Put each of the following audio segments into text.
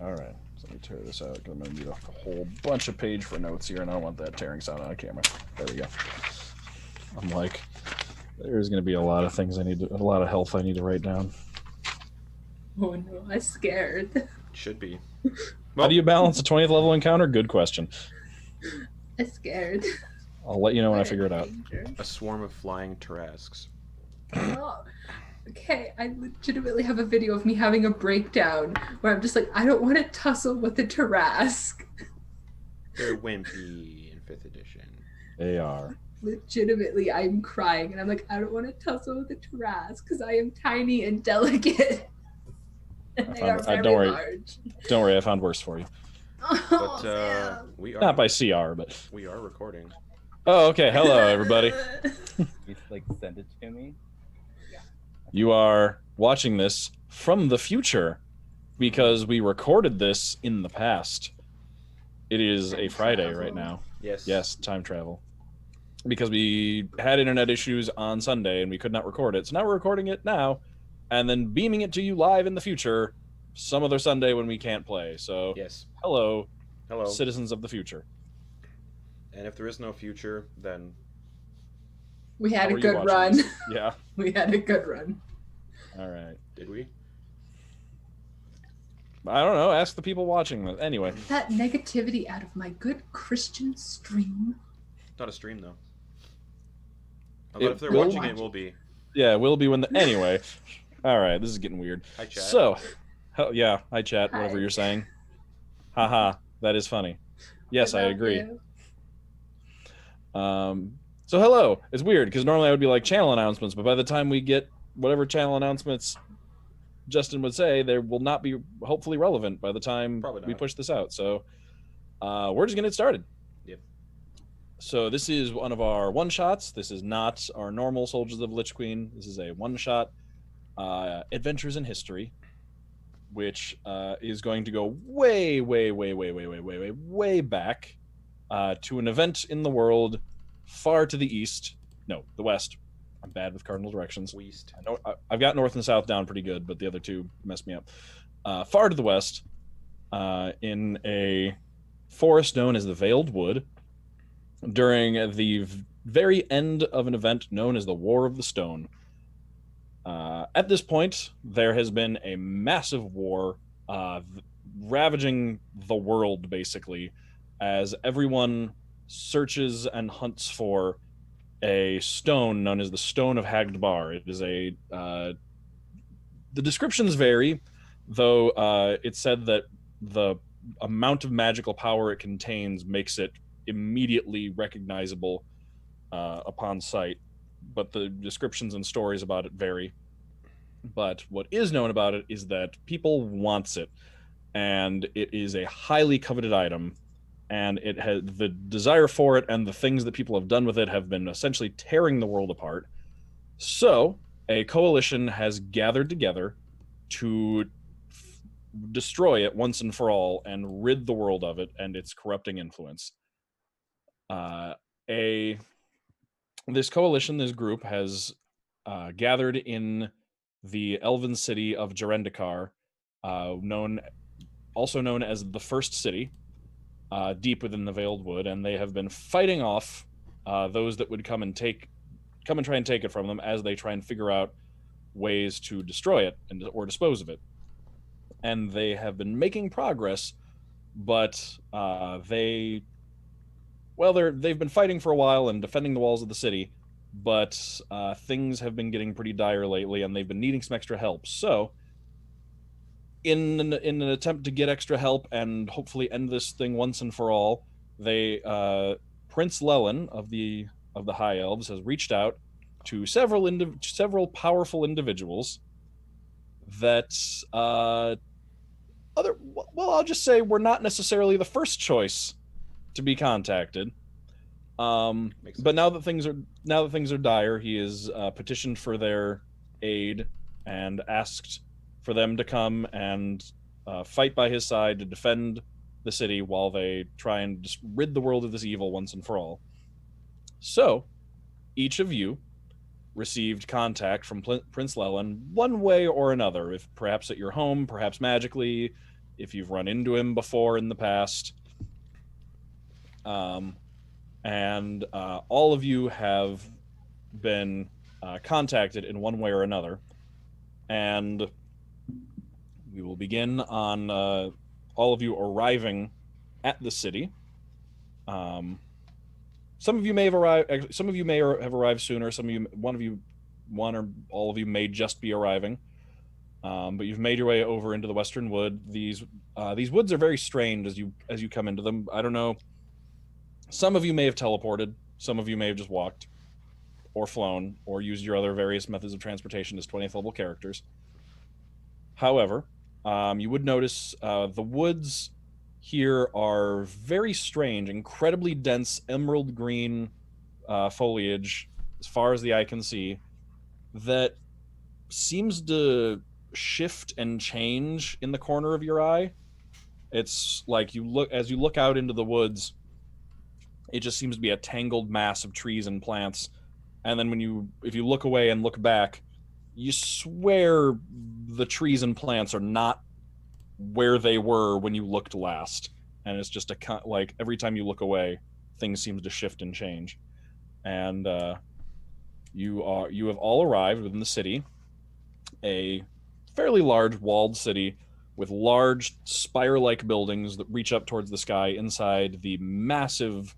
All right, so let me tear this out because I'm going to need a whole bunch of page for notes here, and I don't want that tearing sound on camera. There we go. I'm like, there's going to be a lot of things a lot of health I need to write down. Oh no, I'm scared. Should be. How do you balance a 20th level encounter? Good question. I'm scared. I'll let you know when I What a figure it out. danger. A swarm of flying Tarrasques. Oh, okay, I legitimately have a video of me having a breakdown where I'm just like, I don't want to tussle with a Tarrasque. They're wimpy in 5th edition. They are. Legitimately, I'm crying, and I'm like, I don't want to tussle with a Tarrasque because I am tiny and delicate. And they are very don't worry. large. Don't worry, I found worse for you. Oh, But we are Not by CR, but we are recording. oh, okay. Hello, everybody. You like send it to me. You are watching this from the future because we recorded this in the past. It is a Friday right now. Yes. Yes, time travel. Because we had internet issues on Sunday and we could not record it. So now we're recording it now and then beaming it to you live in the future some other Sunday when we can't play. So Yes. hello, Hello. citizens of the future. And if there is no future, then we had How a are you good watching run. this? Yeah. We had a good run. All right. did we? I don't know. Ask the people watching this. Anyway. That negativity out of my good Christian stream. Not a stream though. It But if they're will watching watch it, will be. Yeah, it will be when the anyway. All right, this is getting weird. Hi, chat. So, yeah, hi chat, Hi. whatever you're saying. Haha, that is funny. Yes, I love agree. you. So hello. It's weird because normally I would be like channel announcements, but by the time we get whatever channel announcements Justin would say, they will not be hopefully relevant by the time Probably not. we push this out. So we're just gonna get started. Yep. So this is one of our one shots. This is not our normal Soldiers of Lich Queen. This is a one shot Adventures in History, which is going to go way back to an event in the world far to the east. No, the west. I'm bad with cardinal directions. West. I know I've got north and south down pretty good, but the other two messed me up. Far to the west, in a forest known as the Veiled Wood, during the very end of an event known as the War of the Stone. At this point, there has been a massive war ravaging the world, basically, as everyone searches and hunts for a stone known as the Stone of Hagdbar. It is the descriptions vary, though it's said that the amount of magical power it contains makes it immediately recognizable upon sight, but the descriptions and stories about it vary. But what is known about it is that people wants it, and it is a highly coveted item, and it has the desire for it and the things that people have done with it have been essentially tearing the world apart. So a coalition has gathered together to destroy it once and for all and rid the world of it and its corrupting influence. This coalition, this group, has gathered in the elven city of Jarendikar, also known as the First City, deep within the Veiled Wood, and they have been fighting off those that would come and try and take it from them as they try and figure out ways to destroy it or dispose of it. And they have been making progress, but they've been fighting for a while and defending the walls of the city, but things have been getting pretty dire lately, and they've been needing some extra help. So, in an attempt to get extra help and hopefully end this thing once and for all, they Prince Lelin of the High Elves has reached out to several powerful individuals that I'll just say we're not necessarily the first choice to be contacted. But now that things are dire, he is petitioned for their aid and asked for them to come and fight by his side to defend the city while they try and just rid the world of this evil once and for all. So, each of you received contact from Prince Lelin one way or another, if perhaps at your home, perhaps magically, if you've run into him before in the past. And all of you have been contacted in one way or another. And we will begin on all of you arriving at the city. Some of you may have arrived. Some of you may have arrived sooner. Some of you, one or all of you may just be arriving. But you've made your way over into the Western Wood. These woods are very strange as you come into them. I don't know. Some of you may have teleported. Some of you may have just walked, or flown, or used your other various methods of transportation as 20th level characters. However, you would notice the woods here are very strange, incredibly dense emerald green foliage as far as the eye can see that seems to shift and change in the corner of your eye. It's like as you look out into the woods, it just seems to be a tangled mass of trees and plants. And then if you look away and look back, you swear the trees and plants are not where they were when you looked last. And it's just like every time you look away, things seem to shift and change. And you have all arrived within the city, a fairly large walled city with large spire-like buildings that reach up towards the sky inside the massive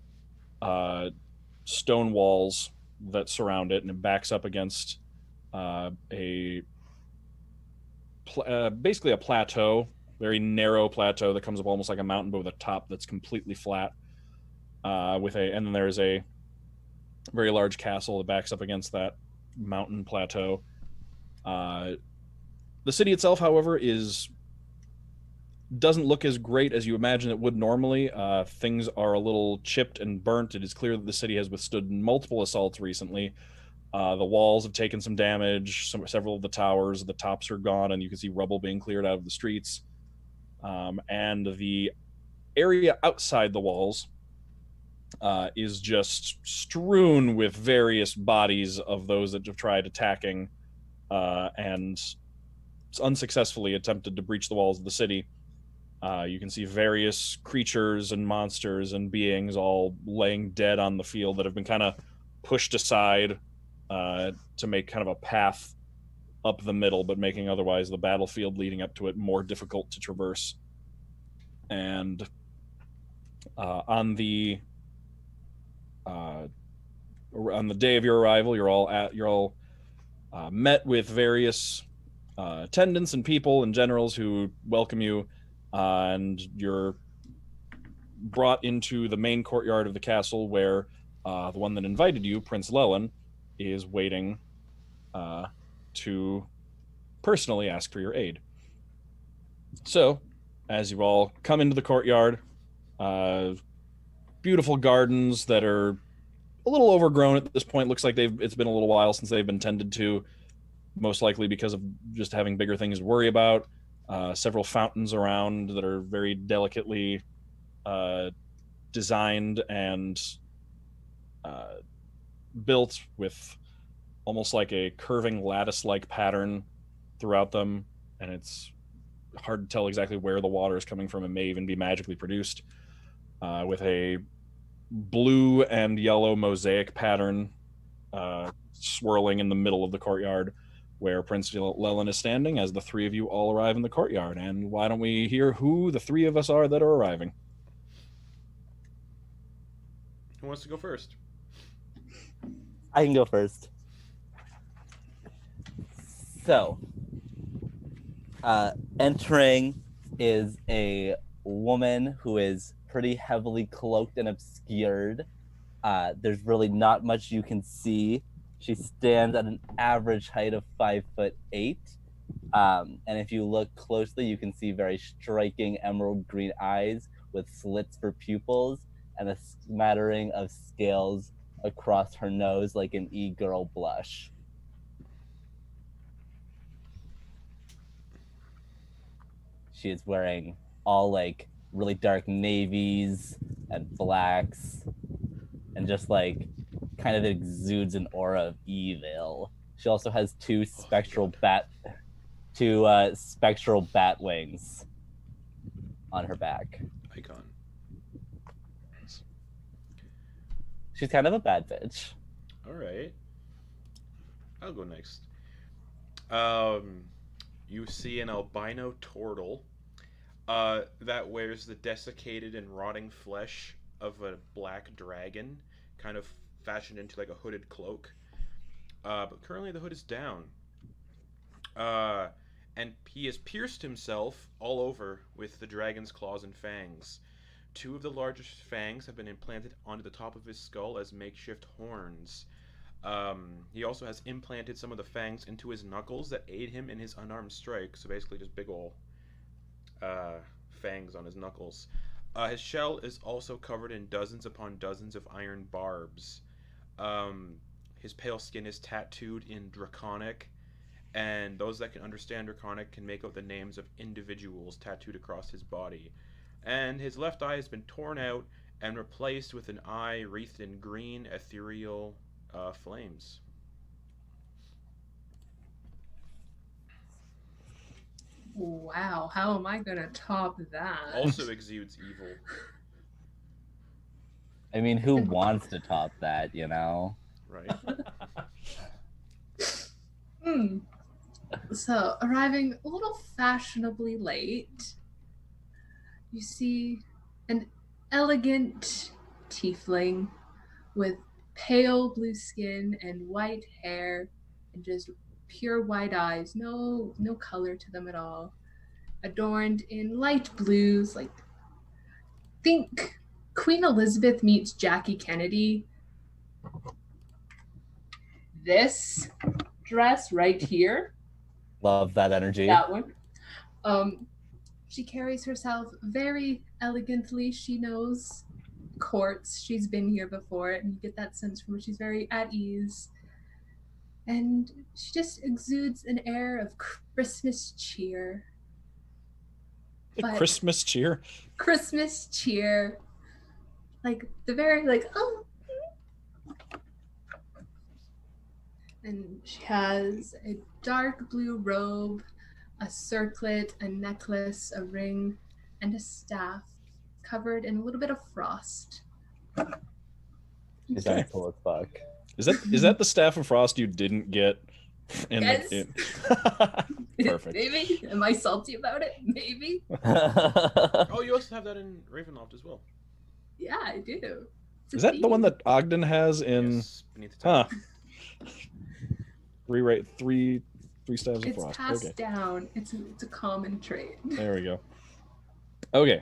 stone walls that surround it, and it backs up against basically a plateau, very narrow plateau that comes up almost like a mountain, but with a top that's completely flat. And then there's a very large castle that backs up against that mountain plateau. The city itself, however, doesn't look as great as you imagine it would normally. Things are a little chipped and burnt. It is clear that the city has withstood multiple assaults recently. The walls have taken some damage. Several of the towers, the tops are gone, and you can see rubble being cleared out of the streets. And the area outside the walls is just strewn with various bodies of those that have tried attacking and unsuccessfully attempted to breach the walls of the city. You can see various creatures and monsters and beings all laying dead on the field that have been kind of pushed aside to make kind of a path up the middle, but making otherwise the battlefield leading up to it more difficult to traverse. And on the day of your arrival, you're all met with various attendants and people and generals who welcome you, and you're brought into the main courtyard of the castle where the one that invited you, Prince Lelin, is waiting to personally ask for your aid. So, as you all come into the courtyard, beautiful gardens that are a little overgrown at this point. Looks like it's been a little while since they've been tended to, most likely because of just having bigger things to worry about. Several fountains around that are very delicately designed and built with almost like a curving lattice-like pattern throughout them, and it's hard to tell exactly where the water is coming from. It may even be magically produced, with a blue and yellow mosaic pattern swirling in the middle of the courtyard where Prince Lelin is standing as the three of you all arrive in the courtyard. And why don't we hear who the three of us are that are arriving? Who wants to go first? I can go first. So, entering is a woman who is pretty heavily cloaked and obscured. There's really not much you can see. She stands at an average height of 5'8". And if you look closely, you can see very striking emerald green eyes with slits for pupils and a smattering of scales across her nose like an e-girl blush. She is wearing all like really dark navies and blacks and just like kind of exudes an aura of evil. She also has two spectral bat wings. on her back. Icon. She's kind of a bad bitch. All right. I'll go next. You see an albino turtle that wears the desiccated and rotting flesh of a black dragon, kind of fashioned into like a hooded cloak. But currently the hood is down. And he has pierced himself all over with the dragon's claws and fangs. Two of the largest fangs have been implanted onto the top of his skull as makeshift horns. He also has implanted some of the fangs into his knuckles that aid him in his unarmed strike. So basically just big ol' fangs on his knuckles. His shell is also covered in dozens upon dozens of iron barbs. His pale skin is tattooed in Draconic, and those that can understand Draconic can make out the names of individuals tattooed across his body. And his left eye has been torn out and replaced with an eye wreathed in green ethereal flames. Wow, how am I gonna top that? Also exudes evil. I mean, who wants to top that, you know? Right? So, arriving a little fashionably late, you see an elegant tiefling with pale blue skin and white hair and just pure white eyes, no color to them at all, adorned in light blues, like think Queen Elizabeth meets Jackie Kennedy. This dress right here, Love that energy. that one. She carries herself very elegantly. She knows courts. She's been here before, and you get that sense from her. She's very at ease. And she just exudes an air of Christmas cheer. But Christmas cheer. Christmas cheer. Like the very oh. And she has a dark blue robe, a circlet, a necklace, a ring, and a staff covered in a little bit of frost. She's that cool as fuck. Is that the staff of frost you didn't get? Yes. Perfect. Maybe. Am I salty about it? Maybe. Oh, you also have that in Ravenloft as well. Yeah, I do. Is that the one that Ogden has in? Yes, beneath the top. Huh. Rewrite three staves of It's frost. passed Okay. down. It's a common trait. There we go. Okay.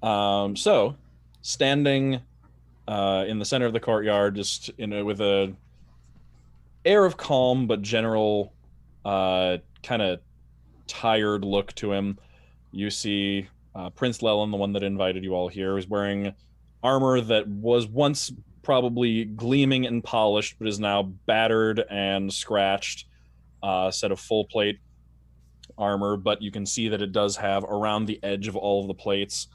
So standing in the center of the courtyard, just with a air of calm but general kind of tired look to him, you see Prince Lelin, the one that invited you all here, is wearing armor that was once probably gleaming and polished, but is now battered and scratched. Set of full plate armor, but you can see that it does have around the edge of all of the plates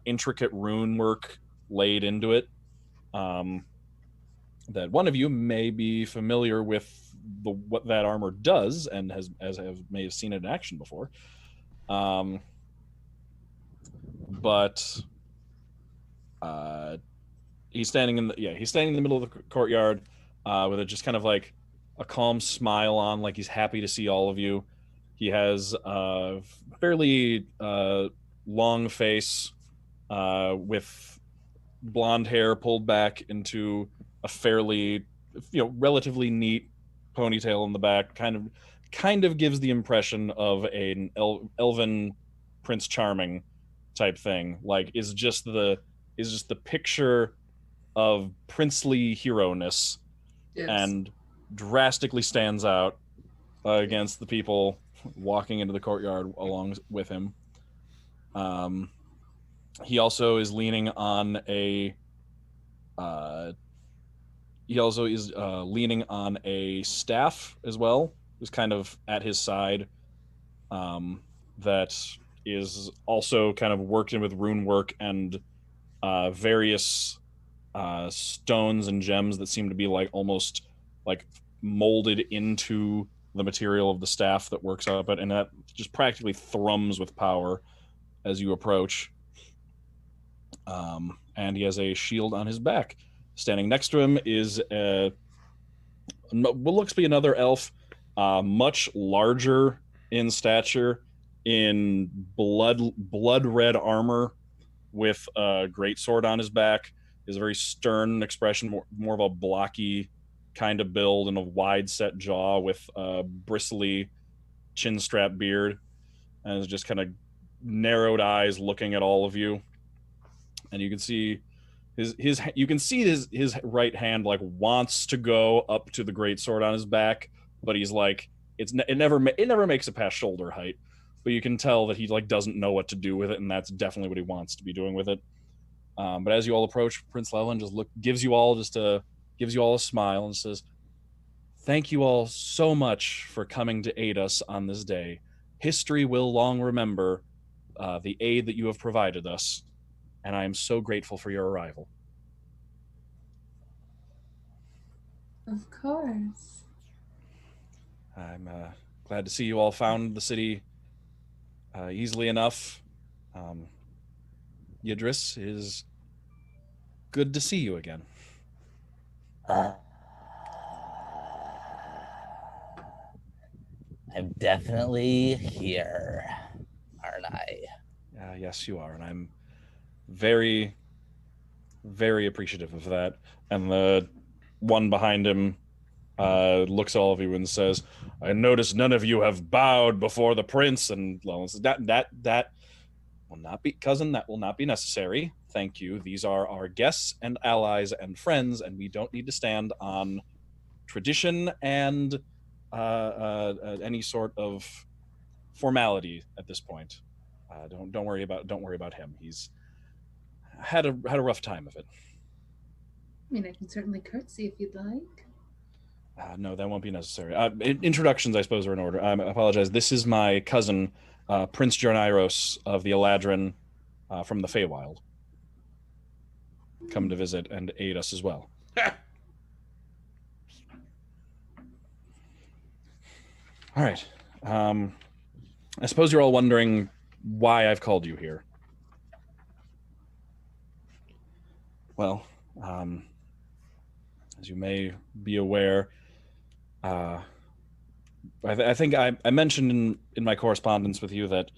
intricate rune work laid into it. That one of you may be familiar with what that armor does, and may have seen it in action before. But he's standing in the middle of the courtyard with a just kind of like a calm smile on, like he's happy to see all of you. He has a fairly long face with blonde hair pulled back into a fairly, relatively neat ponytail in the back. Kind of gives the impression of an elven Prince Charming type thing. Like is just the picture of princely hero-ness. Yes. And drastically stands out against the people walking into the courtyard along with him. He also is leaning on a staff as well, is kind of at his side, that is also kind of worked in with rune work and various stones and gems that seem to be like almost like molded into the material of the staff that works up it, and that just practically thrums with power. as you approach. And he has a shield on his back. Standing next to him is what looks to be another elf, much larger in stature, in blood red armor, with a great sword on his back. He has a very stern expression, more of a blocky kind of build, and a wide set jaw with a bristly chin strap beard, and is just kind of narrowed eyes looking at all of you. And you can see his right hand like wants to go up to the great sword on his back, but he's like it never makes it past shoulder height. But you can tell that he like doesn't know what to do with it, and that's definitely what he wants to be doing with it. But as you all approach, Prince Leland just gives you all a smile and says, "Thank you all so much for coming to aid us on this day. History will long remember the aid that you have provided us, and I am so grateful for your arrival." Of course. I'm glad to see you all found the city easily enough. Yidris, it is good to see you again. I'm definitely here, aren't I? Yes, you are, and I'm very, very appreciative of that. And the one behind him looks at all of you and says, "I notice none of you have bowed before the prince." And Leland says, "That will not be, cousin. That will not be necessary. Thank you. These are our guests and allies and friends, and we don't need to stand on tradition and any sort of formality at this point. Don't worry about him. He's had a rough time of it." I mean, I can certainly curtsy if you'd like. No, that won't be necessary. Introductions, I suppose, are in order. I apologize. This is my cousin, Prince Jornairos of the Eladrin from the Feywild. Come to visit and aid us as well. All right. I suppose you're all wondering why I've called you here. Well, as you may be aware, I think I mentioned in my correspondence with you that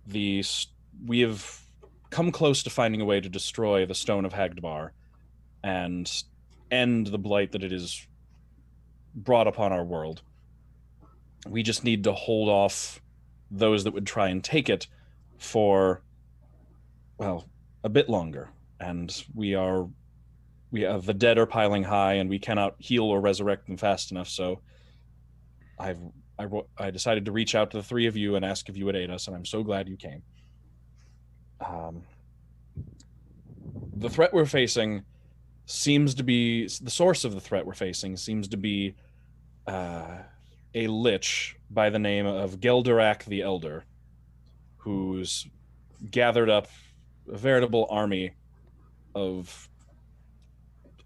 we have come close to finding a way to destroy the Stone of Hagdbar and end the blight that it has brought upon our world. We just need to hold off those that would try and take it for, well, a bit longer. And the dead are piling high, and we cannot heal or resurrect them fast enough. So I decided to reach out to the three of you and ask if you would aid us, and I'm so glad you came. The threat we're facing seems to be the source of the threat we're facing seems to be a lich by the name of Gelderak the Elder, who's gathered up a veritable army of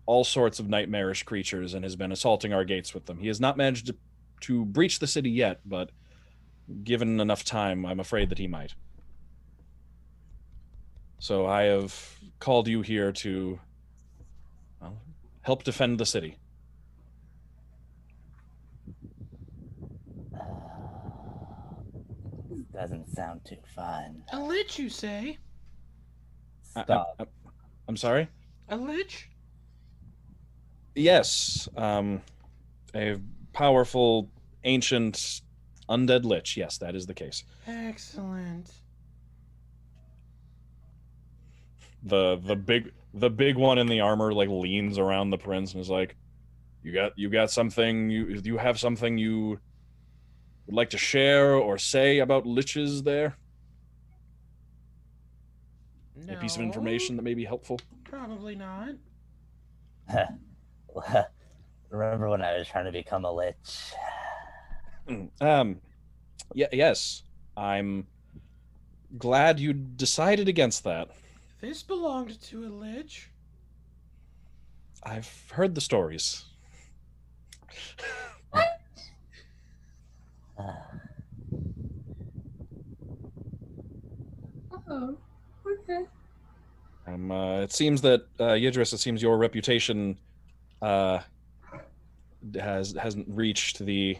all sorts of nightmarish creatures and has been assaulting our gates with them. He has not managed to breach the city yet, but given enough time, I'm afraid that he might. So I have called you here to, well, help defend the city. Doesn't sound too fun. A lich, you say? Stop. I'm sorry? A lich? Yes, a powerful, ancient, undead lich. Yes, that is the case. Excellent. The big one in the armor like leans around the prince and is like, "You got something? You have something you would like to share or say about liches there? No. A piece of information that may be helpful?" Probably not. Remember when I was trying to become a lich? Yes. I'm glad you decided against that. This belonged to a lich. I've heard the stories. Oh, okay. It seems that Yidris, it seems your reputation hasn't reached the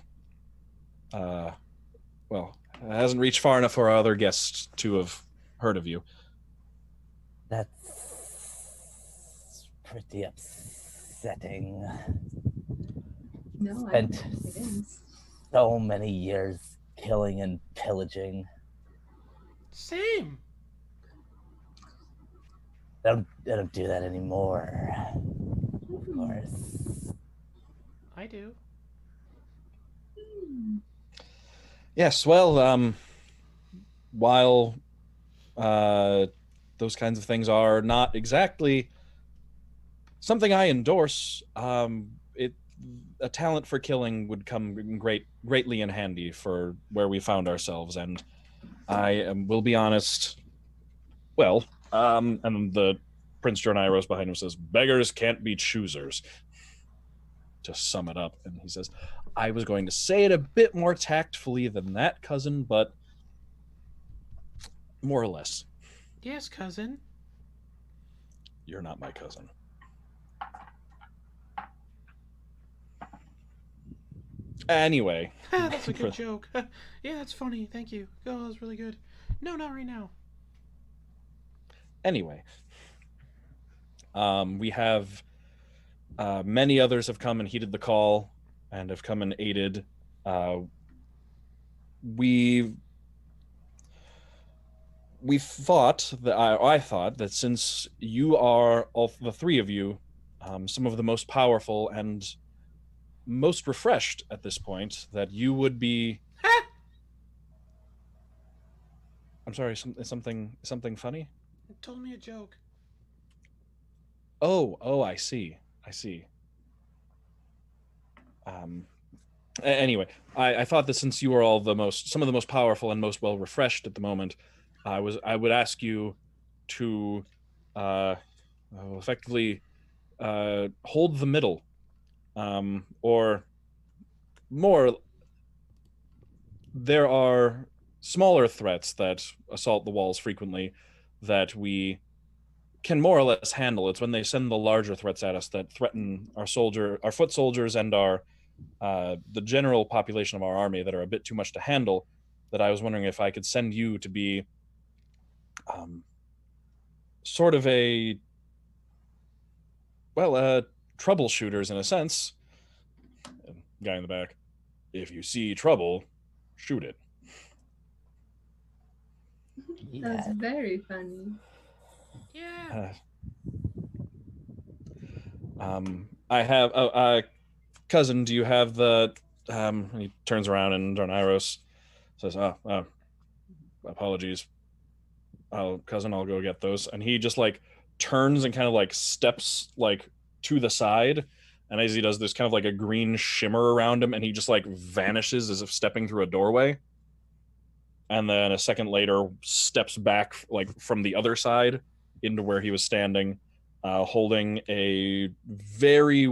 well, hasn't reached far enough for our other guests to have heard of you. That's pretty upsetting. No, I Spent don't think it is. so many years killing and pillaging. Same. I don't do that anymore. Of course. I do. Yes, well, while those kinds of things are not exactly something I endorse, a talent for killing would come greatly in handy for where we found ourselves, and will be honest. Well, and the Prince Jornairos behind him says, "Beggars can't be choosers." To sum it up, and he says, "I was going to say it a bit more tactfully than that, cousin, but more or less, Yes, cousin. you're not my cousin." Anyway, That's a good joke. Yeah, that's funny. Thank you. Oh, that was really good. No, not right now. anyway, we have many others have come and heeded the call and have come and aided. We thought that I thought that since you are, all the three of you, some of the most powerful and most refreshed at this point, that you would be. I'm sorry, something funny? It told me a joke. Oh, I see. Anyway, I thought that since you are all some of the most powerful and most well refreshed at the moment, I would ask you to effectively hold the middle, or more. There are smaller threats that assault the walls frequently that we can more or less handle. It's when they send the larger threats at us that threaten our foot soldiers, and the general population of our army that are a bit too much to handle. That I was wondering if I could send you to be sort of troubleshooters in a sense. Guy in the back. If you see trouble, shoot it. That's very funny. Yeah. I have cousin. Do you have the? He turns around and Darnayros says, apologies. Cousin, I'll go get those." And he just like turns and kind of like steps like to the side, and as he does, there's kind of like a green shimmer around him, and he just like vanishes as if stepping through a doorway. And then a second later, steps back like from the other side into where he was standing, holding a very,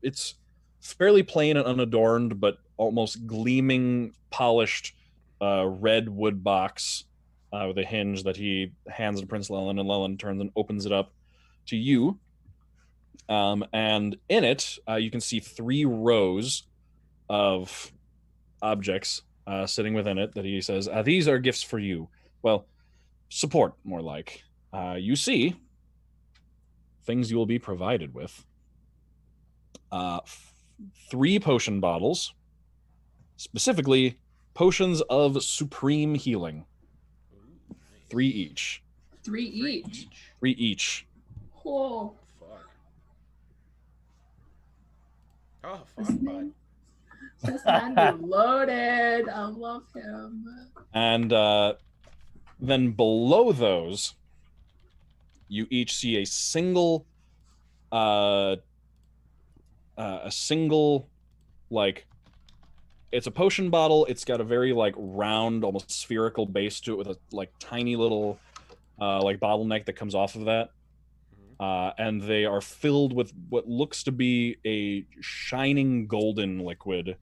it's fairly plain and unadorned, but almost gleaming, polished red wood box with a hinge that he hands to Prince Lelyn, and Lelyn turns and opens it up to you. And in it, you can see 3 rows of objects sitting within it that he says, "These are gifts for you." Well, support, more like. You see things you will be provided with. 3 potion bottles, specifically potions of supreme healing. Ooh, nice. 3 each. 3 each. 3 each. Whoa. Fuck. Oh, This fuck, bud. man, this man be loaded. I love him. And then below those, you each see a single, like, it's a potion bottle. It's got a very like round, almost spherical base to it with a like tiny little like bottleneck that comes off of that. And they are filled with what looks to be a shining golden liquid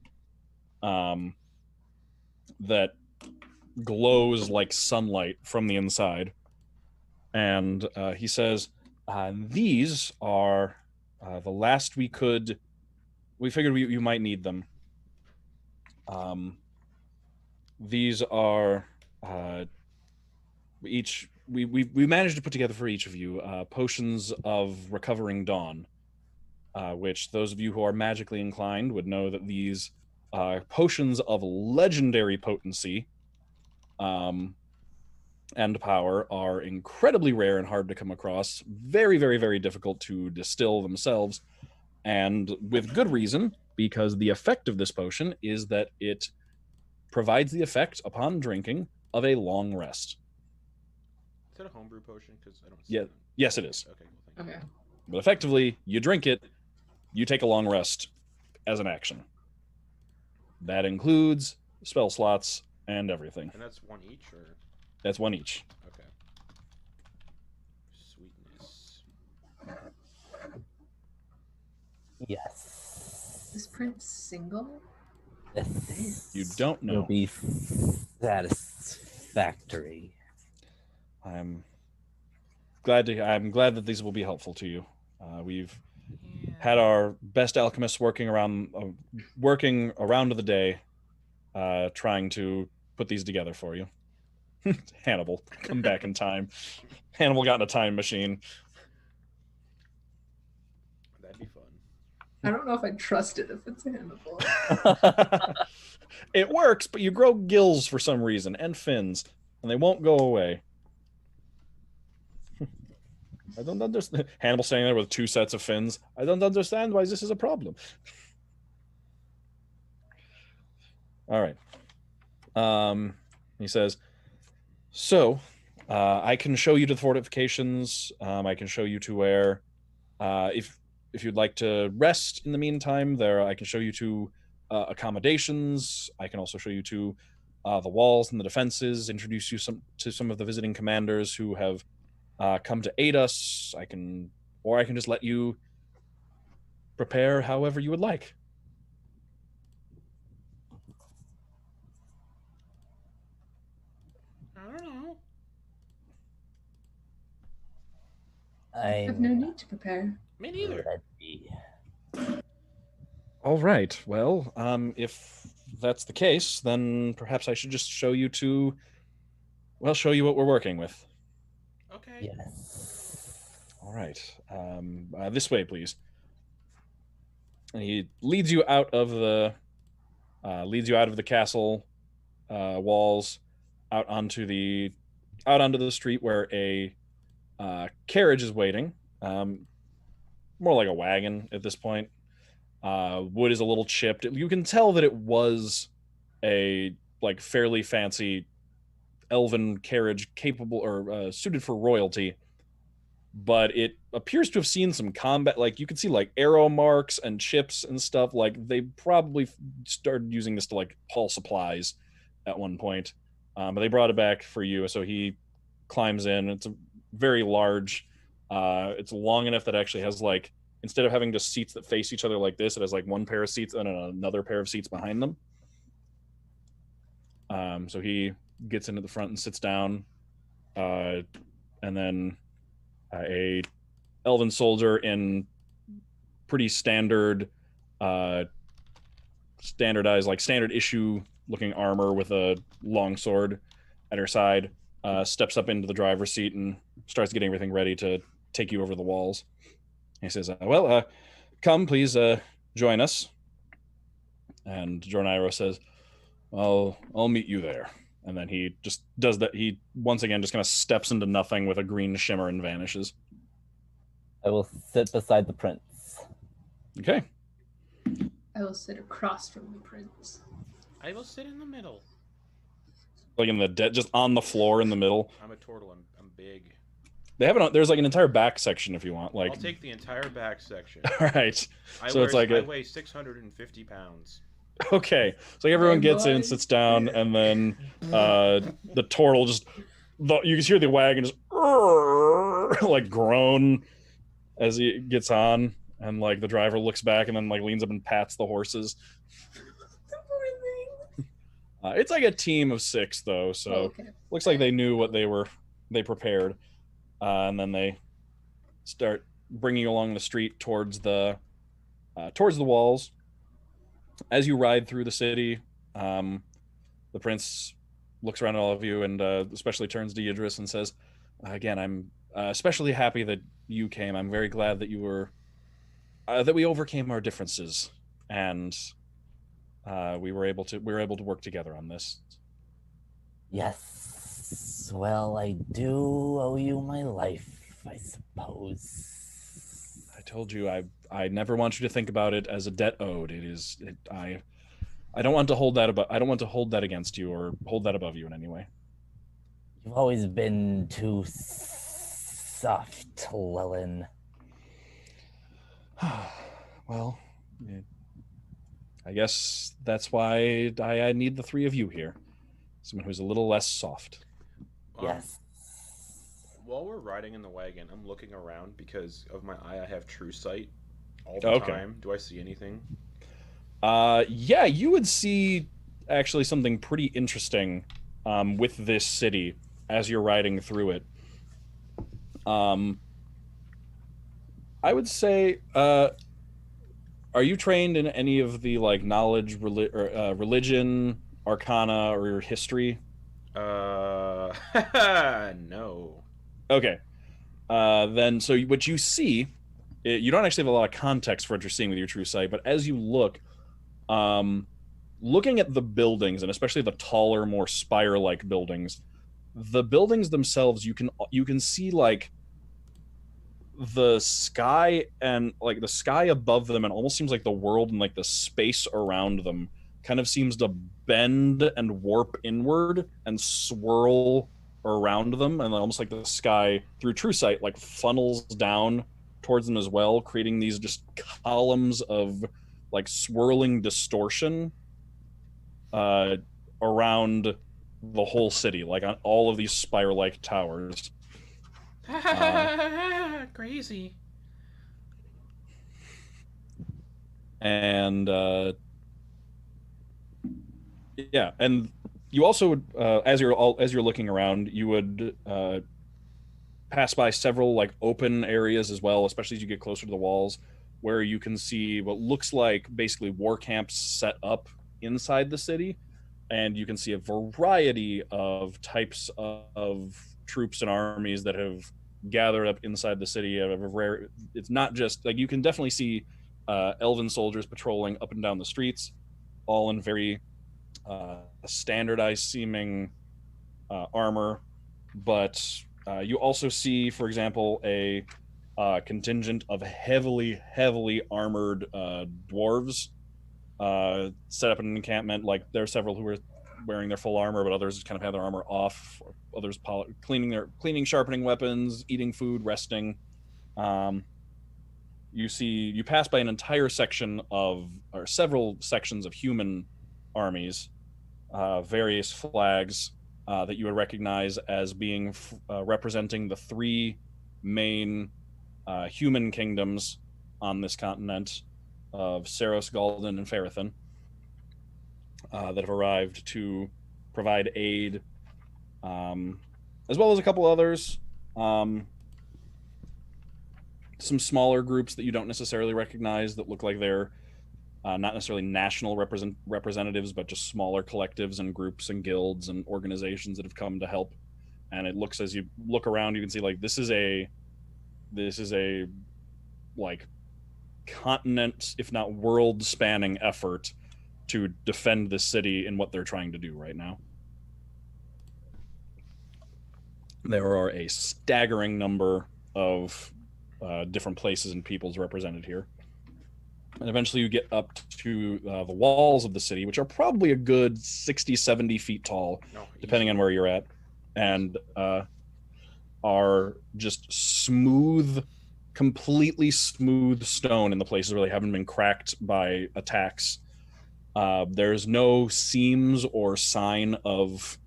that glows like sunlight from the inside. And he says, these are the last we figured you might need them. These are we managed to put together for each of you potions of recovering dawn, which those of you who are magically inclined would know that these potions of legendary potency and power are incredibly rare and hard to come across, very, very, very difficult to distill themselves, and with good reason, because the effect of this potion is that it provides the effect upon drinking of a long rest. Is that a homebrew potion? Because I don't see Yeah, them. yes, it is. Okay, cool. Thank you. Okay. But effectively, you drink it, you take a long rest as an action. That includes spell slots and everything. And that's one each, or? That's one each. Okay. Sweetness. Yes. Is Prince single? This You don't will know. be satisfactory. I'm glad that these will be helpful to you. We've had our best alchemists working around the day, trying to put these together for you. Hannibal, come back in time. Hannibal got in a time machine. That'd be fun. I don't know if I trust it if it's Hannibal. It works, but you grow gills for some reason and fins, and they won't go away. I don't understand. Hannibal standing there with 2 sets of fins. I don't understand why this is a problem. All right. He says, so I can show you to the fortifications. I can show you to where, if you'd like to rest in the meantime, there I can show you to accommodations. I can also show you to the walls and the defenses. Introduce you to some of the visiting commanders who have come to aid us. I can just let you prepare however you would like. I don't know. I have no need to prepare. Me neither. Ready. All right. Well, if that's the case, then perhaps I should just show you what we're working with. Okay. Yes. All right. This way, please. And he leads you out of the castle walls, out onto the street where a carriage is waiting. More like a wagon at this point. Wood is a little chipped. You can tell that it was a fairly fancy elven carriage, capable or suited for royalty, but it appears to have seen some combat. You can see arrow marks and chips and stuff. They probably started using this to haul supplies at one point, but they brought it back for you. So he climbs in. It's a very large. It's long enough that it actually has instead of having just seats that face each other like this, it has one pair of seats and another pair of seats behind them. So he gets into the front and sits down, and then a elven soldier in pretty standard issue looking armor with a long sword at her side steps up into the driver's seat and starts getting everything ready to take you over the walls. He says, come, please join us. And Jornairo says, I'll meet you there. And then he just does that. He once again just kind of steps into nothing with a green shimmer and vanishes. I will sit beside the prince. Okay. I will sit across from the prince. I will sit in the middle. Just on the floor in the middle. I'm a turtle. I'm big. There's an entire back section if you want. I'll take the entire back section. All right. I weigh 650 pounds. Okay, so everyone gets in, sits down, and then the turtle you can hear the wagon just groan as he gets on, and the driver looks back and then leans up and pats the horses. It's like a team of 6 though, so Okay. looks like they knew what they prepared, and then they start bringing you along the street towards the walls. As you ride through the city, the prince looks around at all of you and especially turns to Yidris and says, "Again, I'm especially happy that you came. I'm very glad that you were that we overcame our differences and we were able to work together on this." Yes. Well, I do owe you my life, I suppose. I told you I never want you to think about it as a debt owed. I don't want to hold that I don't want to hold that against you or hold that above you in any way. You've always been too soft, Llewellyn. Well, I guess that's why I need the 3 of you here. Someone who's a little less soft. Yes. While we're riding in the wagon, I'm looking around because of my eye. I have true sight all the time. Do I see anything? Yeah, you would see actually something pretty interesting with this city as you're riding through it. I would say, are you trained in any of the like knowledge, religion, arcana, or history? No. Okay. Then, so what you see, you don't actually have a lot of context for what you're seeing with your true sight, but as you look, looking at the buildings, and especially the taller, more spire-like buildings, the buildings themselves, you can see like the sky and like the sky above them, and almost seems like the world and like the space around them kind of seems to bend and warp inward and swirl around them, and almost like the sky through true sight like funnels down towards them as well, creating these just columns of like swirling distortion around the whole city, like on all of these spire-like towers. Crazy. And yeah, and you also would, as you're looking around, you would pass by several like open areas as well, especially as you get closer to the walls, where you can see what looks like basically war camps set up inside the city, and you can see a variety of types of troops and armies that have gathered up inside the city. It's not just like, you can definitely see elven soldiers patrolling up and down the streets, all in very standardized seeming armor, but you also see, for example, a contingent of heavily armored dwarves set up an encampment. Like, there are several who are wearing their full armor, but others kind of have their armor off. Others cleaning, sharpening weapons, eating food, resting. You pass by an entire section of, or several sections of human armies, various flags that you would recognize as being representing the 3 main human kingdoms on this continent of Saros, Galden, and Farathan, that have arrived to provide aid, as well as a couple others. Some smaller groups that you don't necessarily recognize that look like they're not necessarily national representatives, but just smaller collectives and groups and guilds and organizations that have come to help. And it looks, as you look around, you can see like this is a like continent, if not world spanning effort to defend the city in what they're trying to do right now. There are a staggering number of different places and peoples represented here. And eventually you get up to the walls of the city, which are probably a good 60, 70 feet tall, depending on where you're at, and are just smooth, completely smooth stone in the places where they haven't been cracked by attacks. There's no seams or sign of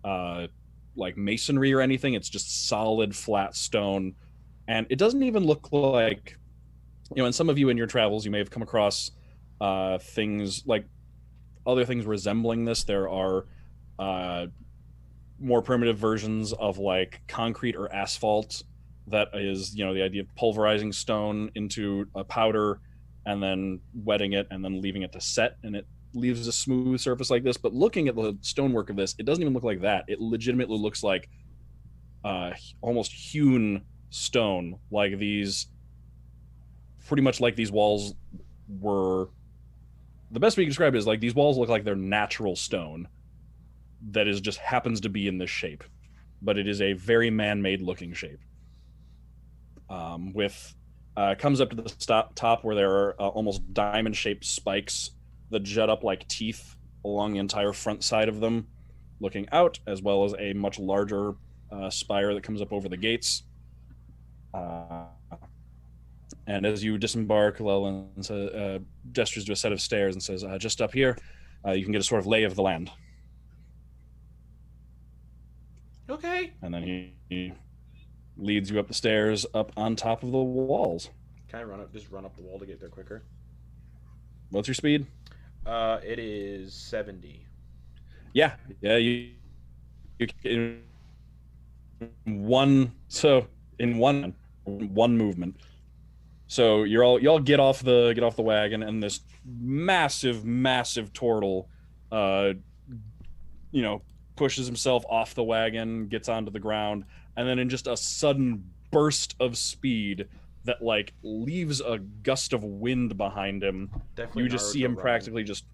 like masonry or anything. It's just solid, flat stone. And it doesn't even look like, and some of you in your travels, you may have come across things like other things resembling this. There are more primitive versions of like concrete or asphalt that is, the idea of pulverizing stone into a powder and then wetting it and then leaving it to set, and it leaves a smooth surface like this. But looking at the stonework of this, it doesn't even look like that. It legitimately looks like almost hewn stone, like these, pretty much like these walls were. The best we can describe it is like these walls look like they're natural stone that is just happens to be in this shape, but it is a very man-made looking shape. With comes up to the top where there are almost diamond-shaped spikes that jut up like teeth along the entire front side of them, looking out, as well as a much larger spire that comes up over the gates. And as you disembark, Llewellyn gestures to a set of stairs and says, just up here, you can get a sort of lay of the land. Okay. And then he leads you up the stairs, up on top of the walls. Can I just run up the wall to get there quicker? What's your speed? It is 70. Yeah, you in one movement. So y'all get off the wagon, and this massive turtle, pushes himself off the wagon, gets onto the ground, and then in just a sudden burst of speed that like leaves a gust of wind behind him, Definitely you just Naruto see him running. practically just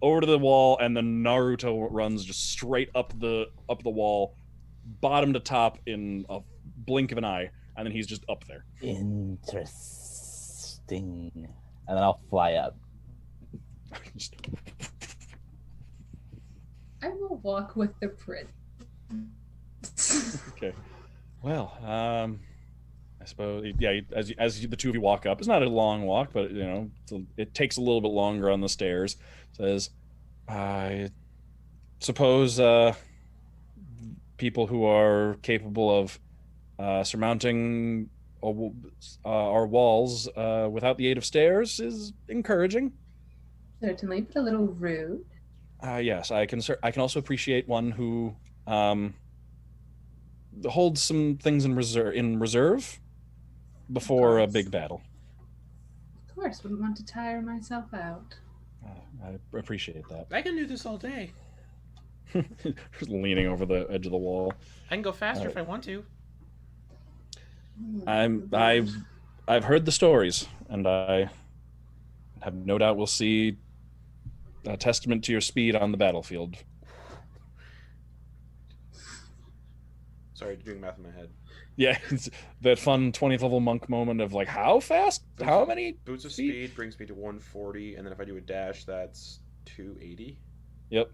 over to the wall, and then Naruto runs just straight up the wall, bottom to top in a blink of an eye, and then he's just up there. Interesting. And then I'll fly up. Just- I will walk with the prince. okay. Well, I suppose, as the two of you walk up, it's not a long walk, but it takes a little bit longer on the stairs. Says, I suppose people who are capable of surmounting our walls without the aid of stairs is encouraging. Certainly, but a little rude. Yes, I can also appreciate one who holds some things in reserve before a big battle. Of course, wouldn't want to tire myself out. I appreciate that. I can do this all day. Just leaning over the edge of the wall. I can go faster if I want to. I've heard the stories, and I have no doubt we'll see a testament to your speed on the battlefield. Sorry, doing math in my head. Yeah, it's that fun 20th level monk moment of like, how fast? How many? Boots of speed brings me to 140, and then if I do a dash, that's 280. Yep.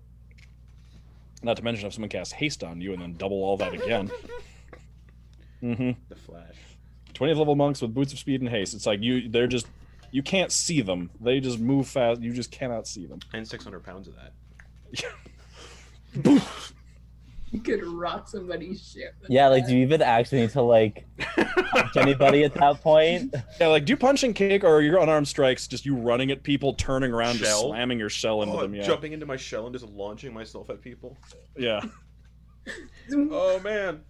Not to mention if someone casts haste on you and then double all that again. The Flash. 20th level monks with boots of speed and haste. It's like you can't see them. They just move fast. You just cannot see them. And 600 pounds of that. You could rock somebody's ship. Yeah, like, do you even actually need to, like, punch anybody at that point? Yeah, like, do punch and kick or your unarmed strikes, just you running at people, turning around, just slamming your shell into them, yeah. Jumping into my shell and just launching myself at people. Yeah. Oh, man.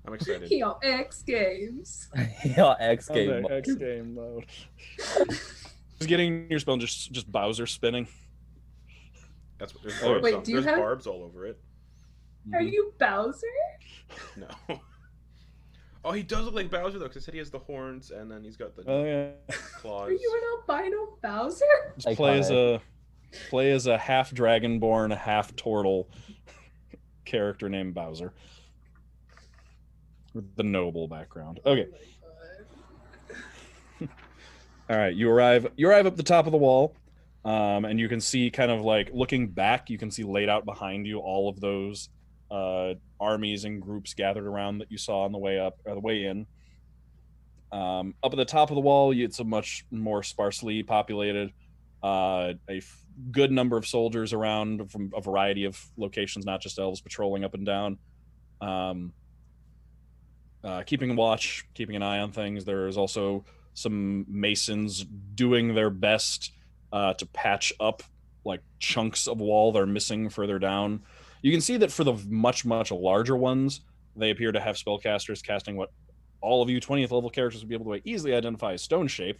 I'm excited. Yo, X Games. X game. X game mode. Just getting your spell, just Bowser spinning. That's what there's Oh, barbs, wait, do you there's have- barbs all over it. Are you Bowser? No. Oh, he does look like Bowser, though, because he said he has the horns, and then he's got the Oh yeah. claws. Are you an albino Bowser? Just play as a half dragonborn, half turtle character named Bowser. With the noble background. Okay. All right, you arrive up the top of the wall, and you can see, kind of like looking back, you can see laid out behind you all of those armies and groups gathered around that you saw on the way up or the way in. Up at the top of the wall, it's a much more sparsely populated. Good number of soldiers around from a variety of locations, not just elves, patrolling up and down, keeping watch, keeping an eye on things. There is also some masons doing their best to patch up like chunks of wall that are missing further down. You can see that for the much larger ones, they appear to have spellcasters casting what all of you 20th level characters would be able to easily identify as stone shape,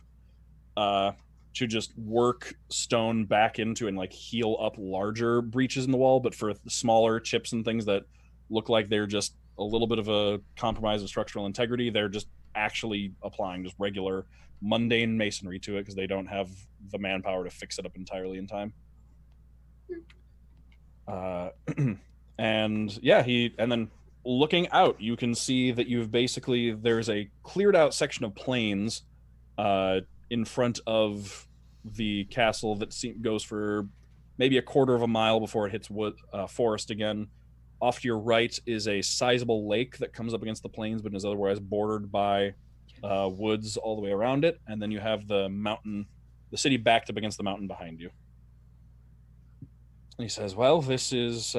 to just work stone back into and like heal up larger breaches in the wall. But for smaller chips and things that look like they're just a little bit of a compromise of structural integrity, they're just actually applying just regular mundane masonry to it because they don't have the manpower to fix it up entirely in time. And yeah, and then looking out, you can see that there's a cleared out section of plains in front of the castle that goes for maybe a quarter of a mile before it hits forest again. Off to your right is a sizable lake that comes up against the plains, but is otherwise bordered by woods all the way around it. And then you have the city backed up against the mountain behind you. And he says, well, this is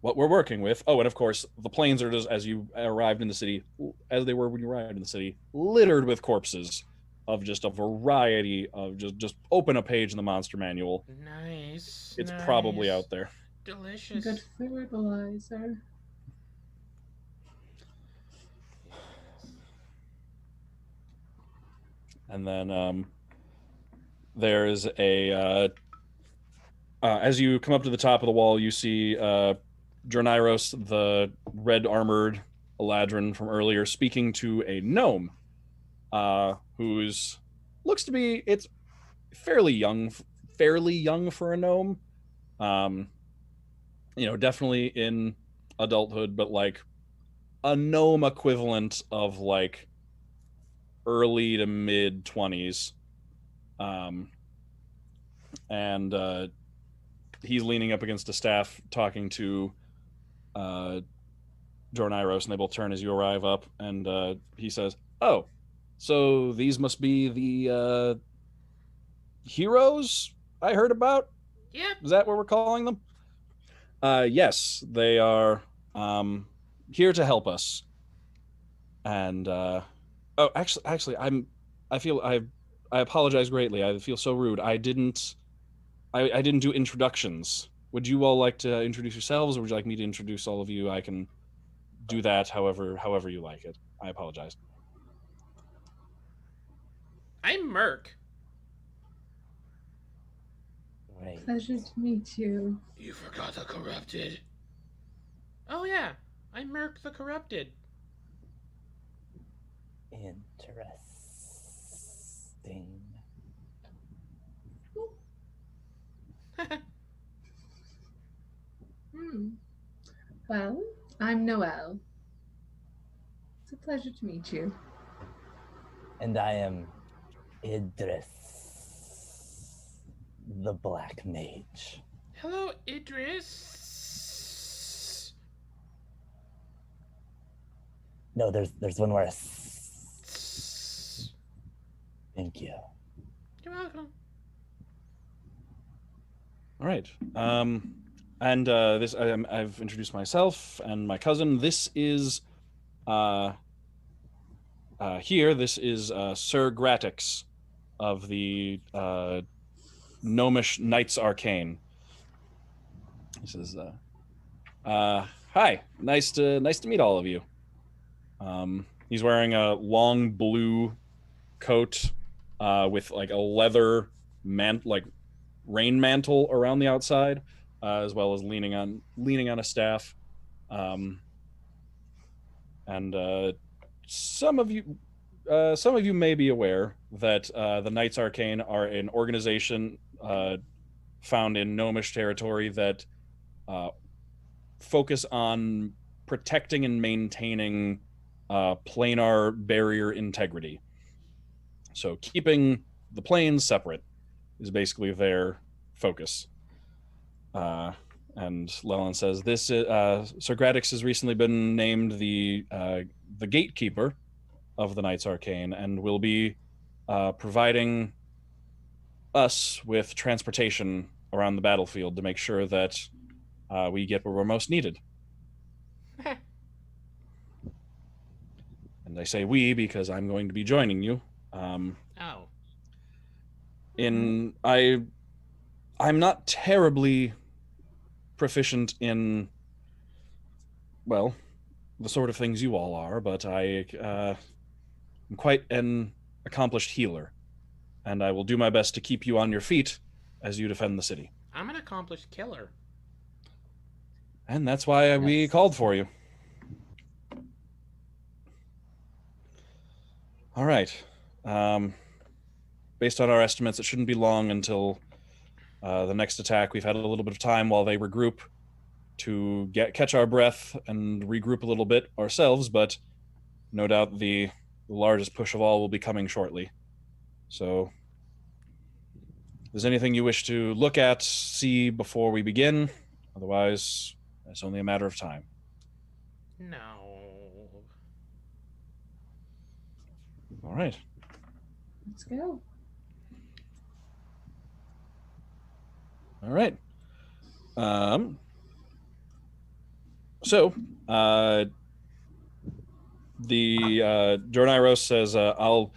what we're working with. Oh, and of course, the plains are just, as you arrived in the city, as they were when you arrived in the city, littered with corpses of just a variety of just open a page in the monster manual. Nice. It's probably out there. Delicious. Good fertilizer. And then there's as you come up to the top of the wall, you see Droniros, the red-armored Eladrin from earlier, speaking to a gnome, who's looks to be it's fairly young for a gnome. Definitely in adulthood, but like a gnome equivalent of like early to mid 20s. And he's leaning up against a staff talking to Droniros, and they both turn as you arrive up, and he says, oh, so these must be the heroes I heard about? Yep. Is that what we're calling them? Yes, they are here to help us. And actually, I apologize greatly. I feel so rude. I didn't do introductions. Would you all like to introduce yourselves, or would you like me to introduce all of you? I can do that however you like it. I apologize. I'm Merc. Right. Pleasure to meet you. You forgot the Corrupted. Oh yeah, I'm Merc the Corrupted. Interesting. Well, I'm Noelle. It's a pleasure to meet you. And I am Idris, the Black Mage. Hello, Idris. No, there's one more. Thank you. You're welcome. All right. And this I've introduced myself and my cousin. This is this is Sir Gratix of the Gnomish Knights Arcane. He says, hi, nice to meet all of you. He's wearing a long blue coat with like a leather rain mantle around the outside, as well as leaning on a staff. And some of you may be aware that the Knights Arcane are an organization found in Gnomish territory that focus on protecting and maintaining planar barrier integrity. So keeping the planes separate is basically their focus. And Leland says, this Sir Gratix has recently been named the gatekeeper of the Knights Arcane, and will be providing us with transportation around the battlefield to make sure that we get where we're most needed. And I say we because I'm going to be joining you. Oh. I'm not terribly proficient in, well, the sort of things you all are, but I'm quite an accomplished healer, and I will do my best to keep you on your feet as you defend the city. I'm an accomplished killer. And that's why we Yes. called for you. All right. Based on our estimates, it shouldn't be long until the next attack. We've had a little bit of time while they regroup to catch our breath and regroup a little bit ourselves, but no doubt the largest push of all will be coming shortly. So, if there's anything you wish to look at, see before we begin, otherwise, it's only a matter of time. No. All right. Let's go. All right. So, the Jornairos says, I'll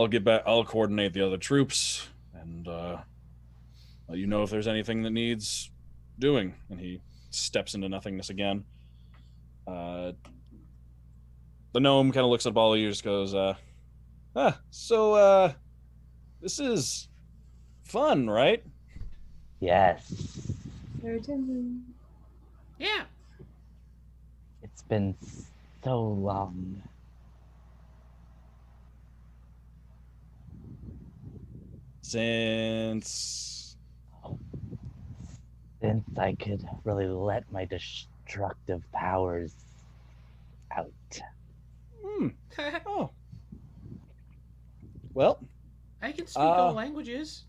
get back. I'll coordinate the other troops and let you know if there's anything that needs doing." And he steps into nothingness again. The gnome kind of looks at all of you, just goes, so this is fun, right? Yes. Certainly. Yeah. It's been so long. Since Since I could really let my destructive powers out. Oh, well, I can speak all languages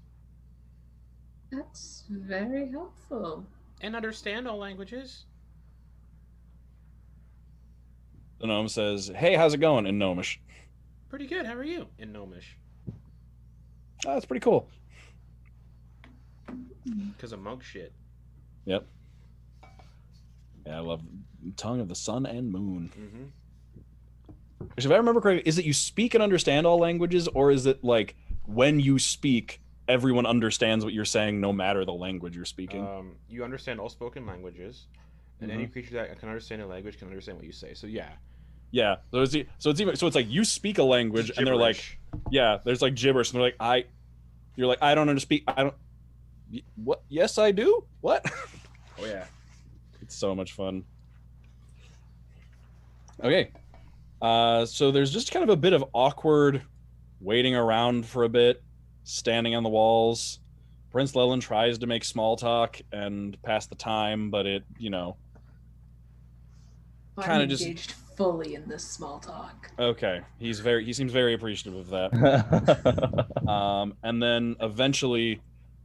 That's very helpful. and understand all languages. the gnome says, "Hey, how's it going?" in Gnomish. Pretty good. How are you? In Gnomish. Oh, that's pretty cool. Because of monk shit. Yep. Yeah, I love Tongue of the Sun and Moon. Mm-hmm. Which, if I remember correctly, is it you speak and understand all languages, or is it like when you speak, everyone understands what you're saying, no matter the language you're speaking? You understand all spoken languages, and any creature that can understand a language can understand what you say. So yeah. Yeah. So it's like you speak a language, Just and they're like, gibberish. yeah, there's like gibberish, and they're like, you're like, I don't understand. I don't. What? Yes, I do. What? Oh yeah. It's so much fun. Okay. So there's just kind of a bit of awkward waiting around for a bit, standing on the walls. Prince Leland tries to make small talk and pass the time, but it, I'm Kinda just- engaged fully in this small talk. okay. He seems very appreciative of that. And then eventually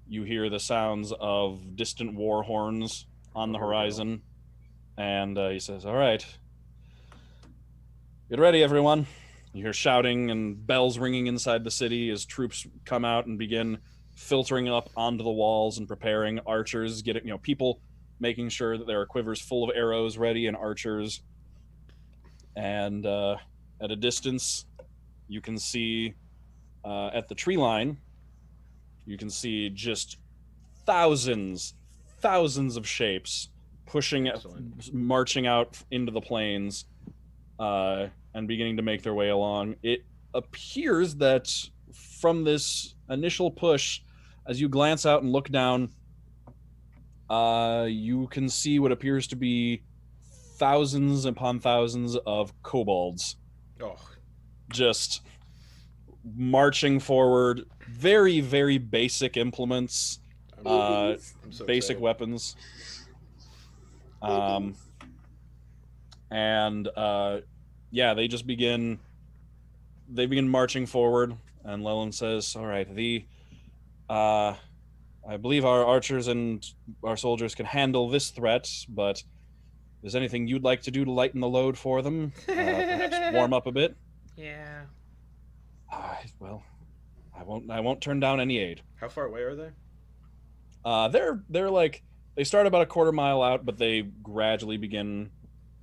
you hear the sounds of distant war horns on the Here we go. horizon. And he says, "All right, get ready, everyone." You hear shouting and bells ringing inside the city as troops come out and begin filtering up onto the walls and preparing. Archers getting, people making sure that there are quivers full of arrows ready and archers. And at a distance, you can see at the tree line, you can see just thousands of shapes pushing, Excellent. marching out into the plains, and beginning to make their way along. It appears that from this initial push, as you glance out and look down, you can see what appears to be thousands upon thousands of kobolds Oh. just marching forward. Very, very basic implements, Babies. I'm so basic excited. weapons. And yeah, they begin marching forward, and Leland says, "All right, I believe our archers and our soldiers can handle this threat, but if there's anything you'd like to do to lighten the load for them, perhaps warm up a bit." Yeah. Well, I won't turn down any aid. How far away are they? They're like, they start about a quarter mile out, but they gradually begin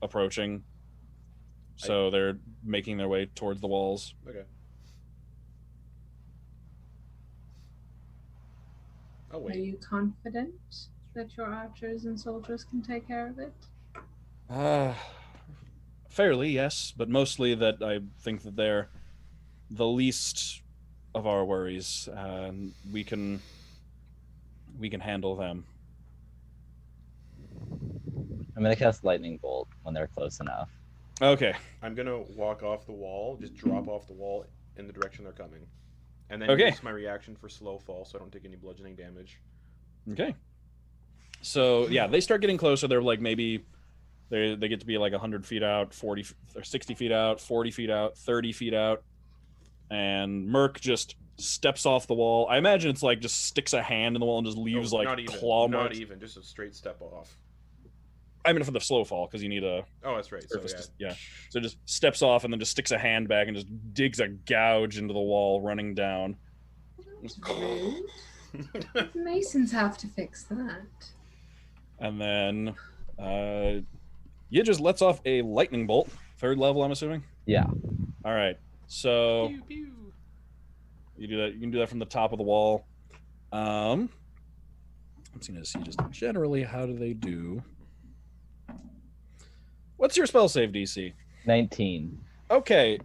approaching. So they're making their way towards the walls. Okay. I'll Are wait. you confident that your archers and soldiers can take care of it? Fairly, yes, but mostly that I think that they're the least of our worries. We can handle them. I'm gonna cast lightning bolt when they're close enough. Okay. I'm gonna walk off the wall, just drop off the wall in the direction they're coming, and then Okay. use my reaction for slow fall, so I don't take any bludgeoning damage. Okay. So yeah, they start getting closer. They're like maybe they get to be like 100 feet out, 40 or 60 feet out, 40 feet out, 30 feet out, and Merc just steps off the wall. I imagine it's like just sticks a hand in the wall and just leaves like not even, claw not marks. even, just a straight step off. I mean for the slow fall because you need a Oh, that's right. So surface. yeah. Yeah. So just steps off and then just sticks a hand back and just digs a gouge into the wall, running down. That's rude. The Masons have to fix that. And then you just lets off a lightning bolt. 3rd level, I'm assuming. Yeah. All right. So Pew, pew. you do that. You can do that from the top of the wall. I'm just gonna see just generally how do they do. What's your spell save DC? 19. Okay.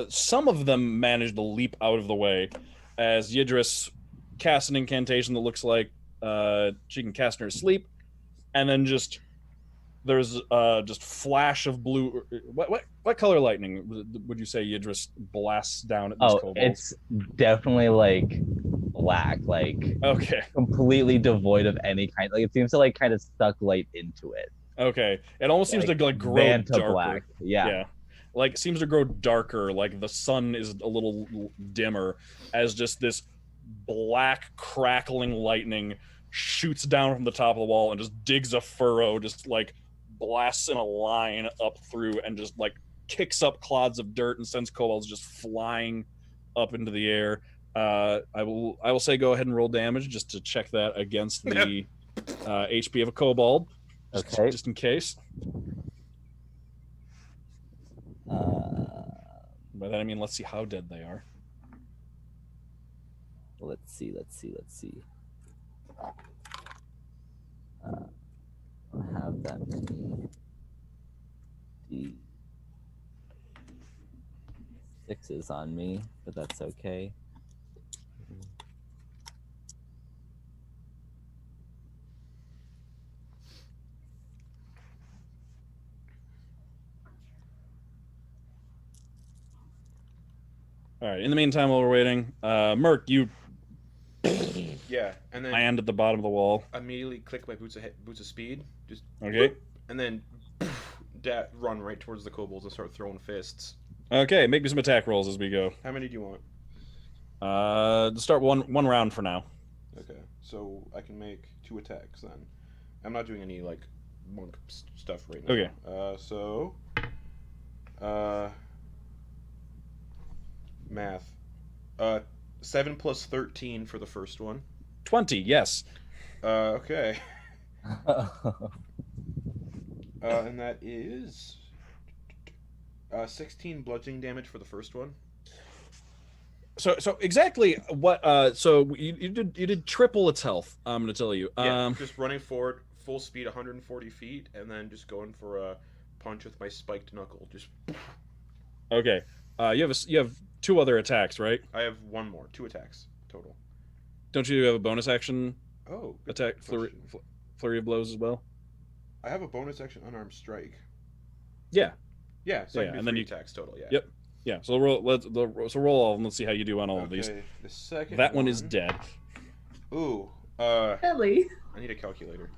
Some of them manage to leap out of the way as Yidris casts an incantation that looks like she can cast in her sleep, and then just there's just flash of blue. What color lightning would you say Yidris blasts down at these kobolds? It's definitely like black, like Okay. completely devoid of any kind. Like it seems to like kind of suck light into it. Okay. It almost seems to like grow Vanta darker. black. Yeah. Like seems to grow darker. Like the sun is a little dimmer as just this black crackling lightning shoots down from the top of the wall and just digs a furrow, just like blasts in a line up through and just like kicks up clods of dirt and sends kobolds just flying up into the air. I will say go ahead and roll damage just to check that against the HP of a kobold. Okay. Just in case. By that I mean let's see how dead they are. Let's see. I don't have that many D6s on me, but that's okay. All right. In the meantime, while we're waiting, Merc, you Yeah, and then land at the bottom of the wall. immediately click my boots of speed, just Okay. and then run right towards the kobolds and start throwing fists. Okay. Make me some attack rolls as we go. How many do you want? Start one round for now. Okay, so I can make 2 attacks then. I'm not doing any like monk stuff right now. Okay. So math. 7 plus 13 for the first one. 20. Yes. Okay. And that is 16 bludgeoning damage for the first one. So exactly what so you did triple its health. I'm gonna tell you. Yeah, just running forward full speed 140 feet and then just going for a punch with my spiked knuckle. Just Okay. You have 2 other attacks, right? I have 1 more, 2 attacks total. Don't you have a bonus action Oh, good attack flurry of blows as well? I have a bonus action unarmed strike. Yeah. Yeah, so I Yeah, can do and then 3 you- attacks total. Yeah. Yep. Yeah. So roll all of them. Let's see how you do on all of these. Okay, the second That one is dead. Ooh, Ellie. I need a calculator.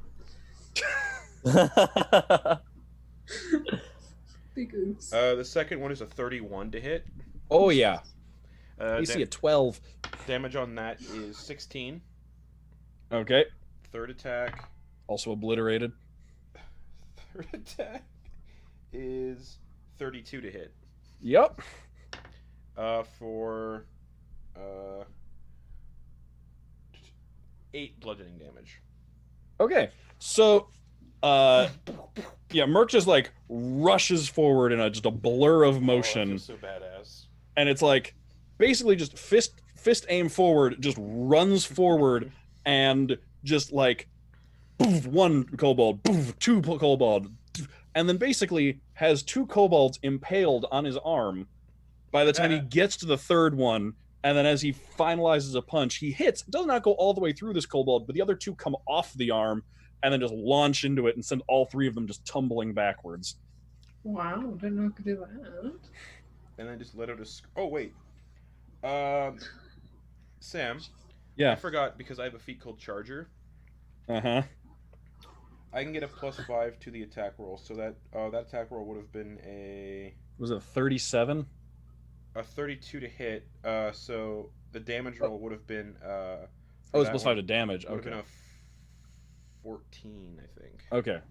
Big oops. The second one is a 31 to hit. Oh yeah. You AC at 12. damage on that is 16. Okay. Third attack. Also obliterated. Third attack is 32 to hit. Yep. For 8 bludgeoning damage. Okay. So yeah, Merc just like rushes forward in just a blur of motion. Oh, that feels so badass. And it's like basically just fist aim forward, just runs forward and just like poof, one kobold, poof, two kobold, and then basically has two kobolds impaled on his arm by the time he gets to the third one. And then as he finalizes a punch, he hits, does not go all the way through this kobold, but the other two come off the arm and then just launch into it and send all three of them just tumbling backwards. Wow, didn't know I could do that. And then just let her just. Oh wait, Sam. Yeah. I forgot because I have a feat called Charger. Uh-huh. I can get a +5 to the attack roll, so that that attack roll would have been a Was it 37? 32 to hit. So the damage roll would have been Oh, it's +5 to damage. Would have Okay. been a 14, I think. Okay.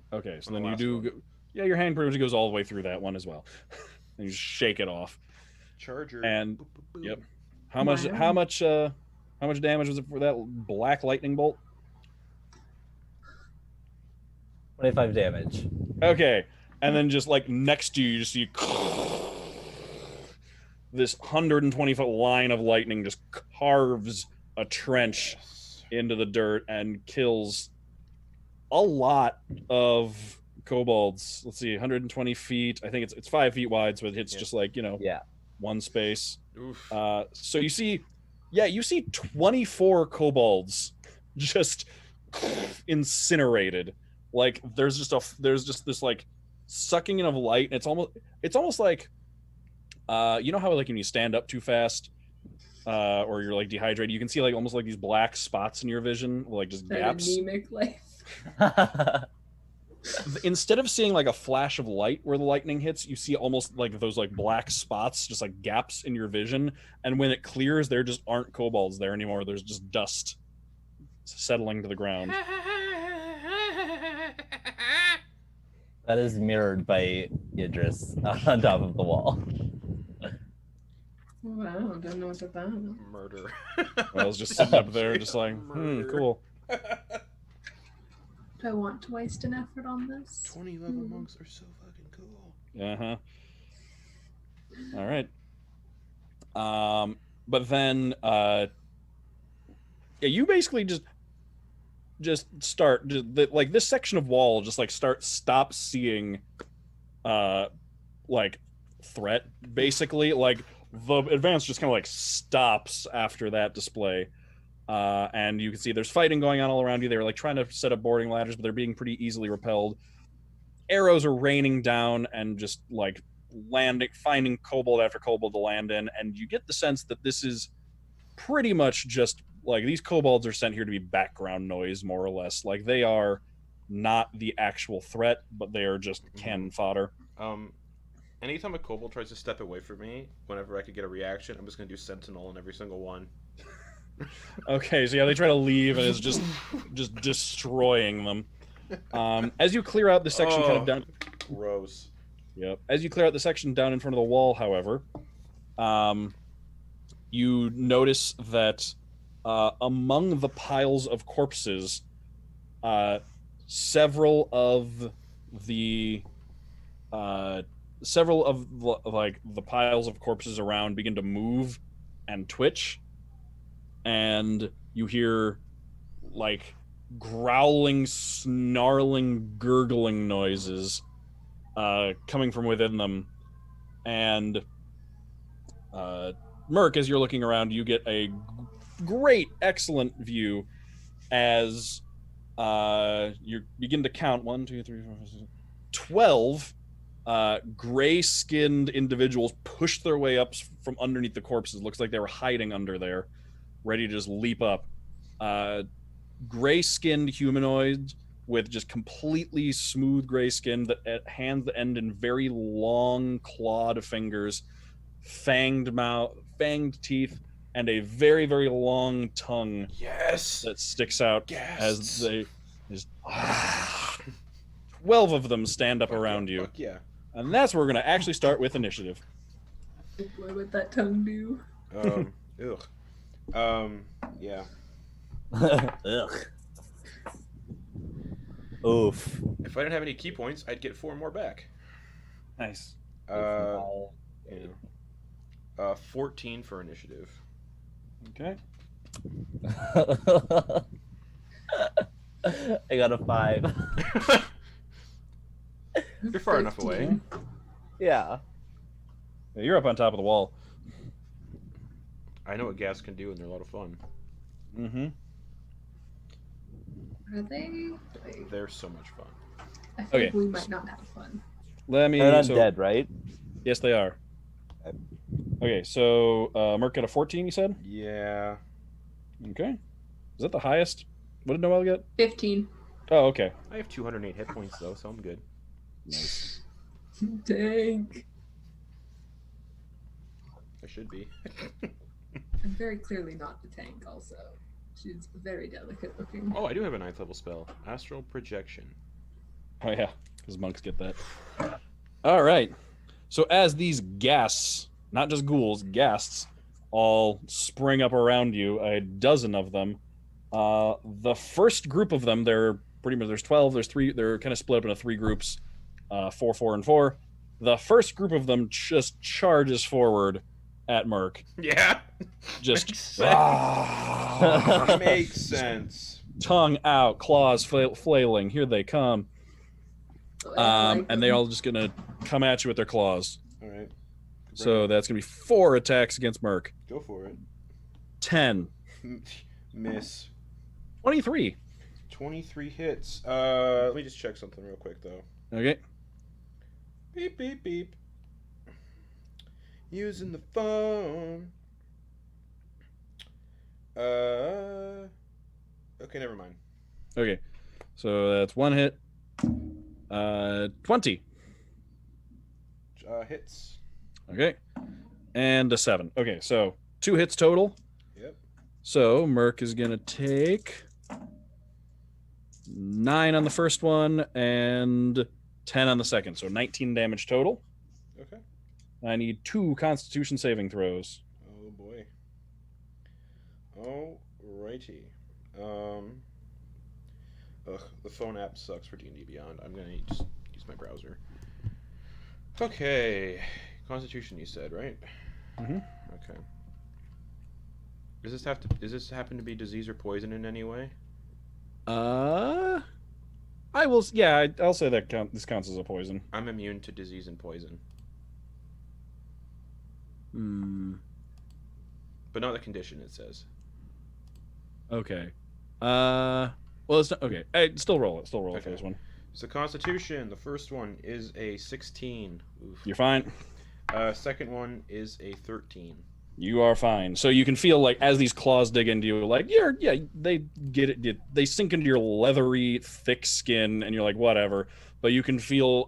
So On then the you last do. one. Yeah, your hand pretty much goes all the way through that one as well, and you just shake it off. Charger. And Boop, boop, boop. yep. How much? Wow. How much damage was it for that black lightning bolt? 25 damage. Okay, and then just like next to you, you see this 120-foot line of lightning just carves a trench Yes. into the dirt and kills a lot of kobolds. Let's see, 120 feet. I think it's 5 feet wide, so it hits just like Yeah. one space. Oof. So you see 24 kobolds just incinerated. Like there's just this like sucking in of light, and it's almost like you know how like when you stand up too fast or you're like dehydrated, you can see like almost like these black spots in your vision, like just That gaps. anemic life. Instead of seeing like a flash of light where the lightning hits, you see almost like those like black spots, just like gaps in your vision. And when it clears, there just aren't kobolds there anymore. There's just dust settling to the ground. That is mirrored by Idris on top of the wall. Wow, don't know what's about. Murder. I was just sitting up there, just like, cool. Do I want to waste an effort on this? 20 level monks are so fucking cool. Uh-huh. All right. But then yeah, you basically just start like this section of wall just like stop seeing like threat, basically. Like the advance just kind of like stops after that display. And you can see there's fighting going on all around you. They're like trying to set up boarding ladders, but they're being pretty easily repelled. Arrows are raining down and just like finding kobold after kobold to land in, and you get the sense that this is pretty much just like these kobolds are sent here to be background noise, more or less. Like they are not the actual threat, but they are just cannon fodder. Anytime a kobold tries to step away from me, whenever I could get a reaction, I'm just gonna do sentinel on every single one. Okay, so yeah, they try to leave and it's just destroying them. As you clear out the section kind of down. Gross. Yep. As you clear out the section down in front of the wall, however, you notice that among the piles of corpses, several of the like the piles of corpses around begin to move and twitch, and you hear like growling, snarling, gurgling noises coming from within them. And Merc, as you're looking around, you get a great, excellent view as you begin to count 1, 2, 3, 4, 5, 6, 12 gray-skinned individuals push their way up from underneath the corpses. Looks like they were hiding under there, ready to just leap up. Gray-skinned humanoids with just completely smooth gray skin, that hands that end in very long clawed fingers, fanged mouth, fanged teeth, and a very, very long tongue. Yes. That sticks out Yes. as they just 12 of them stand up around you. Fuck yeah. And that's where we're going to actually start with initiative. What would that tongue do? Yeah. Ugh. Oof. If I didn't have any key points, I'd get 4 more back. Nice. 14 for initiative. Okay. I got a 5. You're far enough away. 15. Yeah. Yeah, you're up on top of the wall. I know what gas can do, and they're a lot of fun. Mm-hmm. Are they? Like, They're so much fun. I feel like Okay. we might not have fun. Let me. They're so- undead, right? Yes, they are. Okay. Okay, so Merc got a 14, you said? Yeah. Okay. Is that the highest? What did Noel get? 15. Oh, okay. I have 208 hit points, though, so I'm good. Nice. Dang. I should be. I'm very clearly not the tank, also. She's very delicate looking. Oh, I do have a 9th level spell. Astral Projection. Oh, yeah, because monks get that. All right. So as these ghasts, not just ghouls, ghasts, all spring up around you, a dozen of them, the first group of them, they're pretty much, there's 12, there's 3, they're kind of split up into 3 groups, 4, 4, and 4. The first group of them just charges forward at Merc. Yeah. Just Makes sense. Makes sense. tongue out, claws flailing. Here they come. So I like And they them. all just gonna come at you with their claws. All right. So that's gonna be 4 attacks against Merc. Go for it. 10. Miss. 23. 23 hits. Let me just check something real quick, though. Okay. Beep, beep, beep. Using the phone. Okay, never mind. Okay. So that's 1 hit. 20. Hits. Okay. And a 7. Okay, so 2 hits total. Yep. So Merc is gonna take 9 on the first one and 10 on the second. So 19 damage total. Okay. I need 2 Constitution saving throws. Oh boy. Alrighty. The phone app sucks for D&D Beyond. I'm gonna just use my browser. Okay. Constitution, you said, right? Mhm. Okay. Does this happen to be disease or poison in any way? I will. Yeah, I'll say that this counts as a poison. I'm immune to disease and poison, Hmm. but not the condition. It says. Okay. Well, it's not okay. Hey, still roll it. Still roll it for Okay. this one. So Constitution, the first one is a 16. Oof. You're fine. Second one is a 13. You are fine. So you can feel like as these claws dig into you, like they get it. They sink into your leathery, thick skin, and you're like, whatever. But you can feel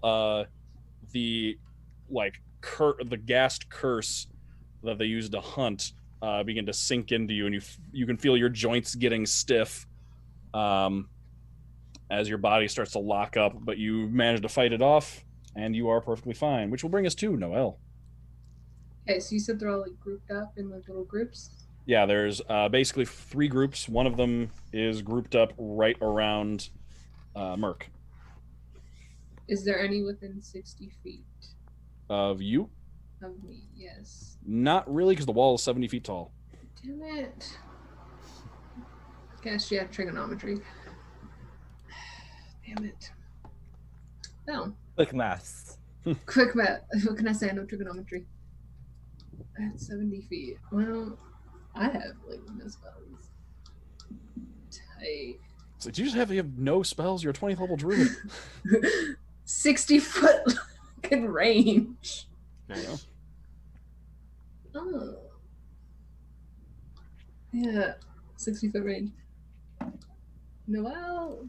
the the ghast curse that they use to hunt begin to sink into you, and you can feel your joints getting stiff as your body starts to lock up. But you manage to fight it off, and you are perfectly fine. Which will bring us to Noel. Okay, so you said they're all like grouped up in like little groups? Yeah, there's basically 3 groups. One of them is grouped up right around Merc. Is there any within 60 feet Of you? of me? Yes. Not really, because the wall is 70 feet tall. Damn it. Guess yeah, trigonometry. Damn it. No. Quick maths. Quick math. What can I say? I know trigonometry. At 70 feet. Well, I have like no spells. Tight. So do you just you have no spells? You're a 20th level druid. 60-foot in range. Nice. Oh. Yeah, 60-foot range. Noelle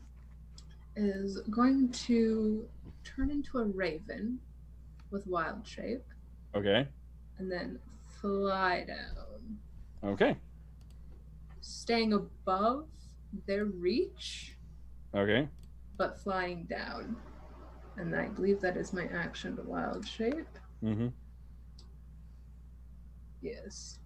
is going to turn into a raven with wild shape Okay. and then fly down, Okay. staying above their reach, Okay. but flying down. And I believe that is my action to wild shape. Mm-hmm. Yes.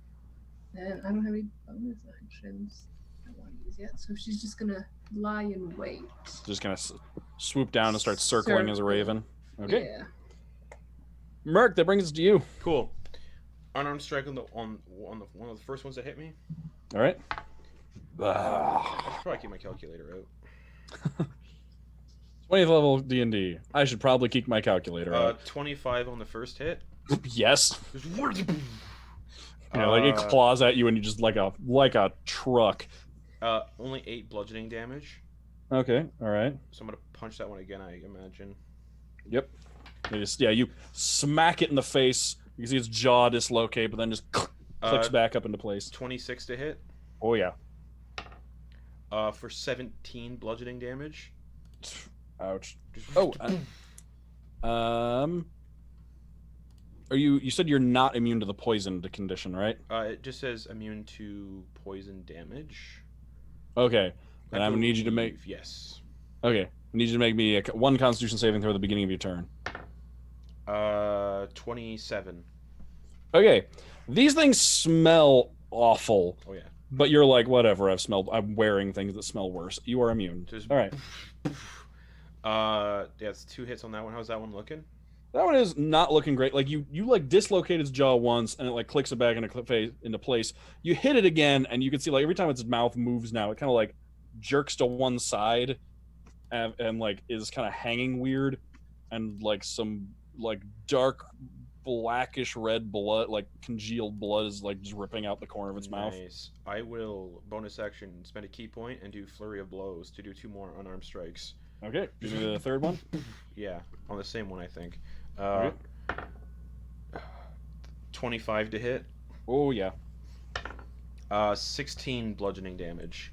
And I don't have any bonus actions I want to use yet, so she's just gonna lie in wait. Just kind of swoop down and start circling as a raven. Okay. Yeah. Merc, that brings us to you. Cool. Unarmed strike on one of the first ones that hit me. All right. I should probably keep my calculator out. 20th level D&D. I should probably keep my calculator out. 25 on the first hit. Yes. Just Yeah, like it claws at you and you just like a truck. Only 8 bludgeoning damage. Okay, all right. So I'm gonna punch that one again, I imagine. Yep. You smack it in the face. You can see its jaw dislocate, but then just clicks back up into place. 26 to hit. Oh yeah. For 17 bludgeoning damage. Ouch. Oh. You said you're not immune to the poisoned condition, right? It just says immune to poison damage. Okay. And I'm gonna need you to make. Yes. Okay. I need you to make me one Constitution saving throw at the beginning of your turn. 27. Okay. These things smell awful. Oh yeah. But you're like, whatever. I'm wearing things that smell worse. You are immune. Just, all right. Yeah, it's 2 hits on that one. How's that one looking? That one is not looking great. Like you like dislocate its jaw once, and it like clicks it back into place. You hit it again, and you can see like every time its mouth moves now, it kind of like jerks to one side, and like is kind of hanging weird, and like some like dark blackish red blood, like congealed blood, is like just ripping out the corner of its mouth. Nice. I will bonus action spend a key point and do flurry of blows to do 2 more unarmed strikes. Okay, give me the third one. Yeah, on the same one I think. Okay. 25 to hit. Oh yeah. 16 bludgeoning damage.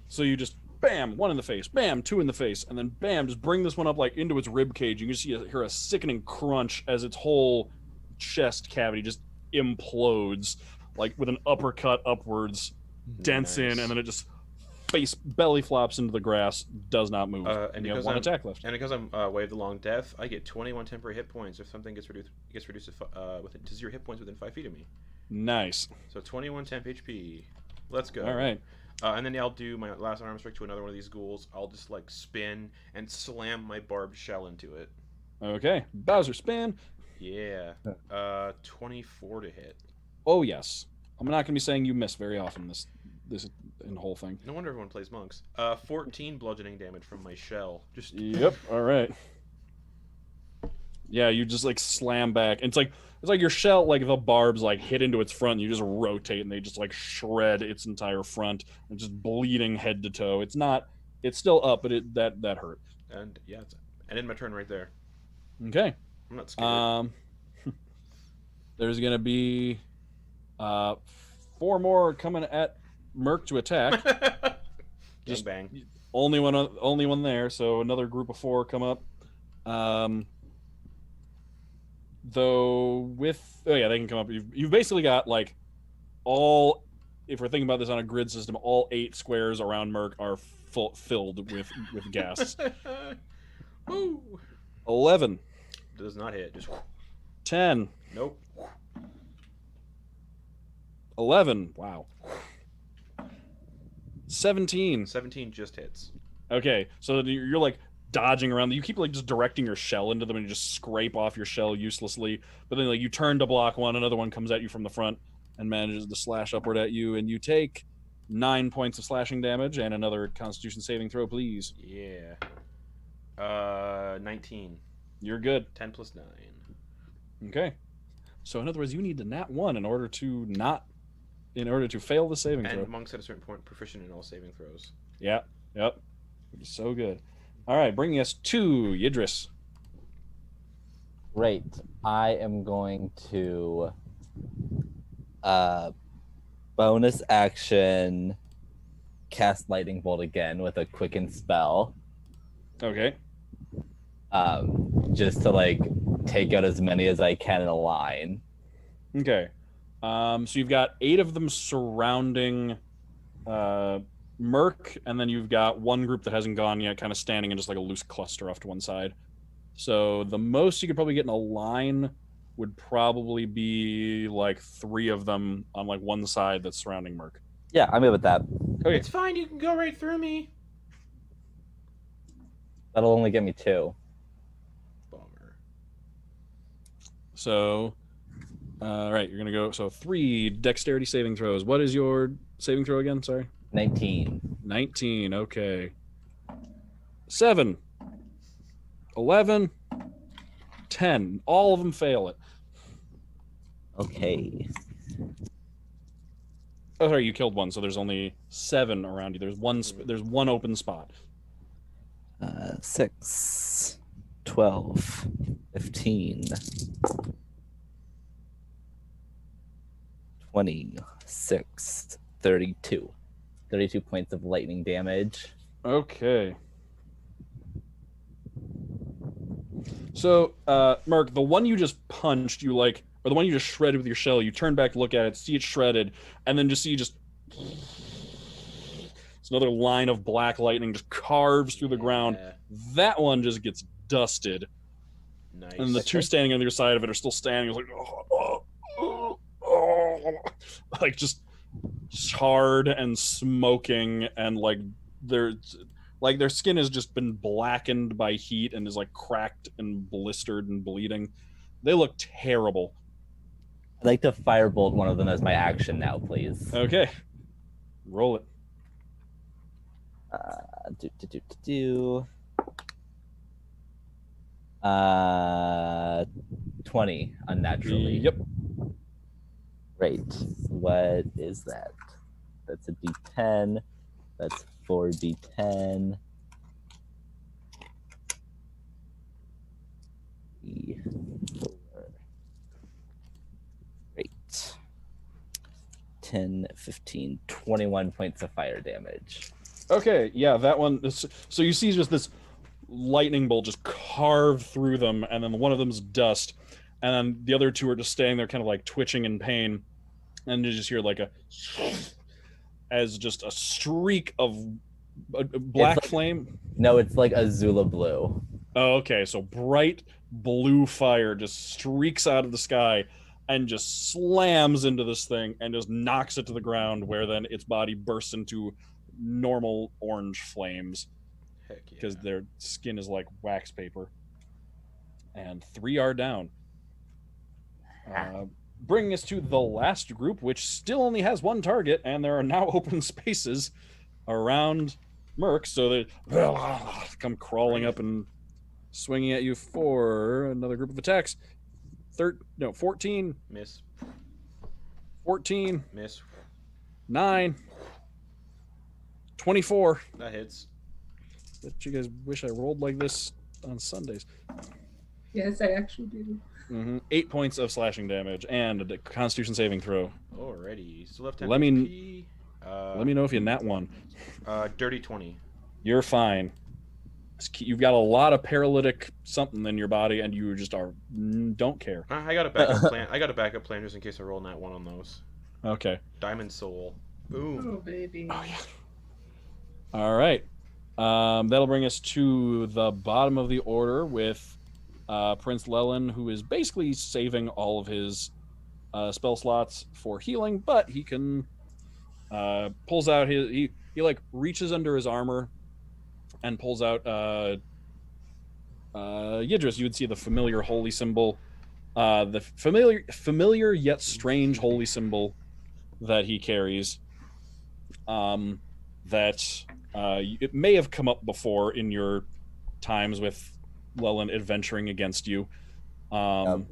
So you just bam, 1 in the face, bam, 2 in the face, and then bam, just bring this one up like into its rib cage. You can just hear a sickening crunch as its whole chest cavity just implodes, like with an uppercut upwards, dents in, and then it just belly flops into the grass, does not move. And you have 1 attack left. And because I'm Wave the Long Death, I get 21 temporary hit points if something gets reduced to 0 hit points within 5 feet of me. Nice. So 21 temp HP. Let's go. All right. And then I'll do my last unarmed strike to another one of these ghouls. I'll just like spin and slam my barbed shell into it. Okay. Bowser spin. Yeah. 24 to hit. Oh yes. I'm not gonna be saying you miss very often this in the whole thing. No wonder everyone plays monks. 14 bludgeoning damage from my shell. Just Yep. All right. Yeah, you just like slam back. It's like your shell, like the barbs like hit into its front. And you just rotate, and they just like shred its entire front, and just bleeding head to toe. It's still up, but that hurt. And yeah, I ended my turn right there. Okay. I'm not scared. There's gonna be 4 more coming at Merc to attack. Just bang. Only one there. So another group of 4 come up. Though they can come up. You've basically got like all. If we're thinking about this on a grid system, all 8 squares around Merc are filled with gas. Woo! 11. Does not hit. Just 10. Nope. 11. Wow. 17. 17 just hits. Okay, so you're like dodging around. You keep like just directing your shell into them, and you just scrape off your shell uselessly. But then like you turn to block one, another one comes at you from the front and manages to slash upward at you, and you take 9 points of slashing damage and another Constitution saving throw, please. Yeah. 19. You're good. 10 plus 9. Okay. So in other words, you need to nat 1 in order to fail the saving throw. And monks at a certain point proficient in all saving throws. Yeah. Yep. So good. All right, bringing us to Yidris. Great. I am going to bonus action cast lightning bolt again with a quicken spell. Okay. Just to like take out as many as I can in a line. Okay. So you've got 8 of them surrounding Merc, and then you've got one group that hasn't gone yet, kind of standing in just like a loose cluster off to one side. So the most you could probably get in a line would probably be like 3 of them on like one side that's surrounding Merc. Yeah, I'm good with that. Okay. It's fine, you can go right through me. That'll only get me 2. Bummer. So, all right, you're gonna go. So 3 dexterity saving throws. What is your saving throw again? Sorry. 19. 19. Okay. 7. 11. 10. All of them fail it. Okay. Oh, sorry, you killed one, so there's only 7 around you. There's one open spot. 6, 12, 15, 26, 32. 32 points of lightning damage. Okay. So, Mark, the one you just punched, or the one you just shredded with your shell, you turn back to look at it, see it shredded, and then it's another line of black lightning just carves through the ground. That one just gets dusted. Nice. And the two standing on the other side of it are still standing. It's like just charred and smoking, and their skin has just been blackened by heat and is cracked and blistered and bleeding. They look terrible. I'd like to firebolt one of them as my action now, please. Okay, roll it. 20 unnaturally. Yep. Great. What is that? That's a D10. That's 4D10. Great. 10, 15, 21 points of fire damage. Okay, yeah, that one. So you see just this lightning bolt just carve through them, and then one of them's dust, and then the other two are just staying there, kind of twitching in pain, and you just hear as just a streak of black flame. No, it's like Azula blue. Oh, okay, so bright blue fire just streaks out of the sky and just slams into this thing and just knocks it to the ground, where then its body bursts into normal orange flames. Heck yeah. Because their skin is like wax paper. And 3 are down. Bringing us to the last group, which still only has 1 target, and there are now open spaces around Merc, so they come crawling up and swinging at you for another group of attacks. 14. Miss. 14. Miss. 9. 24. That hits. Bet you guys wish I rolled like this on Sundays. Yes, I actually do. 8 points of slashing damage and a Constitution saving throw. Alrighty. Still have 10 Let me HP. Let me know if you nat one. Dirty 20. You're fine. You've got a lot of paralytic something in your body, and you just don't care. I got a backup plan. I got a backup plan just in case I roll nat 1 on those. Okay. Diamond Soul. Boom. Oh, baby. Oh, yeah. All right. That'll bring us to the bottom of the order with Prince Lelin, who is basically saving all of his spell slots for healing, but he can pulls out his he reaches under his armor and pulls out Yidris. You would see the familiar holy symbol, the familiar yet strange holy symbol that he carries. It may have come up before in your times with Lelin adventuring against you, of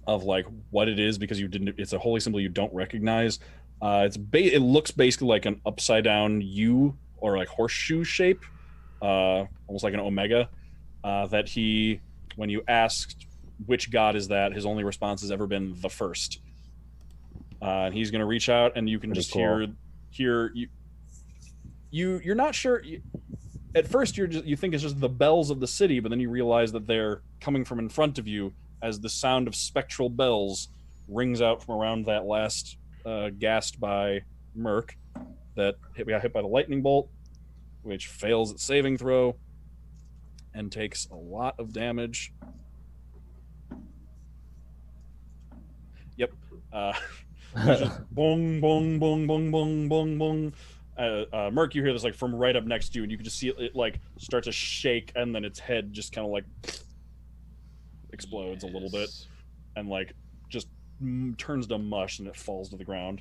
what it is, because it's a holy symbol you don't recognize. It looks basically like an upside down U, or horseshoe shape, almost like an omega. That when you asked which god is that, his only response has ever been the first. And he's going to reach out, and you can just hear you're not sure. At first, you think it's just the bells of the city, but then you realize that they're coming from in front of you as the sound of spectral bells rings out from around that last gassed by Merc that got hit by the lightning bolt, which fails its saving throw and takes a lot of damage. Yep. Just bong, bong, bong, bong, bong, bong, bong. Merc, you hear this from right up next to you, and you can just see it start to shake, and then its head just kind of explodes a little bit, and just turns to mush, and it falls to the ground.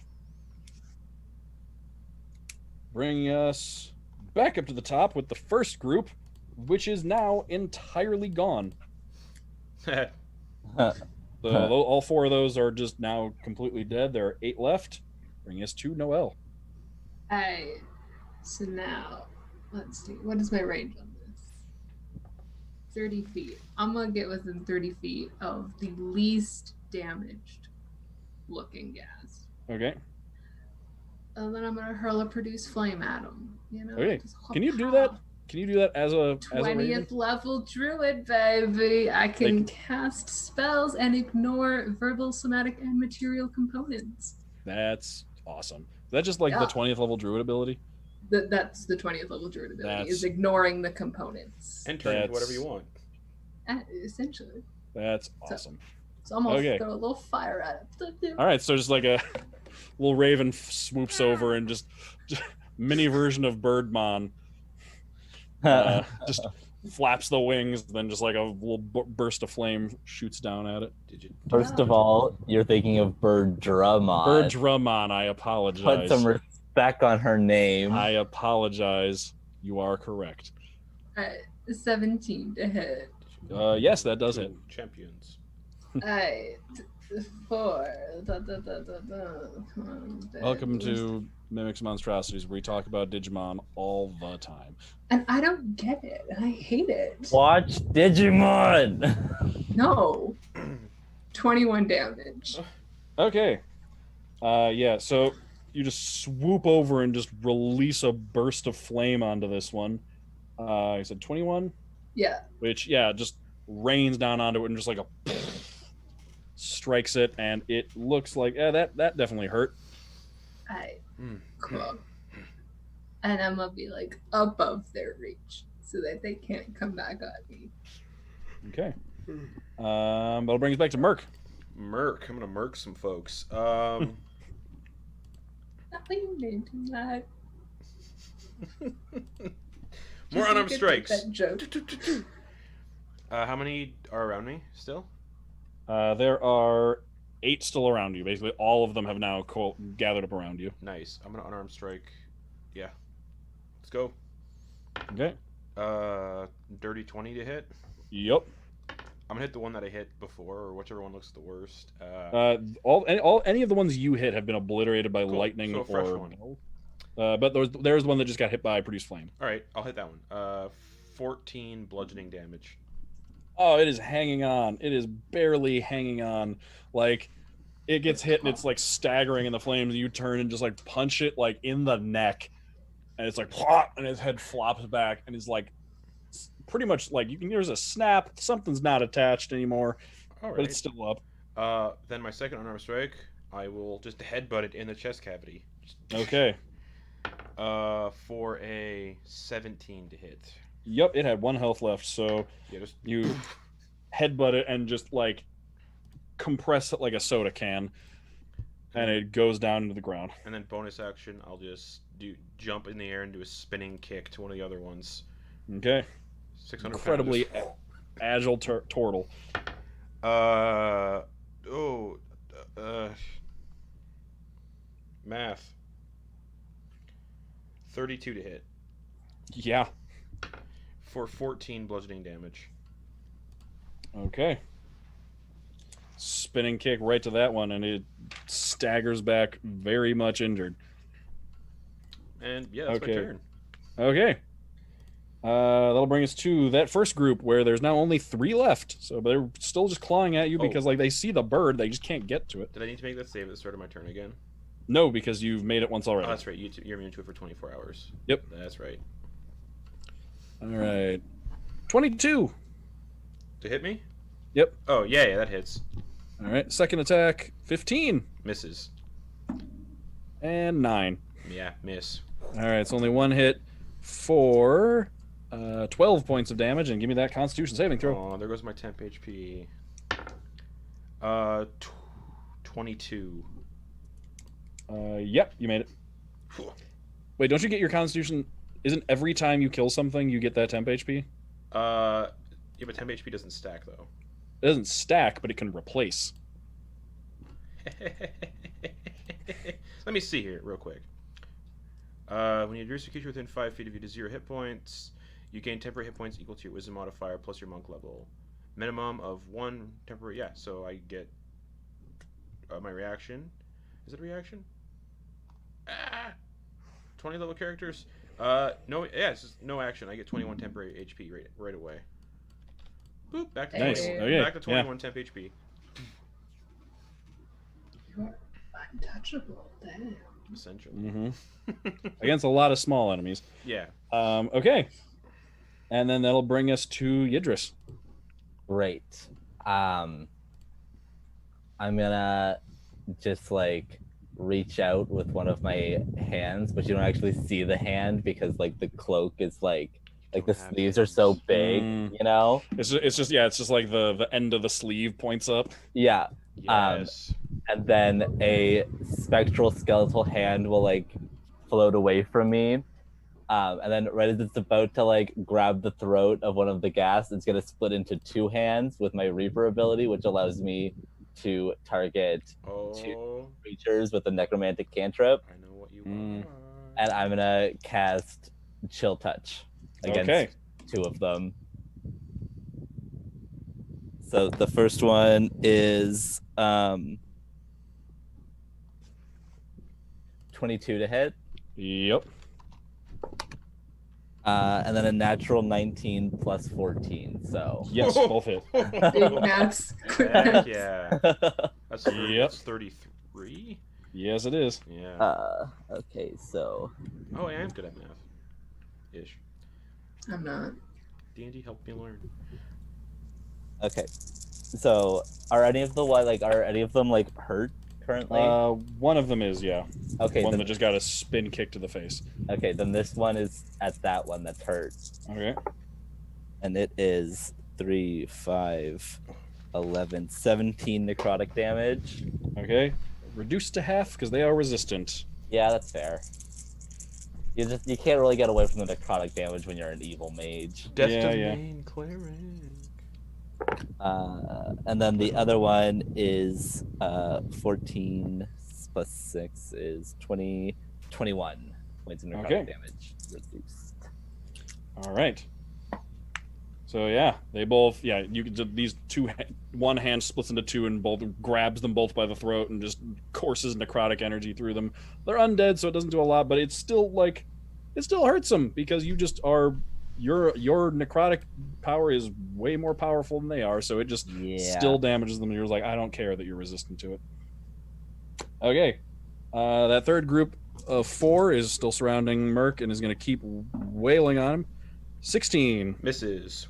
bringing us back up to the top with the first group, which is now entirely gone. So all 4 of those are just now completely dead. There are 8 left, bringing us to Noel. Alright. So now, let's see. What is my range on this? 30 feet. I'm gonna get within 30 feet of the least damaged looking gas. Okay. And then I'm gonna hurl a produce flame at him. You know? Okay. Just Can you do that? Can you do that as a 20th level druid, baby. I can cast spells and ignore verbal, somatic, and material components. That's awesome. Is that just like the 20th level druid ability? That's the 20th level druid ability, is ignoring the components. And turn into whatever you want. Essentially. That's awesome. So I'm going to throw a little fire at it. All right, so just like a little raven swoops over and just mini version of Birdmon. Just flaps the wings, then just like a little burst of flame shoots down at it. First of all, you're thinking of Birdramon. Birdramon, I apologize. Put some respect on her name. I apologize. You are correct. 17 to hit. Yes, that does hit. Champions. 4. Welcome to Mimics Monstrosities, where we talk about Digimon all the time. And I don't get it. I hate it. Watch Digimon! No. 21 damage. Okay. Yeah, so you just swoop over and just release a burst of flame onto this one. I said 21? Yeah. Which, just rains down onto it and just like a strikes it, and it looks like that definitely hurt. Cool. And I'm gonna be like above their reach so that they can't come back at me. Okay. That'll bring us back to Merc. Merc. I'm gonna merc some folks. Not when you named him that. More unarmed strikes. That joke. How many are around me still? There are 8 still around you. Basically, all of them have now gathered up around you. Nice. I'm gonna unarmed strike. Yeah. Let's go. Okay. Dirty 20 to hit. Yep. I'm gonna hit the one that I hit before, or whichever one looks the worst. Any of the ones you hit have been obliterated by lightning so fresh or. One. But there's one that just got hit by produce flame. All right, I'll hit that one. 14 bludgeoning damage. Oh, it is hanging on. It is barely hanging on. Like, it gets hit and it's like staggering in the flames. And you turn and just like punch it like in the neck, and it's like plop, and his head flops back, and he's like pretty much like there's a snap. Something's not attached anymore, but it's still up. Then my second unarmed strike, I will just headbutt it in the chest cavity. Okay. For a 17 to hit. Yep, it had 1 health left, so you headbutt it and just like compress it like a soda can, and it goes down into the ground. And then bonus action, I'll just jump in the air and do a spinning kick to one of the other ones. Okay. 600 incredibly agile turtle. Math. 32 to hit. Yeah. For 14 bludgeoning damage. Okay. Spinning kick right to that one, and it staggers back very much injured. And yeah, that's my turn. Okay. That'll bring us to that first group where there's now only 3 left. So they're still just clawing at you because like they see the bird, they just can't get to it. Did I need to make that save at the start of my turn again? No, because you've made it once already. Oh, that's right. You're immune to it for 24 hours. Yep. That's right. All right. 22. To hit me? Yep. Oh, yeah, that hits. All right. Second attack, 15. Misses. And 9. Yeah, miss. All right. It's only 1 hit for 12 points of damage, and give me that Constitution saving throw. Oh, there goes my temp HP. 22. Yep, you made it. Wait, don't you get your Constitution? Isn't every time you kill something you get that temp HP? Yeah, but temp HP doesn't stack though. It doesn't stack, but it can replace. Let me see here real quick. When you reduce a creature within 5 feet of you to 0 hit points, you gain temporary hit points equal to your wisdom modifier plus your monk level. Minimum of 1 temporary. Yeah, so I get my reaction. Is it a reaction? 20 level characters. No, yeah, it's just no action. I get 21 temporary HP right away. Boop, back to Nice. 21. Okay. Back to 21 temp HP. You're untouchable. Damn. Essentially. Mm-hmm. Against a lot of small enemies. Yeah. Okay. And then that'll bring us to Yidris. Great. I'm gonna just like reach out with one of my hands, but you don't actually see the hand because like the cloak is like the sleeves are so big, you know? It's just like the end of the sleeve points up. Yeah. Yes. And then a spectral skeletal hand will like float away from me. And then right as it's about to like grab the throat of one of the ghast, it's gonna split into 2 hands with my Reaper ability, which allows me to target 2 creatures with a necromantic cantrip. I know what you want. And I'm gonna cast Chill Touch against 2 of them. So the first one is 22 to hit. Yep. And then a natural 19 plus 14. So Yes, both hit. Big maths. Quick Heck maths. yeah. That's Yep. 33? Yes, it is. Yeah. okay, so Oh, I am good at math. Ish. I'm not. D&D helped me learn. okay. So are any of them like hurt currently? One of them is, yeah. Okay, One then, that just got a spin kick to the face. okay, then this one is at that one that's hurt. Okay. And it is 3, 5, 11, 17 necrotic damage. Okay. Reduced to half because they are resistant. Yeah, that's fair. You can't really get away from the necrotic damage when you're an evil mage. Death Yeah, yeah. Domain Cleric. And then the other one is 14 plus 6 is 21 points of necrotic Okay. damage reduced. All right. So yeah, they both you can these one hand splits into 2 and both grabs them both by the throat and just courses necrotic energy through them. They're undead, so it doesn't do a lot, but it's still like it still hurts them because you just are your necrotic power is way more powerful than they are, so it just still damages them. And you're like, I don't care that you're resistant to it. Okay, that third group of 4 is still surrounding Merc and is going to keep wailing on him. 16. Misses.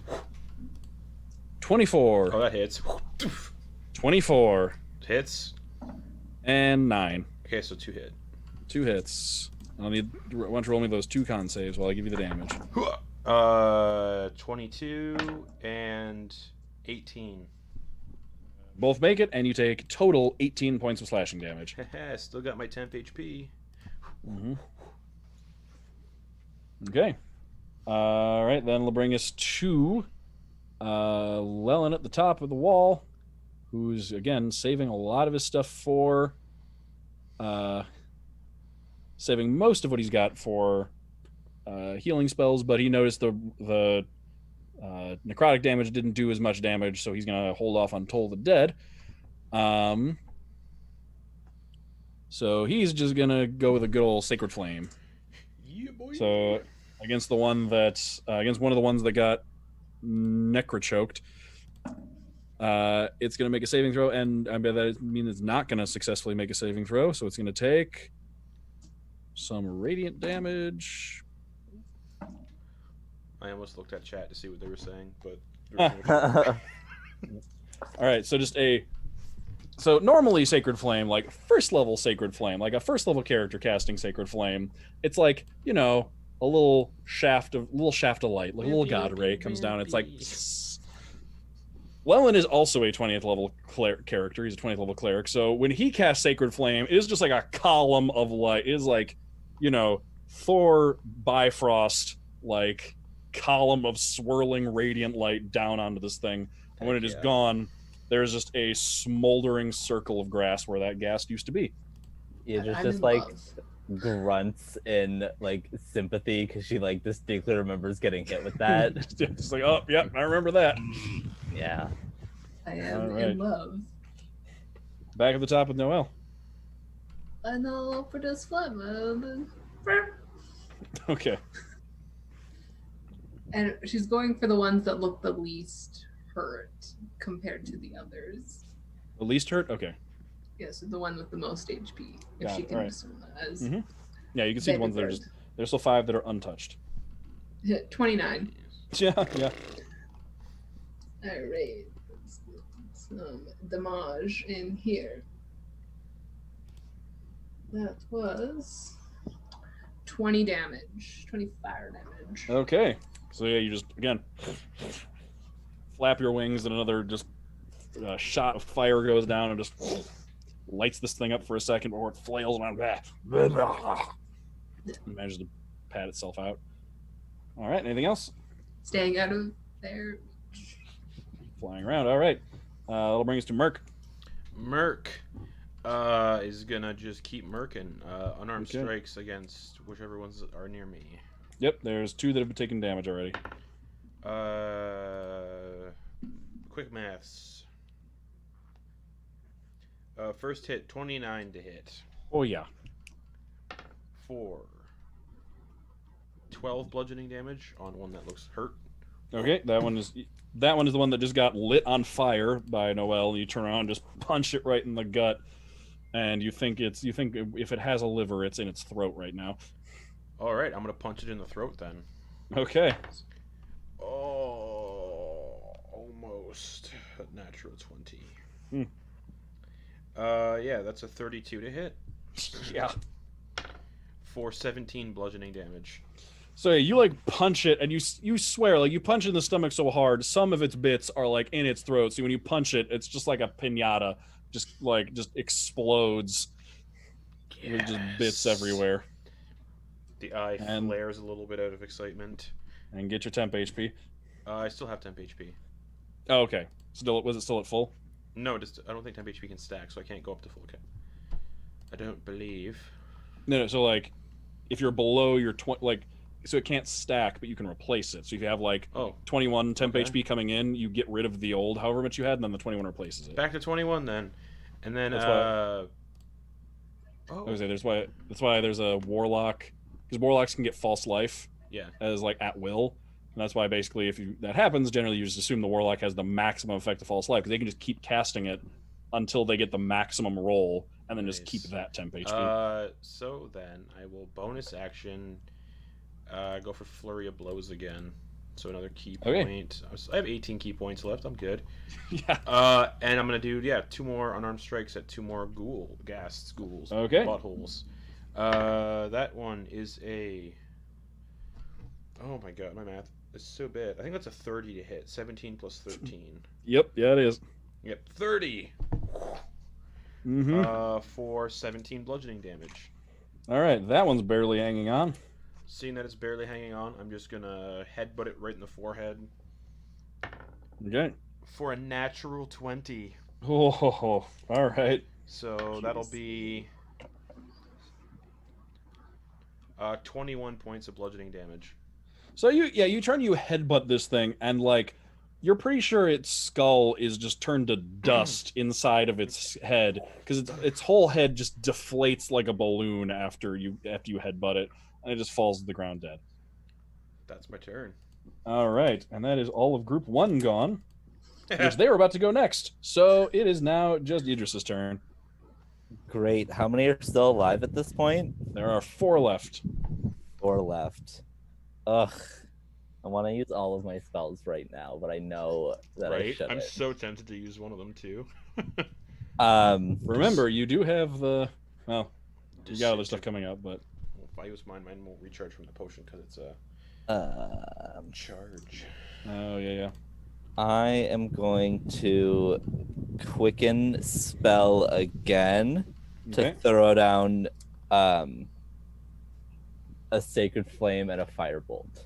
24. Oh, that hits. 24. Hits. And 9. Okay, so 2 hit. 2 hits. Why don't you roll me those 2 con saves while I give you the damage. 22 and 18. Both make it, and you take total 18 points of slashing damage. Still got my temp HP. Mm-hmm. Okay. All right, then it'll bring us to Lelyn at the top of the wall, who's, again, saving a lot of his stuff for... saving most of what he's got for healing spells, but he noticed the necrotic damage didn't do as much damage, so he's going to hold off on Toll the Dead. So he's just going to go with a good old Sacred Flame. Yeah, boy. So against the one that's against one of the ones that got necrochoked, it's going to make a saving throw, and I bet that means it's not going to successfully make a saving throw, so it's going to take some radiant damage. I almost looked at chat to see what they were saying, but All right, so normally Sacred Flame, like first level Sacred Flame, like a first level character casting Sacred Flame, it's like, you know, a little shaft of light, like a little god ray comes down. It's like Lelyn is also a 20th level character. He's a 20th level cleric. So when he casts Sacred Flame, it is just like a column of light. It is like, you know, Thor Bifrost, like column of swirling radiant light down onto this thing. And when it is gone, there's just a smoldering circle of grass where that ghast used to be. Yeah, I'm just in like love. grunts in like sympathy because she like distinctly remembers getting hit with that. It's like, oh, yep, I remember that. Yeah. I am Alright. in love. Back at the top with Noelle. And I'll put a slam. Okay. And she's going for the ones that look the least hurt compared to the others. The least hurt? Okay. Yeah, so the one with the most HP, if Got she it, can alright. assume that as. Mhm. Yeah, you can see the ones that are just. There's still 5 that are untouched. 29. Yeah, yeah. Alright. Some damage in here. That was 20 damage. 20 fire damage. Okay. So yeah, you just again flap your wings, and another just shot of fire goes down and just lights this thing up for a second before it flails around back. It manages to pat itself out. All right. Anything else? Staying out of there. Flying around. All right. That'll bring us to Merc. Merc is gonna just keep merking. Unarmed Okay. strikes against whichever ones are near me. Yep. There's 2 that have been taking damage already. Quick maths. First hit 29 to hit. Oh yeah. 4. 12 bludgeoning damage on one that looks hurt. Okay. That one is the one that just got lit on fire by Noelle. You turn around, and just punch it right in the gut, and you think if it has a liver, it's in its throat right now. All right, I'm gonna punch it in the throat then. Okay. Oh, almost a natural 20. Hmm. Yeah, that's a 32 to hit Yeah. for 17 bludgeoning damage. So yeah, you like punch it, and you swear, like you punch it in the stomach so hard, some of its bits are like in its throat. So when you punch it, it's just like a pinata, just explodes. There's just bits everywhere. The eye And- flares a little bit out of excitement. And get your temp HP. I still have temp HP. Oh, okay. Was it still at full? No, I don't think temp HP can stack, so I can't go up to full cap. I don't believe. No. So like, if you're below your so it can't stack, but you can replace it. So if you have like Oh, 21 temp Okay. HP coming in, you get rid of the old however much you had, and then the 21 replaces it. back to 21 then, and then That's oh, I was say that's why there's a warlock, because warlocks can get false life yeah. as like at will, and that's why basically if that happens, generally you just assume the warlock has the maximum effect of false life, because they can just keep casting it until they get the maximum roll, and then just Nice. keep that temp HP. So then I will bonus action, go for flurry of blows again. So another key Okay. point. I have 18 key points left. I'm good. Yeah. And I'm gonna do 2 more unarmed strikes at 2 more ghouls, Okay. buttholes. That one is a. Oh my god, my math is so bad. I think that's a 30 to hit. 17 plus 13. Yep. Yeah, it is. Yep, 30. Mm-hmm. For 17 bludgeoning damage. All right, that one's barely hanging on. Seeing that it's barely hanging on, I'm just gonna headbutt it right in the forehead Okay. for a natural 20. Oh, all right. So that'll be 21 points of bludgeoning damage. So you headbutt this thing, and like you're pretty sure its skull is just turned to dust inside of its head, because its whole head just deflates like a balloon after you headbutt it, and it just falls to the ground dead. That's my turn. All right, and that is all of Group 1 gone, which they were about to go next. So it is now just Idris's turn. Great. How many are still alive at this point? There are 4 left. 4 left. Ugh. I want to use all of my spells right now, but I know that I Right? shouldn't. I'm so tempted to use one of them too. Remember, you do have the you got other stuff coming up, but Well, if I use mine won't recharge from the potion because it's a charge. oh yeah. I am going to quicken spell again to Okay. throw down a sacred flame and a firebolt.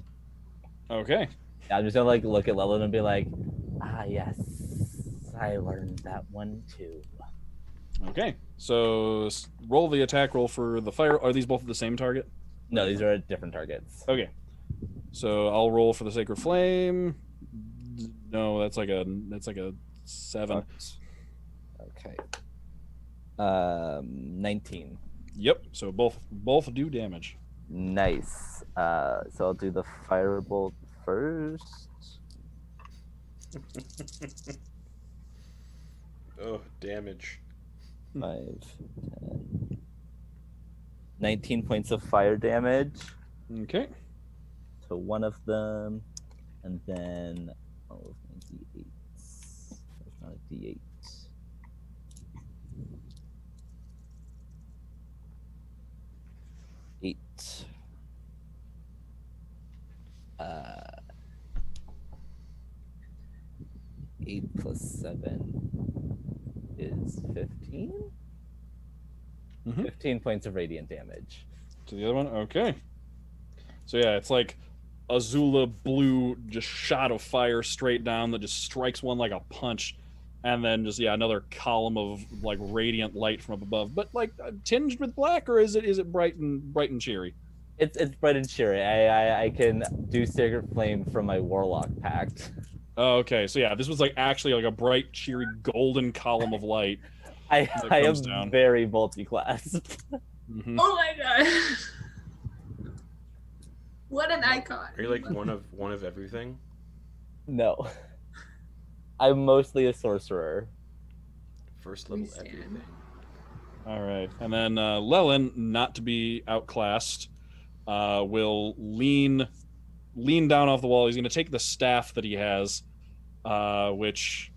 Okay. I'm just gonna like look at Leland and be like, ah yes, I learned that one too. Okay. So roll the attack roll for the fire. Are these both the same target? No, these are different targets. Okay. So I'll roll for the Sacred Flame. No, that's like a 7. Okay. 19. Yep. So both do damage. Nice. So I'll do the firebolt first. Oh, damage. 5, 10. 19 points of fire damage Okay. to one of them, and then all of my d8s. There's not a d8. 8. 8 plus 7 is 15. 15 points of radiant damage. To the other one? Okay. So yeah, it's like Azula blue just shot of fire straight down that just strikes one like a punch, and then just another column of like radiant light from up above, but like tinged with black, or is it bright and cheery? It's bright and cheery. I can do Sacred Flame from my Warlock pact. Oh, okay. So yeah, this was like actually like a bright, cheery, golden column of light. I am comes down. very multi-class. Mm-hmm. Oh my god. What an icon. Are you like one of everything? No. I'm mostly a sorcerer. First level Stand. everything. All right, and then Lelin, not to be outclassed, will lean down off the wall. He's going to take the staff that he has, which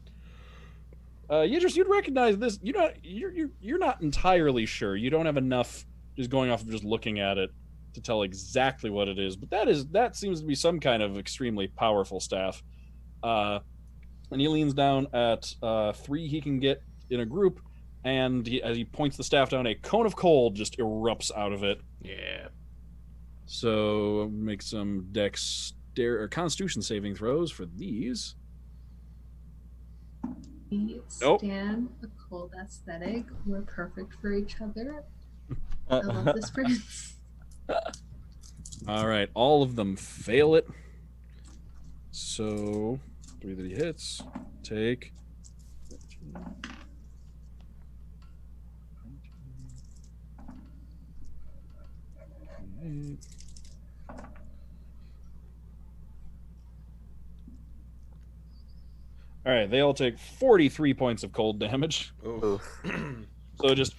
you'd recognize this. You're not entirely sure. You don't have enough just going off of just looking at it to tell exactly what it is, but that seems to be some kind of extremely powerful staff. And he leans down at 3 he can get in a group, and as he points the staff down, a cone of cold just erupts out of it. Yeah. So make some Constitution saving throws for these. We Nope. stand a cold aesthetic. We're perfect for each other. I love this prince. All right, all of them fail it. So 3 that he hits. Take. 13, all right, they all take 43 points of cold damage. Oof. So just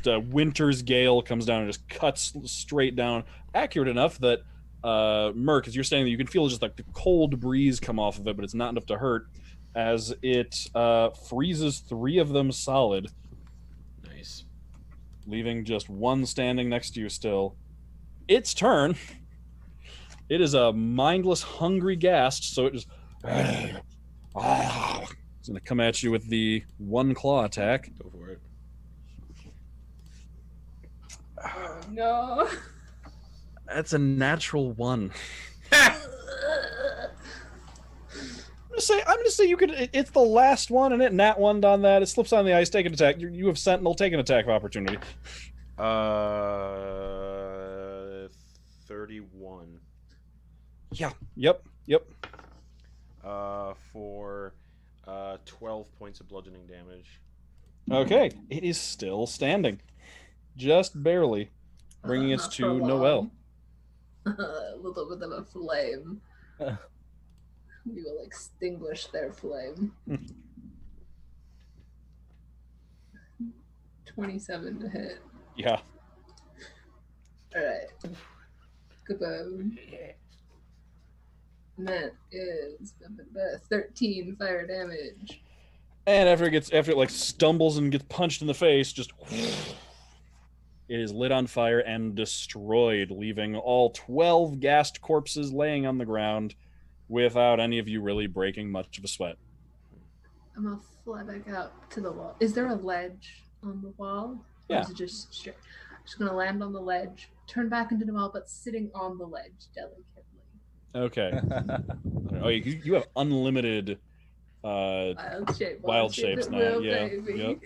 a winter's gale comes down and just cuts straight down, accurate enough that Merc, as you're standing there, you can feel just like the cold breeze come off of it, but it's not enough to hurt, as it freezes 3 of them solid, Nice. leaving just one standing next to you still. Its turn. It is a mindless, hungry ghast, so it just it's gonna come at you with the 1 claw attack. Go for it. Oh no. That's a natural 1. Ugh. I'm gonna say you could. It's the last one, and it nat 1'd on that. It slips on the ice. Take an attack. You have Sentinel. Take an attack of opportunity. 31. Yeah. Yep. For 12 points of bludgeoning damage. Okay. It is still standing, just barely, bringing us Not to for long. Noelle. A little bit of a flame. We will extinguish their flame. 27 to hit. Yeah. Alright. Kaboom. And that is 13 fire damage. And after it like stumbles and gets punched in the face, just it is lit on fire and destroyed, leaving all 12 gassed corpses laying on the ground without any of you really breaking much of a sweat. I'm gonna fly back out to the wall. Is there a ledge on the wall? Or Yeah. is it just straight? I'm just gonna land on the ledge, turn back into the wall, but sitting on the ledge delicately. Okay. Oh, you have unlimited Wild shapes at now. will, Yeah, baby. yep.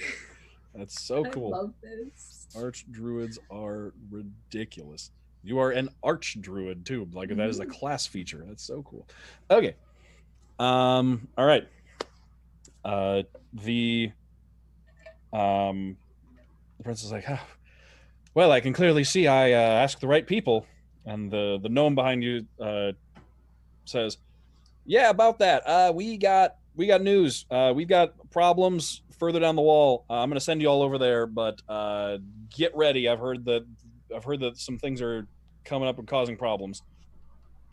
That's so I cool. love this. Arch druids are ridiculous. You are an arch druid too. Like that is a class feature. That's so cool. Okay. All right. The prince is like, oh, well, I can clearly see I asked the right people. And the gnome behind you says, yeah, about that. We got news. We've got problems further down the wall. I'm gonna send you all over there, but get ready. I've heard that some things are coming up and causing problems.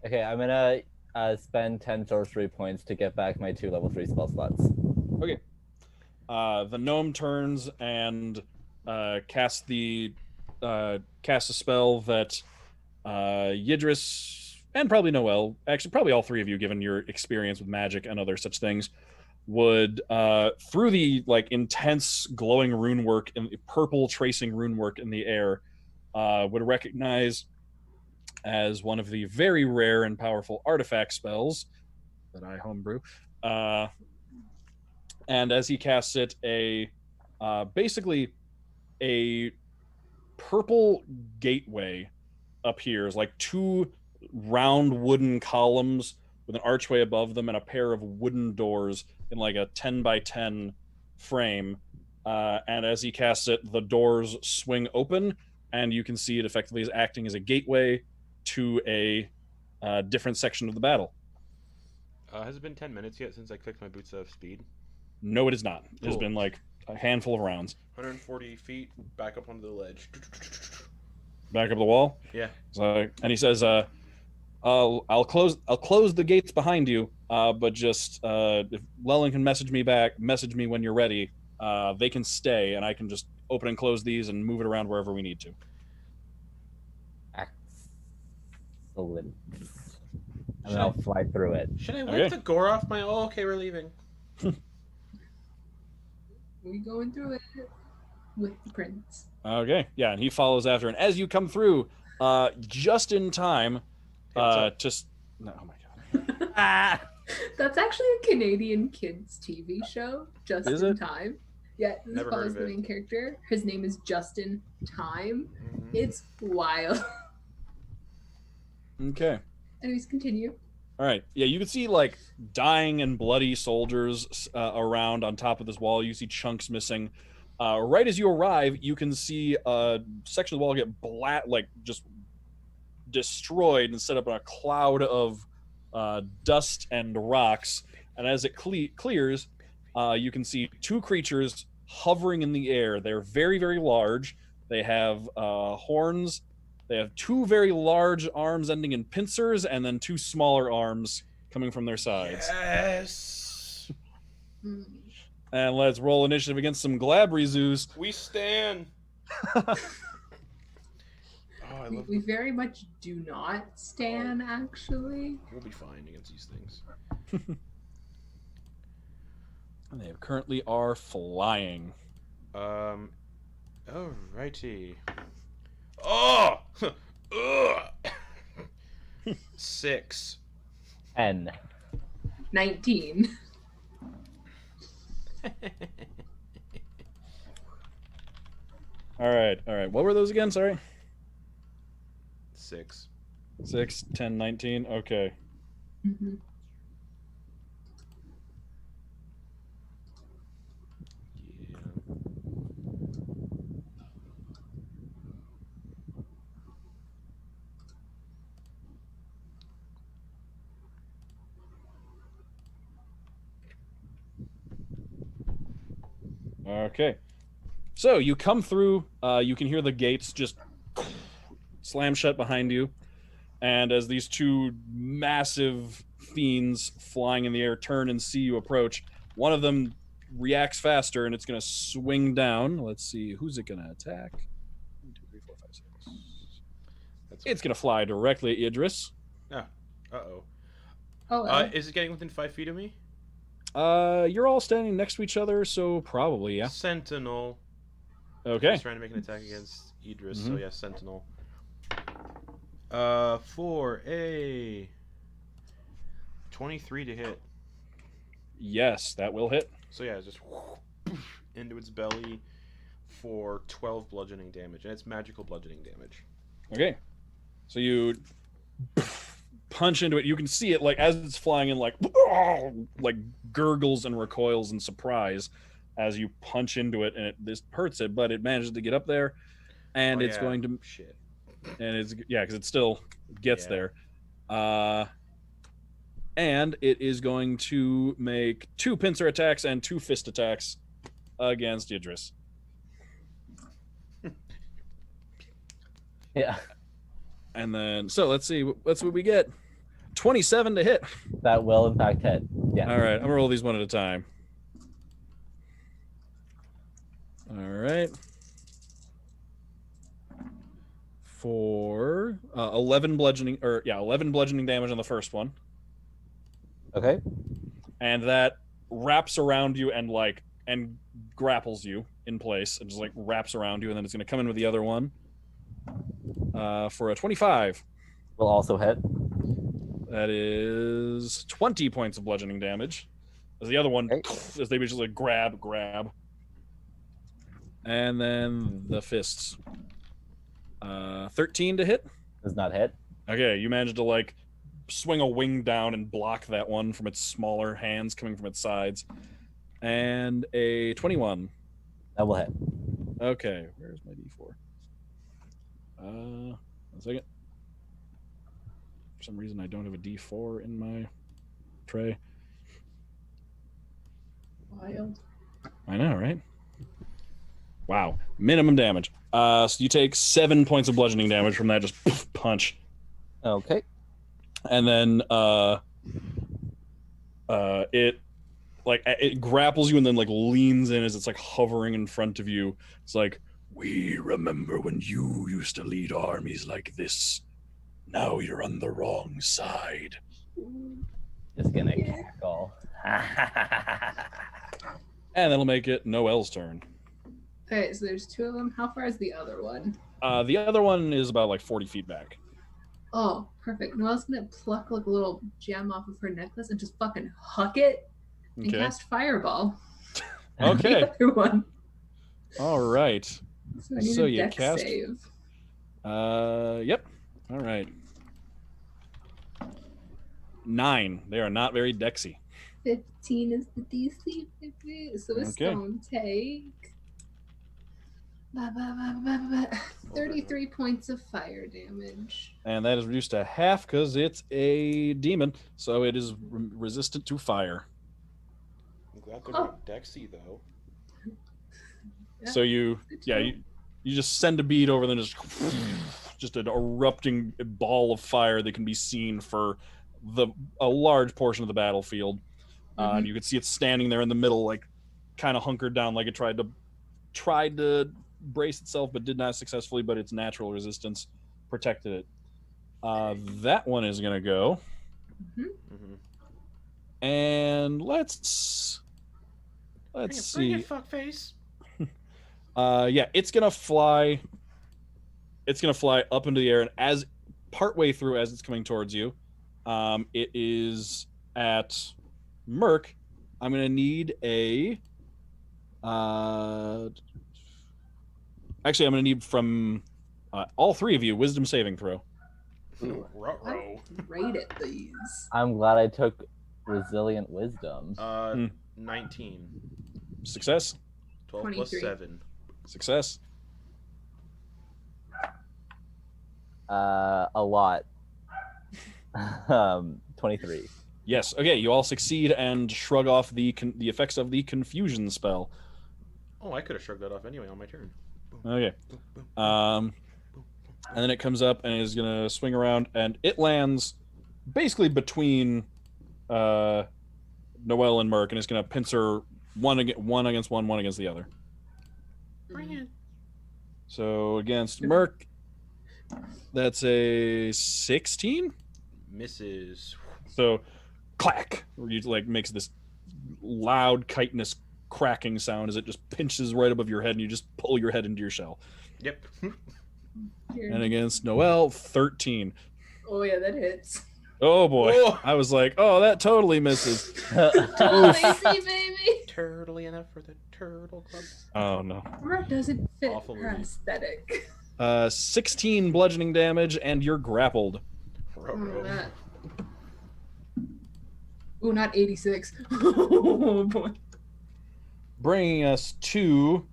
Okay, I'm gonna spend 10 sorcery points to get back my 2 level 3 spell slots. Okay. The gnome turns and casts a spell that Yidris and probably Noel, actually probably all three of you, given your experience with magic and other such things, would through the like intense glowing rune work and purple tracing rune work in the air, would recognize as one of the very rare and powerful artifact spells that I homebrew. And as he casts it, basically a purple gateway appears, like 2 round wooden columns with an archway above them and a pair of wooden doors in like a 10 by 10 frame. And as he casts it, the doors swing open, and you can see it effectively is acting as a gateway to a different section of the battle. Has it been 10 minutes yet since I clicked my boots of speed? No, it is not. Cool. It's Cool. been like a handful of rounds. 140 feet back up onto the ledge. Back up the wall. Yeah. So, and he says, "I'll close the gates behind you. But just if Lellen can message me when you're ready. They can stay, and I can just open and close these and move it around wherever we need to." Excellent. And I'll fly through it. Should I wipe the gore off my... Oh, okay, we're leaving. We going through it with the prince. Okay, yeah, and he follows after, and as you come through, just in time, oh my god, That's actually a Canadian kids TV show. Just is in it? Time. Yeah, this Never heard follows of the it. main character. His name is Justin Time. Mm-hmm. It's wild. Okay. Anyways, continue. All right. Yeah, you can see like dying and bloody soldiers around on top of this wall. You see chunks missing. Right as you arrive, you can see a section of the wall get just destroyed and set up in a cloud of dust and rocks. And as it clears, you can see 2 creatures hovering in the air. They're very, very large. They have horns. They have 2 very large arms ending in pincers, and then 2 smaller arms coming from their sides. Yes! And let's roll initiative against some Glabrezoos. We stand! We very much do not stand, actually. We'll be fine against these things. And they currently are flying. Alrighty. Oh! 6. 10. 19. All right. What were those again? Sorry. 6. 6, 10, 19. Okay. Mm-hmm. Okay. So you come through. You can hear the gates just slam shut behind you. And as these 2 massive fiends flying in the air turn and see you approach, one of them reacts faster, and it's going to swing down. Let's see, who's it going to attack? 1, 2, 3, 4, 5, 6. It's going to fly directly at Idris. Uh-oh. Oh, is it getting within 5 feet of me? You're all standing next to each other, so probably, yeah. Sentinel. Okay. He's trying to make an attack against Idris, so yeah, Sentinel. For a 23 to hit. Yes, that will hit. So yeah, just into its belly for 12 bludgeoning damage, and it's magical bludgeoning damage. Okay. So you punch into it. You can see it like as it's flying in, like gurgles and recoils in surprise as you punch into it, and this hurts it, but it manages to get up there, and it's going to shit. And it's because it still gets Yeah. there. And it is going to make 2 pincer attacks and 2 fist attacks against Idris. Yeah, And then, so let's see what we get. 27 to hit. that will in fact hit. Yeah. All right, I'm gonna roll these one at a time. All right. For 11 bludgeoning damage on the first one. Okay. And that wraps around you and grapples you in place and just wraps around you, and then it's going to come in with the other one for a 25. Will also hit. That is 20 points of bludgeoning damage. As the other one, as they just grab, and then the fists. 13 to hit. Does not hit. Okay, you managed to swing a wing down and block that one from its smaller hands coming from its sides. And a 21. That will hit. Okay, where's my D4? 1 second. For some reason, I don't have a D4 in my tray. Wild. I know, right? Wow. Minimum damage. So you take 7 points of bludgeoning damage from that just punch. Okay. And then it grapples you and then leans in as it's hovering in front of you. It's we remember when you used to lead armies like this. Now you're on the wrong side. Just gonna cackle. And that'll make it Noelle's turn. Okay, so there's 2 of them. How far is the other one? The other one is about 40 feet back. Oh, perfect. Noelle's gonna pluck a little gem off of her necklace and just fucking huck it and Okay. cast Fireball. Okay. The other one. All right. So I need So a you dex cast- save. Yep. All right. 9. They are not very dexy. 15 is the DC. So it's Okay. gonna take 33 points of fire damage. And that is reduced to half because it's a demon, so it is resistant to fire. I'm glad they're not Dexy though. Yeah. So you just send a bead over, then just an erupting ball of fire that can be seen for a large portion of the battlefield. And you can see it standing there in the middle, kind of hunkered down, like it tried to brace itself, but did not successfully. But its natural resistance protected it. That one is gonna go, and let's see. Bring it, fuckface. It's gonna fly. It's gonna fly up into the air, and as partway through, as it's coming towards you, it is at Merc. I'm gonna need a. Actually, I'm gonna need from all 3 of you wisdom saving throw. Ruh-roh. Great at these. I'm glad I took resilient wisdom. 19. Success. 12 plus 23. 7. Success. A lot. 23. Yes. Okay. You all succeed and shrug off the effects of the confusion spell. Oh, I could have shrugged that off anyway on my turn. Okay. And then it comes up and is gonna swing around, and it lands basically between Noelle and Merc, and it's gonna pincer one against one against the other. Bring it. So against Merc, that's a 16. Misses. So, clack, where you makes this loud chitinous cracking sound as it just pinches right above your head, and you just pull your head into your shell. Yep. And against Noelle, 13. Oh yeah, that hits. Oh boy. Oh. I was like, oh, that totally misses. Double AC, baby. Turtly enough for the turtle club. Oh no. Mark doesn't fit Awful her movie. aesthetic. 16 bludgeoning damage, and you're grappled. Ruh-roh. That. Ooh, not 86. Oh boy. Bringing us to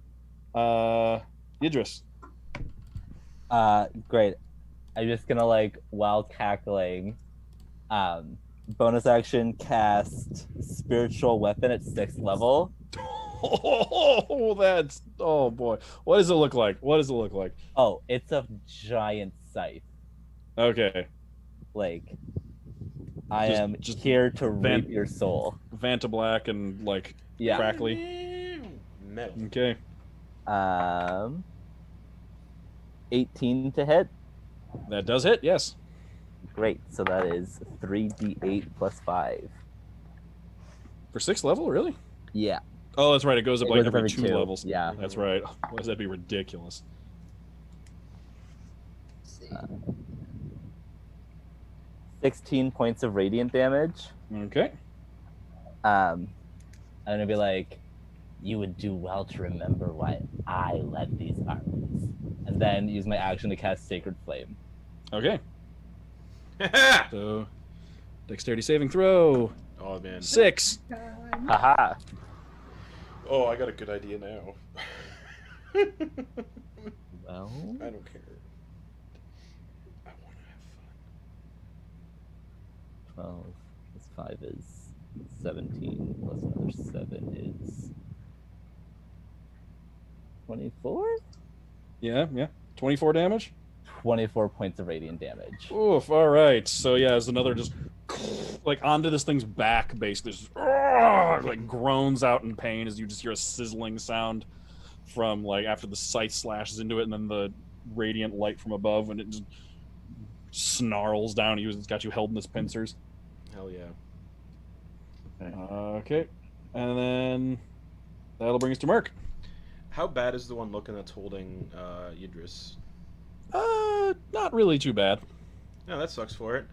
Idris. Great. I'm just gonna while cackling, bonus action cast spiritual weapon at 6th level. Oh, that's oh boy. What does it look like? What does it look like? Oh, it's a giant scythe. Okay. I am just here to reap your soul. Vanta Black and Yeah. crackly. Metal. Okay. 18 to hit. That does hit, yes. Great. So that is 3d8 plus 5. For 6th level, really? Yeah. Oh, that's right. It goes up It like goes up every every 2 2. levels. Yeah. That's right. Otherwise, that'd be ridiculous. Let's see. 16 points of radiant damage. Okay. I'm gonna be like, you would do well to remember why I led these armies, and then use my action to cast Sacred Flame. Okay. So, dexterity saving throw. Oh man. 6. Haha. Oh, I got a good idea now. Well, I don't care. I want to have 12 plus 5 is 17, plus another 7 is 24? Yeah. 24 damage. 24 points of radiant damage. Oof. All right. So yeah, there's another just onto this thing's back, basically, just groans out in pain as you just hear a sizzling sound from after the scythe slashes into it, and then the radiant light from above, and it just snarls down at you as it's got you held in its pincers. Hell yeah. Okay. And then that'll bring us to Merc. How bad is the one looking that's holding Idris? Not really too bad. No, that sucks for it.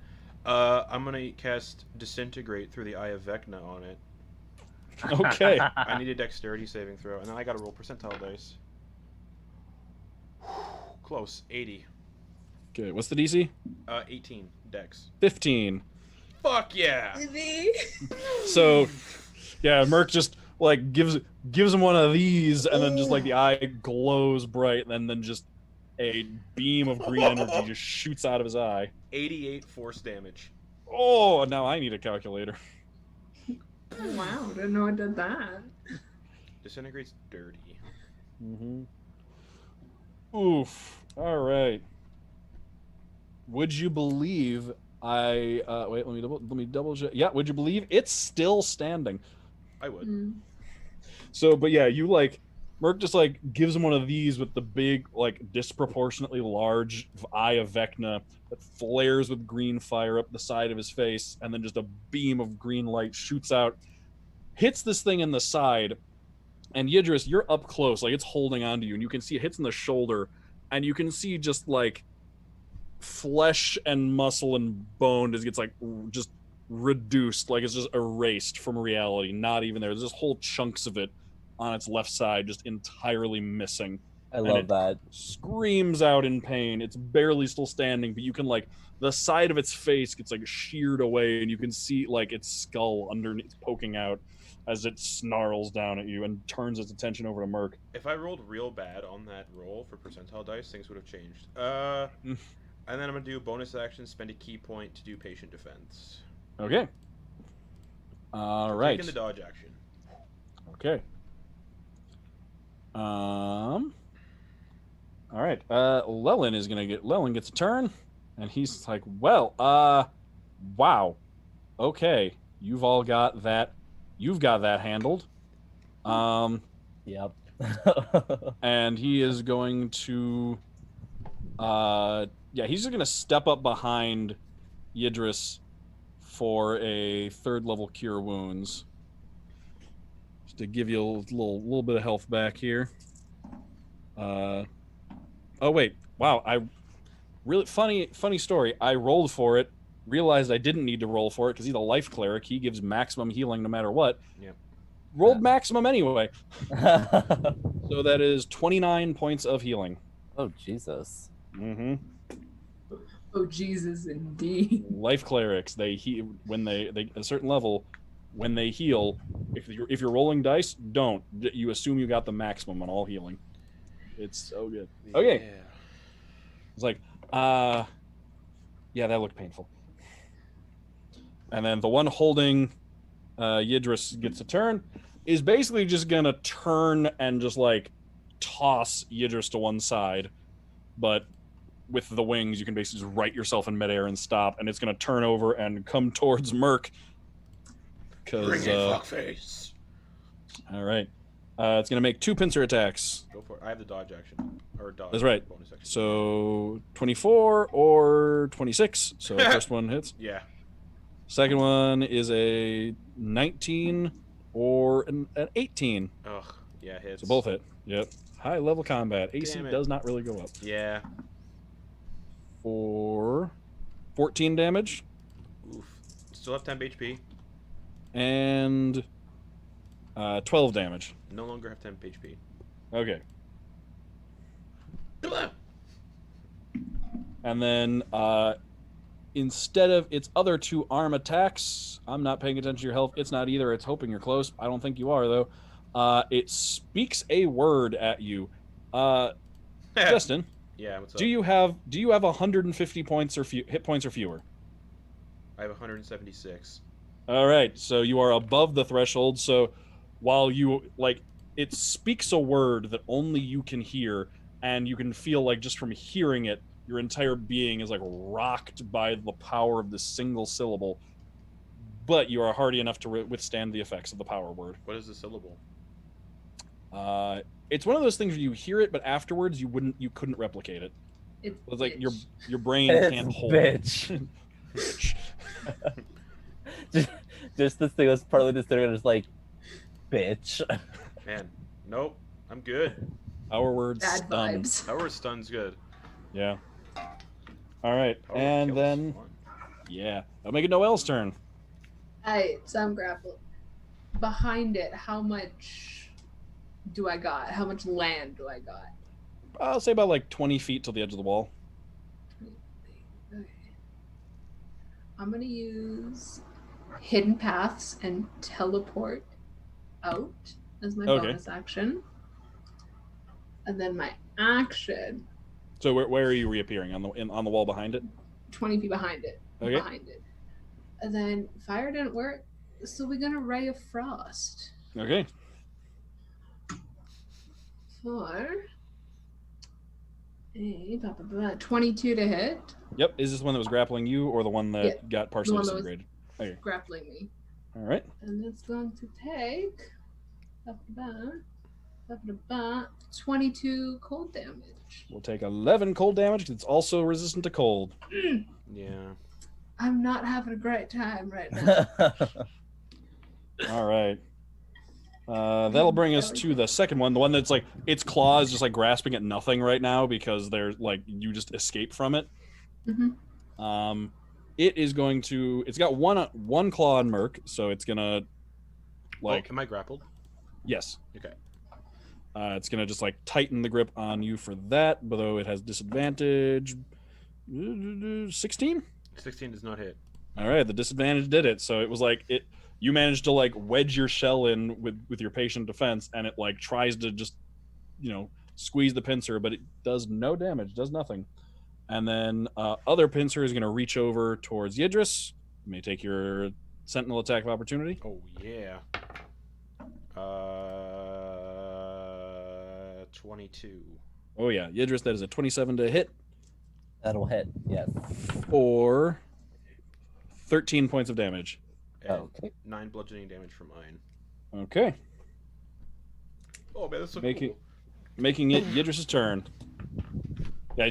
I'm gonna cast Disintegrate through the Eye of Vecna on it. Okay. I need a dexterity saving throw, and then I gotta roll percentile dice. Close. 80. Okay. What's the DC? 18 dex. 15. Fuck yeah! So, yeah, Merc just gives him one of these, and then just the eye glows bright, and then just a beam of green energy just shoots out of his eye. 88 force damage. Oh, now I need a calculator. Wow, didn't know I did that. Disintegrate's dirty. Mm-hmm. Oof. All right. Would you believe wait? Let me double check. Yeah. Would you believe it's still standing? I would. So, but yeah, you Merc just gives him one of these with the big, disproportionately large eye of Vecna that flares with green fire up the side of his face, and then just a beam of green light shoots out, hits this thing in the side, and Yidris, you're up close, it's holding onto you, and you can see it hits in the shoulder, and you can see just flesh and muscle and bone just gets just reduced, it's just erased from reality, not even there. There's just whole chunks of it on its left side just entirely missing. I love that. Screams out in pain. It's barely still standing, but you can the side of its face gets sheared away, and you can see its skull underneath poking out as it snarls down at you and turns its attention over to Merc. If I rolled real bad on that roll for percentile dice, things would have changed. And then I'm gonna do bonus action, spend a key point to do patient defense. Okay. All right. Taking the dodge action. Okay. All right. Lelin gets a turn, and he's like, "Well, wow, okay, you've all got that. You've got that handled." Yep. And he is going to, he's just gonna step up behind Yidris for a 3rd level cure wounds. To give you a little bit of health back here. Oh wait, wow! I really funny story. I rolled for it, realized I didn't need to roll for it because he's a life cleric. He gives maximum healing no matter what. Yep. Rolled maximum anyway. So that is 29 points of healing. Oh, Jesus. Mm-hmm. Oh, Jesus, indeed. Life clerics, they heal when they at a certain level. When they heal, if you're rolling dice, don't. You assume you got the maximum on all healing. It's so good. Okay. Yeah. It's like, yeah, that looked painful. And then the one holding Yidris gets a turn, is basically just gonna turn and just like toss Yidris to one side, but with the wings you can basically just right yourself in midair and stop, and it's gonna turn over and come towards Merc. Because fuckface. All right, it's gonna make 2 pincer attacks. Go for it. I have the dodge action or dodge. That's right. Bonus action. So 24 or 26. So first one hits. Yeah. Second one is a 19 or an 18. Ugh. Yeah, hits. So both hit. Yep. High level combat. AC Damn it. does not really go up. Yeah. For 14 damage Oof. Still have 10 HP. and 12 damage. No longer have 10 HP. Okay. And then instead of its other 2 arm attacks, I'm not paying attention to your health. It's not either. It's hoping you're close. I don't think you are, though. It speaks a word at you. Justin, Yeah, what's up? do you have 150 points or hit points or fewer? I have 176. All right, so you are above the threshold. So while you it speaks a word that only you can hear, and you can feel like just from hearing it, your entire being is like rocked by the power of this single syllable. But you are hardy enough to withstand the effects of the power word. What is the syllable? It's one of those things where you hear it, but afterwards you couldn't replicate it. It's like your bitch. brain It's can't hold bitch. Bitch. just this thing was partly just there, just like, bitch. Man, nope. I'm good. Power word Bad stun. vibes. Power stun's good. Yeah. All right, Power and kills then fun. yeah, I'll make it Noel's turn. Alright, so I'm grappled. Behind it, how much do I got? How much land do I got? I'll say about like 20 feet to the edge of the wall. Okay. I'm gonna use hidden paths and teleport out as my Okay. bonus action. And then my action, So where are you reappearing on the wall behind it? 20 feet behind it. Okay. Behind it. And then fire didn't work, so we're gonna ray of frost. Okay. For a 22 to hit, Yep. Is this the one that was grappling you, or the one that Yeah, got partially one that was- disintegrated? Okay. grappling me. All right. And it's going to take about 22 cold damage. We'll take 11 cold damage because it's also resistant to cold. Yeah. I'm not having a great time right now. All right. That'll bring us to the second one, the one that's like its claws just like grasping at nothing right now because they're like you just escape from it. Mm-hmm. It is going to. It's got one claw on Merc, so it's gonna like am I grappled? yes. Okay. It's gonna just like tighten the grip on you for that, but though it has disadvantage. 16. 16 does not hit. All right, the disadvantage did it. So it was like it. You managed to like wedge your shell in with your patient defense, and it like tries to just, squeeze the pincer, but it does no damage, does nothing. And then other pincer is going to reach over towards Yidris. You may take your sentinel attack of opportunity. Oh yeah. 22. Oh yeah, Yidris, that is a 27 to hit That'll hit, yes. for 13 points of damage. And Okay. 9 bludgeoning damage for mine. Okay, Oh man, that's so Making- cool. making it Yidris's turn. Yeah,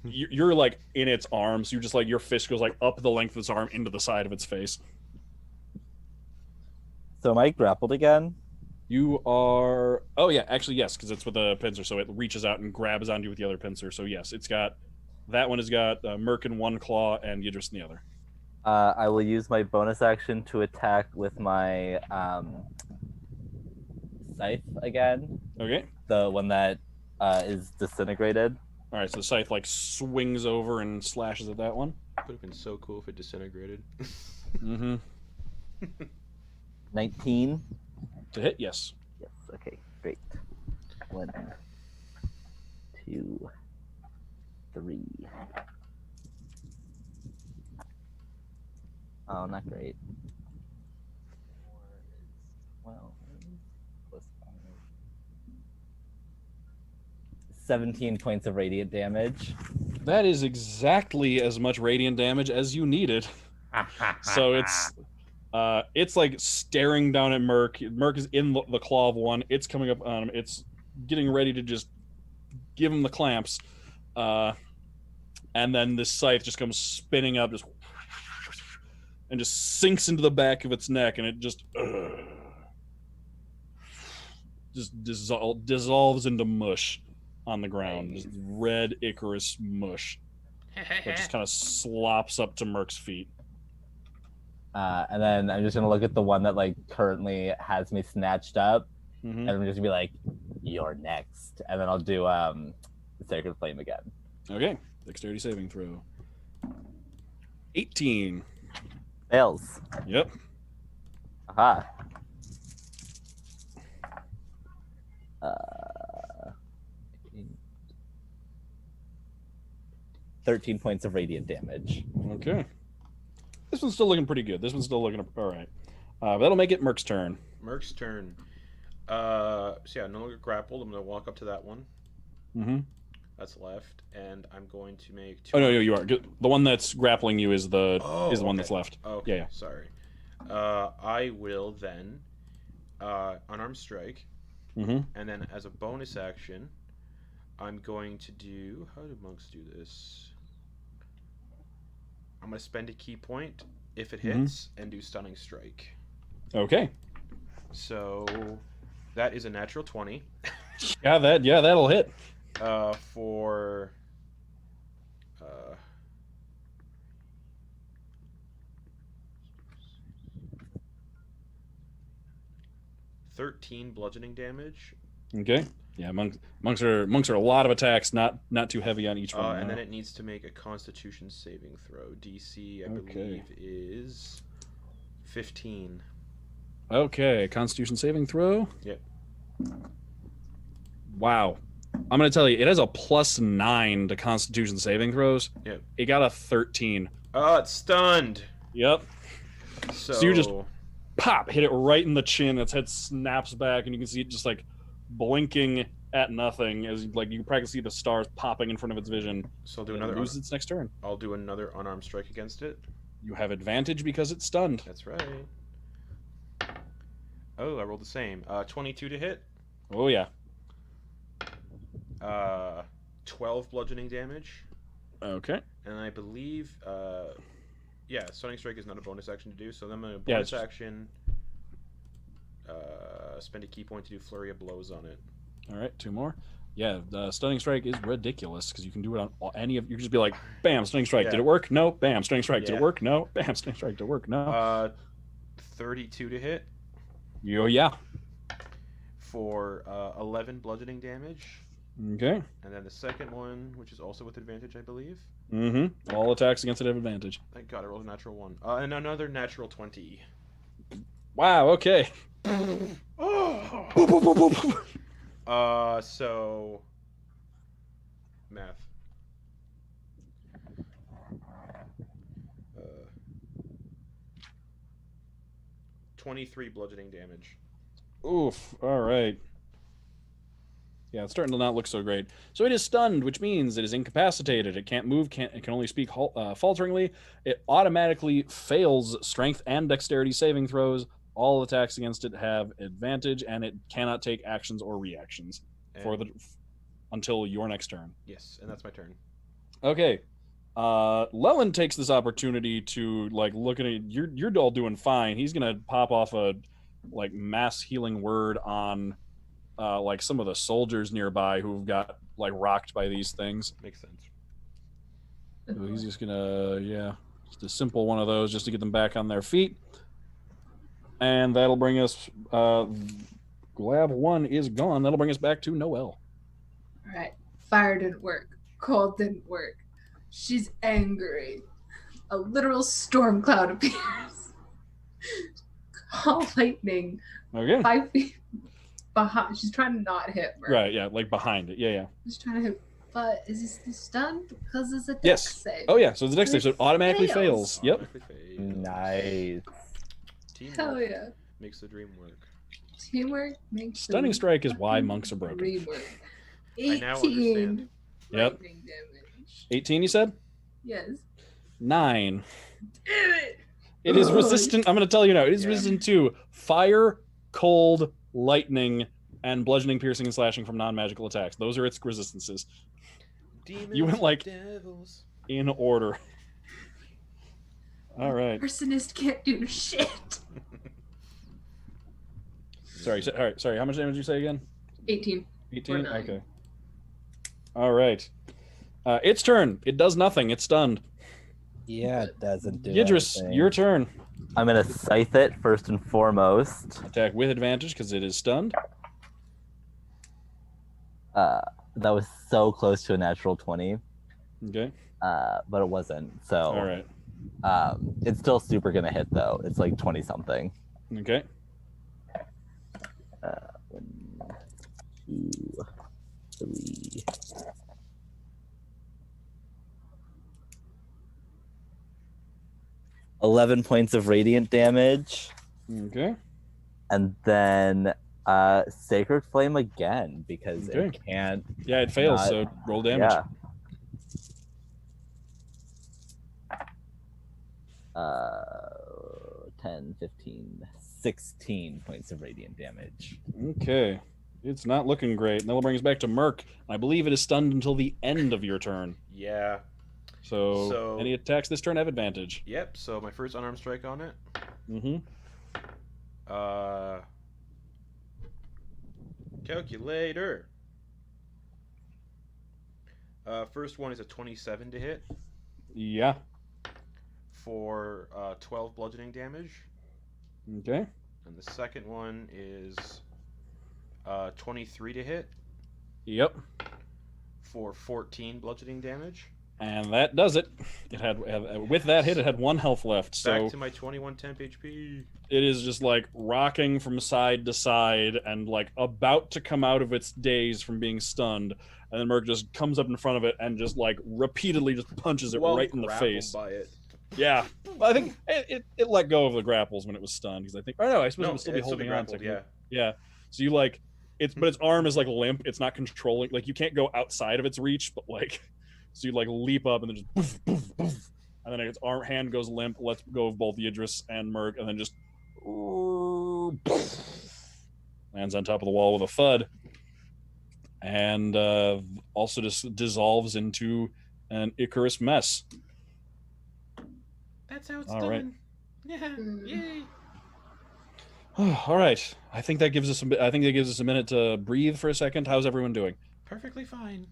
you're like in its arms. You just like your fist goes like up the length of its arm into the side of its face. So am I grappled again? You are. Oh yeah, actually yes, because it's with a pincer, so it reaches out and grabs onto you with the other pincer. So yes, it's got That one has got Merc in one claw and Yidris in the other. I will use my bonus action to attack with my scythe again. Okay. The one that is disintegrated. All right, so the scythe like swings over and slashes at that one. Would have been so cool if it disintegrated. Mm-hmm. 19. To hit, yes. Yes. Okay. Great. 1, 2, 3. Oh, not great. 4 is 12 plus 5. 17 points of radiant damage. That is exactly as much radiant damage as you needed. So it's like staring down at Merc. Merc is in the claw of one. It's coming up on him. It's getting ready to just give him the clamps. And then this scythe just comes spinning up, and just sinks into the back of its neck, and it just dissolves into mush on the ground. Just red Icarus mush. It just kind of slops up to Merc's feet. And then I'm just gonna look at the one that like currently has me snatched up, Mm-hmm. and I'm just gonna be like, "You're next," and then I'll do Sacred Flame again. Okay, dexterity saving throw. 18. Fails. Yep. Aha. 13 points of radiant damage. Okay. This one's still looking pretty good. This one's still looking all right. That'll make it Merc's turn. Merc's turn. So yeah, no longer grappled. I'm gonna walk up to that one. Mm-hmm. That's left, and I'm going to make 2. Oh no, you are. The one that's grappling you is the one that's left. Okay, Yeah. Sorry. I will then unarmed strike, Mm-hmm. and then as a bonus action, I'm going to do. How do monks do this? I'm gonna spend a key point if it hits and do stunning strike. Okay. So that is a natural 20. That'll hit. For 13 bludgeoning damage. Okay. Yeah, monks are a lot of attacks, not too heavy on each one. And then it needs to make a Constitution saving throw. DC, I believe, is 15. Okay, Constitution saving throw. Yep. Wow. I'm gonna tell you, it has a +9 to Constitution saving throws. Yep. It got a 13. Oh, it's stunned. Yep. So you just pop, hit it right in the chin. Its head snaps back, and you can see it just like blinking at nothing as like you practically see the stars popping in front of its vision. So I'll do another. Lose its next turn. I'll do another unarmed strike against it. You have advantage because it's stunned. That's right. Oh, I rolled the same. 22 to hit. Oh yeah. 12 bludgeoning damage. Okay. And I believe, stunning strike is not a bonus action to do. So then I'm gonna bonus action. Spend a key point to do flurry of blows on it. All right, 2 more. Yeah, the stunning strike is ridiculous because you can do it on any of. You can just be like, bam, stunning strike. Yeah. Did it work? No. Bam, stunning strike. Did Yeah. it work? No. Bam, stunning strike. Did it work? No. 32 to hit Yeah. for 11 bludgeoning damage. Okay. And then the second one, which is also with advantage, I believe. Mm-hmm. All attacks against it have advantage. Thank God I rolled a natural 1. And another natural 20. Wow. Okay. So math. 23 bludgeoning damage. Oof. All right. Yeah, it's starting to not look so great. So it is stunned, which means it is incapacitated. It can't move. It can only speak falteringly. It automatically fails strength and dexterity saving throws. All attacks against it have advantage, and it cannot take actions or reactions until your next turn. Yes, and that's my turn. Okay. Leland takes this opportunity to look at it. You're all doing fine. He's gonna pop off a mass healing word on some of the soldiers nearby who've got rocked by these things. Makes sense. So he's just gonna, just a simple one of those just to get them back on their feet. And that'll bring us, Glab 1 is gone. That'll bring us back to Noelle. All right. Fire didn't work. Cold didn't work. She's angry. A literal storm cloud appears. Call lightning Okay. 5 feet behind. She's trying to not hit Merc. Right, yeah, like behind it. Yeah. She's trying to hit. But is this stunned? Because it's a dex Yes. save. Oh, yeah, so the next save, so it automatically fails. Yep. Automatically fails. Nice. Teamwork Hell yeah. makes the dream work. Teamwork makes Stunning the strike is why fucking monks are broken. dream work. I now understand. 18 Yep. lightning damage. 18, you said? Yes. 9. Damn it! It is Ugh. resistant. I'm going to tell you now. It is Yeah. resistant to fire, cold, lightning, and bludgeoning, piercing, and slashing from non-magical attacks. Those are its resistances Demons, You went like- devils. in order. All right. Arsonist can't do shit. Sorry. All right. Sorry. How much damage did you say again? 18. 18. Or 9. Okay. All right. Its turn. It does nothing. It's stunned. Yeah, it doesn't do Yidris, anything. your turn. I'm gonna scythe it first and foremost. Attack with advantage because it is stunned. That was so close to a natural 20, Okay. but it wasn't. So All right. it's still super gonna hit though. It's like 20 something. Okay. 1, 2, 3. $11 points of radiant damage, Okay. and then Sacred Flame again because Okay. it can't. Yeah, it fails. Not- So roll damage. Yeah. 10, 15, 16 points of radiant damage. Okay. It's not looking great. And that'll bring us back to Merc. I believe it is stunned until the end of your turn. Yeah. So any attacks this turn have advantage. Yep. So my first unarmed strike on it. Mm-hmm. Calculator. First one is a 27 to hit Yeah. for 12 bludgeoning damage, Okay. and the second one is 23 to hit Yep. for 14 bludgeoning damage. And that does it. It had with that hit, it had 1 health left. So Back to my 21 temp HP. it is just like rocking from side to side and like about to come out of its daze from being stunned. And then Merc just comes up in front of it and just like repeatedly just punches it Well right in the grappled face. by it. Yeah. I think it let go of the grapples when it was stunned because I think. Oh no, I suppose it No, would still be it's holding on. grappled, technically. yeah. Yeah. So you like but its arm is like limp. It's not controlling. Like you can't go outside of its reach, but like so you like leap up and then just poof, poof, poof, and then its hand goes limp. Lets go of both Yidris and Merc, and then just lands on top of the wall with a thud, and also just dissolves into an Icarus mess. That's how it's All done. right. Yeah. Yay. All right. I think that gives us a minute to breathe for a second. How's everyone doing? Perfectly fine.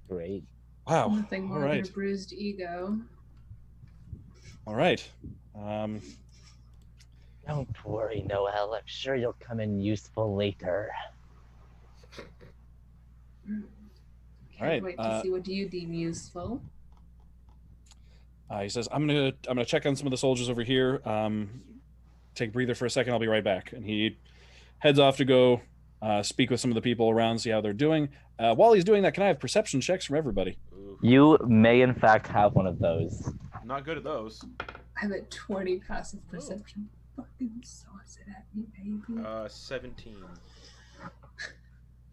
Great. Wow. Nothing more All than right. a bruised ego. All right. Don't worry, Noelle. I'm sure you'll come in useful later. Can't right, wait to see what you deem useful. He says, "I'm gonna check on some of the soldiers over here. Take a breather for a second. I'll be right back." And he heads off to go speak with some of the people around, see how they're doing. While he's doing that, can I have perception checks from everybody? Ooh, You may, in fact, have one of those. not good at those. I have a 20 passive perception. Fucking sauce it at me, baby. 17.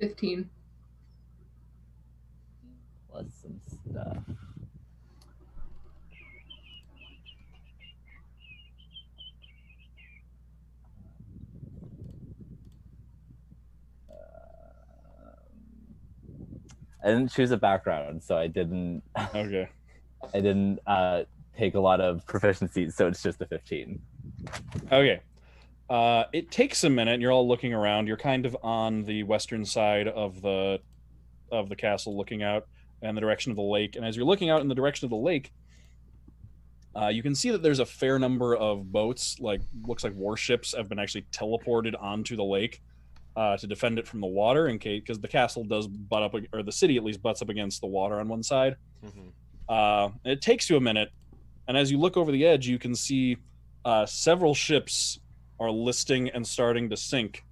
15. Plus some stuff. I didn't choose a background, so I didn't. Okay. I didn't take a lot of proficiencies, so it's just a 15. Okay. It takes a minute. You're all looking around. You're kind of on the western side of the castle, looking out, and the direction of the lake. And as you're looking out in the direction of the lake, you can see that there's a fair number of boats, looks like warships, have been actually teleported onto the lake to defend it from the water, in case, because the castle does butt up, or the city at least butts up against the water on one side. It takes you a minute, and as you look over the edge, you can see several ships are listing and starting to sink,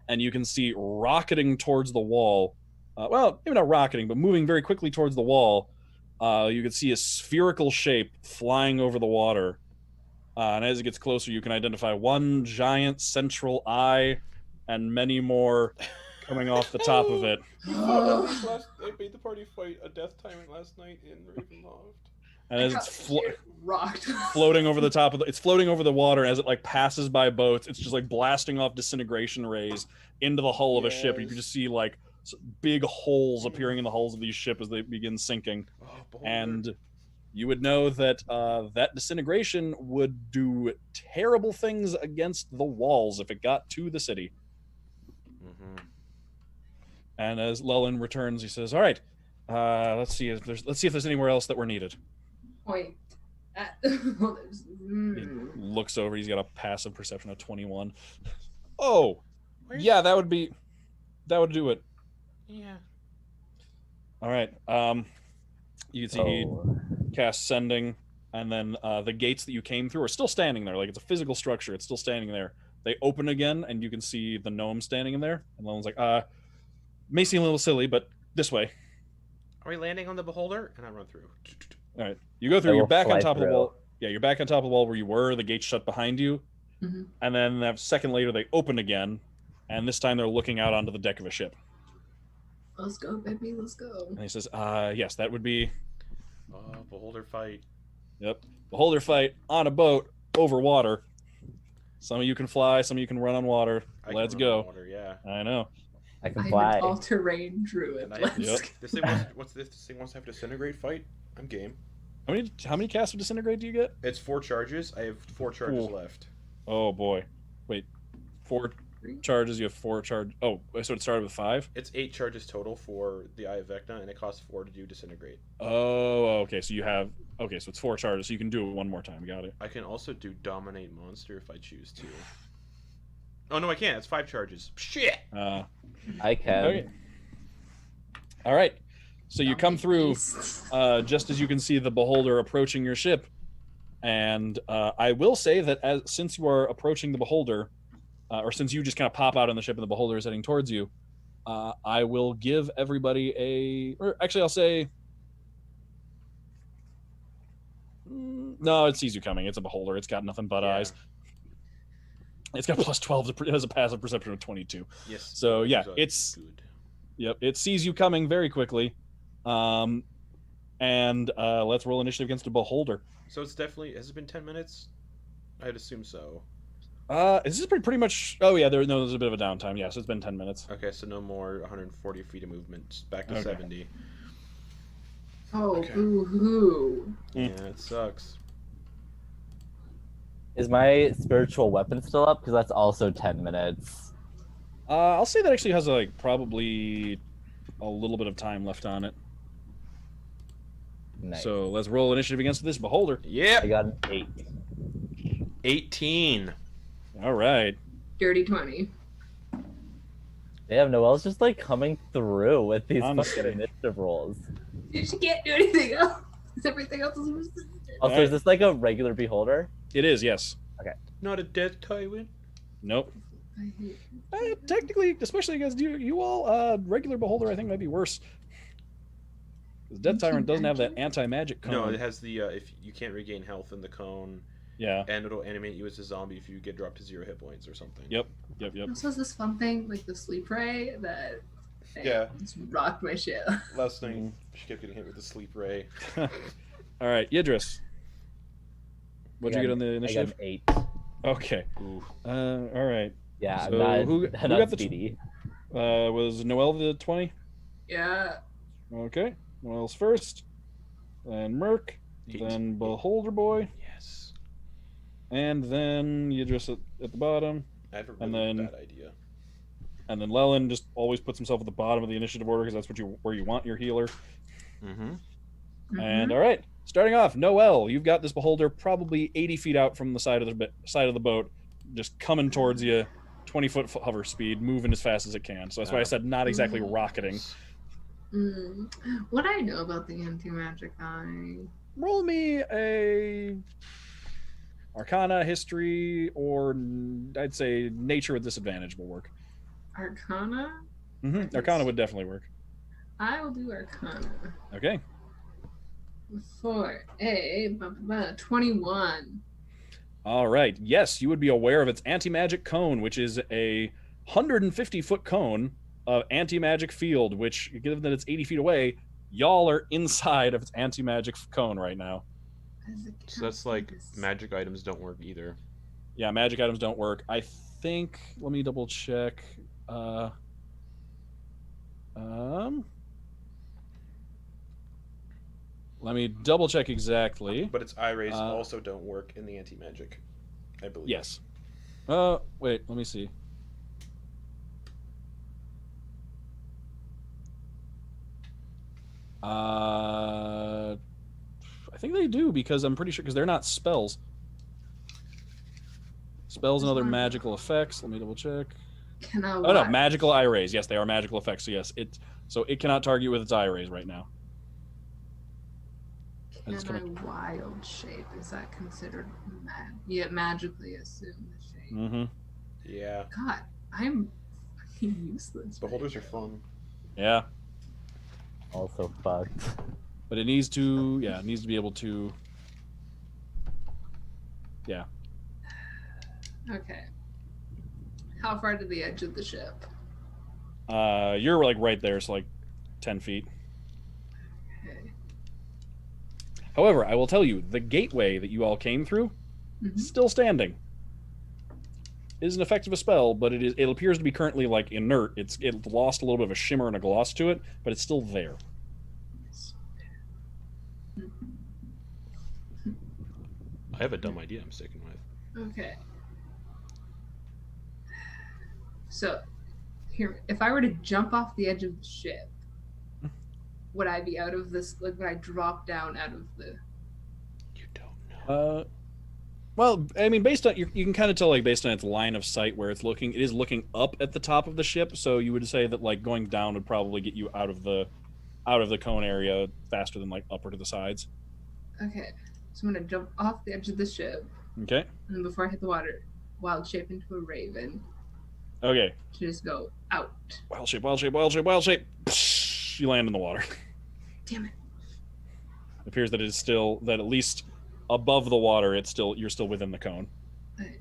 and you can see rocketing towards the wall. Well, maybe not rocketing, but moving very quickly towards the wall. You can see a spherical shape flying over the water. And as it gets closer, you can identify one giant central eye and many more coming off the top of it. I made the party fight a death tyrant last night in Ravenloft. And as it's rocked. floating over the top of it's floating over the water, as it like passes by boats, it's just like blasting off disintegration rays into the hull of a ship. You can just see like big holes appearing in the hulls of these ships as they begin sinking. And you would know that that disintegration would do terrible things against the walls if it got to the city. And as Lelin returns, he says, "All right, let's see if there's anywhere else that we're needed." Point. He looks over. He's got a passive perception of 21. Oh, yeah, that would do it. Yeah. All right. You can see he casts sending, and then the gates that you came through are still standing there. Like, it's a physical structure. It's still standing there. They open again, and you can see the gnome standing in there. And Lelin's like, may seem a little silly, but this way. Are we landing on the beholder? And I run through. All right. You go through. You're back on top of the wall. Yeah, you're back on top of the wall where you were. The gates shut behind you. And then a second later, they open again. And this time they're looking out onto the deck of a ship. Let's go, baby. Let's go. And he says, yes, that would be... beholder fight. Yep. Beholder fight on a boat over water. Some of you can fly, some of you can run on water. Let's go. Water, yeah. I know. I can fly. I'm an all-terrain druid. This thing wants to have disintegrate fight? I'm game. How many casts of disintegrate do you get? It's 4 charges. I have 4 charges left. Oh boy. Wait. 4 charges, you have 4 charge. Oh, so it started with 5? It's 8 charges total for the Eye of Vecna, and it costs 4 to do disintegrate. Oh, okay. So you have... Okay, so it's 4 charges, so you can do it one more time. Got it. I can also do dominate monster if I choose to. Oh, no, I can't. It's 5 charges. Shit! I can. Okay. All right. So you come through just as you can see the beholder approaching your ship. And I will say that since you are approaching the beholder, or since you just kind of pop out on the ship and the beholder is heading towards you, I will give everybody or actually I'll say, no, it sees you coming. It's a beholder. It's got nothing but eyes. It's got plus 12. It has a passive perception of 22. Yes. So yeah, it's good. Yep. It sees you coming very quickly. And let's roll initiative against a beholder. So it's definitely, has it been 10 minutes? I'd assume so. Is this pretty much? Oh yeah, there's a bit of a downtime. Yeah, so it's been 10 minutes. Okay, so no more 140 feet of movement. Back to 70. Oh, okay. Boo-hoo. Yeah, it sucks. Is my spiritual weapon still up? Because that's also 10 minutes. I'll say that actually has like probably a little bit of time left on it. Nice. So let's roll initiative against this beholder. Yep. I got an 8. 18. All right. Dirty 20. Damn, Noelle's just like coming through with these Honestly. fucking initiative rolls. She can't do anything else. Everything else is... Also, Right. is this like a regular beholder? It is, yes. Okay. Not a death tyrant? Nope. I hate Technically, especially against you all, regular beholder I think might be worse. Because Death Tyrant doesn't have that anti-magic cone. No, it has the if you can't regain health in the cone. Yeah. And it'll animate you as a zombie if you get dropped to 0 hit points or something. Yep. Also has this fun thing, like the sleep ray, that just rocked my shit. Last night, she kept getting hit with the sleep ray. All right, Yidris. What'd you get on the initiative? I got an 8. Okay. All right. Yeah, So who got the speedy. Was Noelle the 20? Yeah. Okay. Noelle's first. Then Merc. 8. Then Beholder Boy. Yes. And then Yidris at the bottom. I have a And really then- bad idea. And then Lelin just always puts himself at the bottom of the initiative order because that's where you want your healer. Mm-hmm. And all right, starting off, Noel, you've got this beholder probably 80 feet out from the side of the boat, just coming towards you, 20-foot hover speed, moving as fast as it can. So that's why I said not exactly rocketing. What I know about the anti-magic eye? Roll me a Arcana, history, or I'd say nature with disadvantage will work. Arcana? Arcana would definitely work. I will do Arcana. Okay. For a 21. All right. Yes, you would be aware of its anti-magic cone, which is a 150-foot cone of anti-magic field, which, given that it's 80 feet away, y'all are inside of its anti-magic cone right now. So that's like magic items don't work either. Yeah, magic items don't work. I think, let me double check. Let me double check exactly. But its eye rays also don't work in the anti-magic, I believe. Yes. Wait, let me see. I think they do, because I'm pretty sure, because they're not spells. Spells and other magical effects. Let me double check. Oh no, magical eye rays. Yes, they are magical effects. So yes, it cannot target with its eye rays right now. Can I wild shape? Is that considered magically assume the shape? Mm-hmm. Yeah. God, I'm fucking useless. Beholders are fun. Yeah. Also fucked. But it needs to, it needs to be able to. Yeah. Okay. How far to the edge of the ship? You're like right there, so like 10 feet. Okay. However, I will tell you, the gateway that you all came through, still standing. It isn't effective a spell, but it appears to be currently like inert. It lost a little bit of a shimmer and a gloss to it, but it's still there. I have a dumb idea I'm sticking with. Okay. So, here, if I were to jump off the edge of the ship, would I be out of this? Like, would I drop down out of the? You don't know. Well, I mean, based on you can kind of tell, like, based on its line of sight where it's looking, it is looking up at the top of the ship. So you would say that like going down would probably get you out of the cone area faster than like up or to the sides. Okay, so I'm gonna jump off the edge of the ship. Okay. And before I hit the water, wild shape into a raven. Okay. To just go out. Wild shape, wild shape, wild shape, wild shape. Psh, you land in the water. Damn it. It appears that it is still, that at least above the water, you're still within the cone. Right.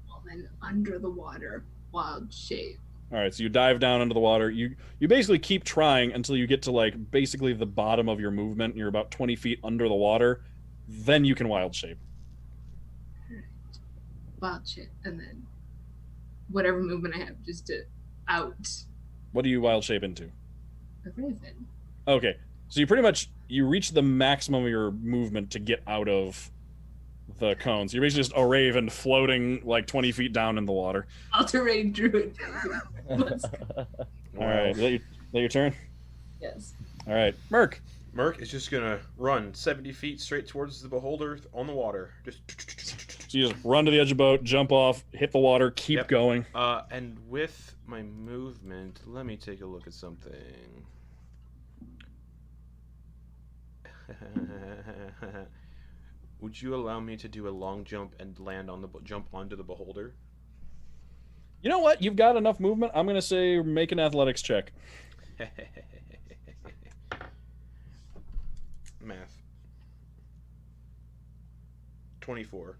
Well, then under the water, wild shape. All right, so you dive down into the water. You basically keep trying until you get to like basically the bottom of your movement. You're about 20 feet under the water. Then you can wild shape. Right. Wild shape, and then whatever movement I have, just to out. What do you wild shape into? A raven. Okay, so you reach the maximum of your movement to get out of the cone. So you're basically just a raven floating like 20 feet down in the water. All-terrain druid. Let's go. All right, is that your turn? Yes. All right, Merc. Merc is just gonna run 70 feet straight towards the beholder on the water. So you just run to the edge of the boat, jump off, hit the water, keep going. And with my movement, let me take a look at something. Would you allow me to do a long jump and land on jump onto the beholder? You know what? You've got enough movement. I'm gonna say make an athletics check. Math. 24.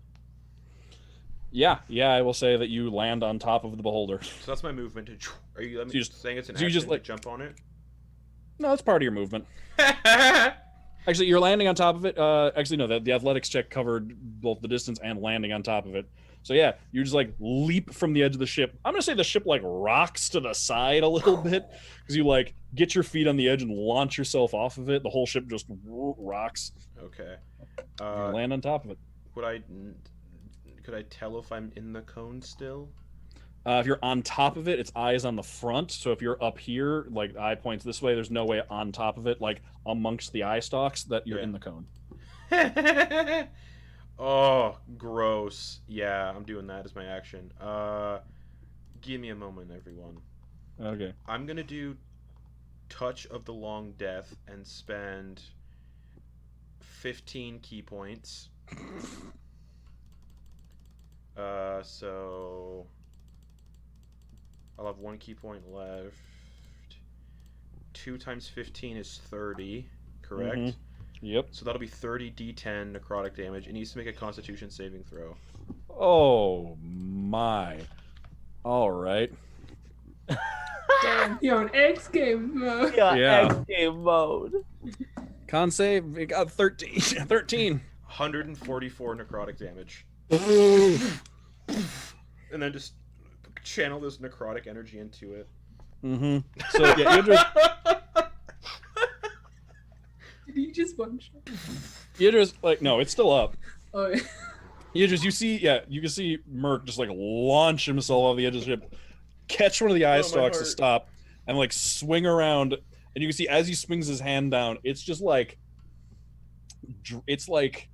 Yeah, I will say that you land on top of the beholder. So that's my movement. Are you saying it's an so action just, like, to jump on it? No, it's part of your movement. Actually, you're landing on top of it. Actually, no, the athletics check covered both the distance and landing on top of it. So yeah, you just like leap from the edge of the ship. I'm gonna say the ship like rocks to the side a little bit because you like get your feet on the edge and launch yourself off of it. The whole ship just rocks. Okay. You land on top of it. Could I tell if I'm in the cone still? If you're on top of it, its eye is on the front. So if you're up here, like the eye points this way, there's no way on top of it, like amongst the eye stalks, that you're Yeah. in the cone. Oh, gross. Yeah, I'm doing that as my action. Give me a moment, everyone. Okay. I'm gonna do Touch of the Long Death and spend 15 key points. So I'll have 1 key point left. 2 times 15 is 30, correct? Mhm. Yep. So that'll be 30 d10 necrotic damage. It needs to make a Constitution saving throw. Oh my. All right. Damn, you're on X game mode. Yeah. X game mode. Con save, it got 13. 13. 144 necrotic damage. And then just channel this necrotic energy into it. Mm-hmm. So yeah, Idris, Did you just one shot? Idris, like, no, it's still up. Oh, yeah. Idris, you can see Merc just like launch himself off the edge of the ship, catch one of the eye my stalks to heart. stop, and like swing around. And you can see as he swings his hand down, it's just like, it's like,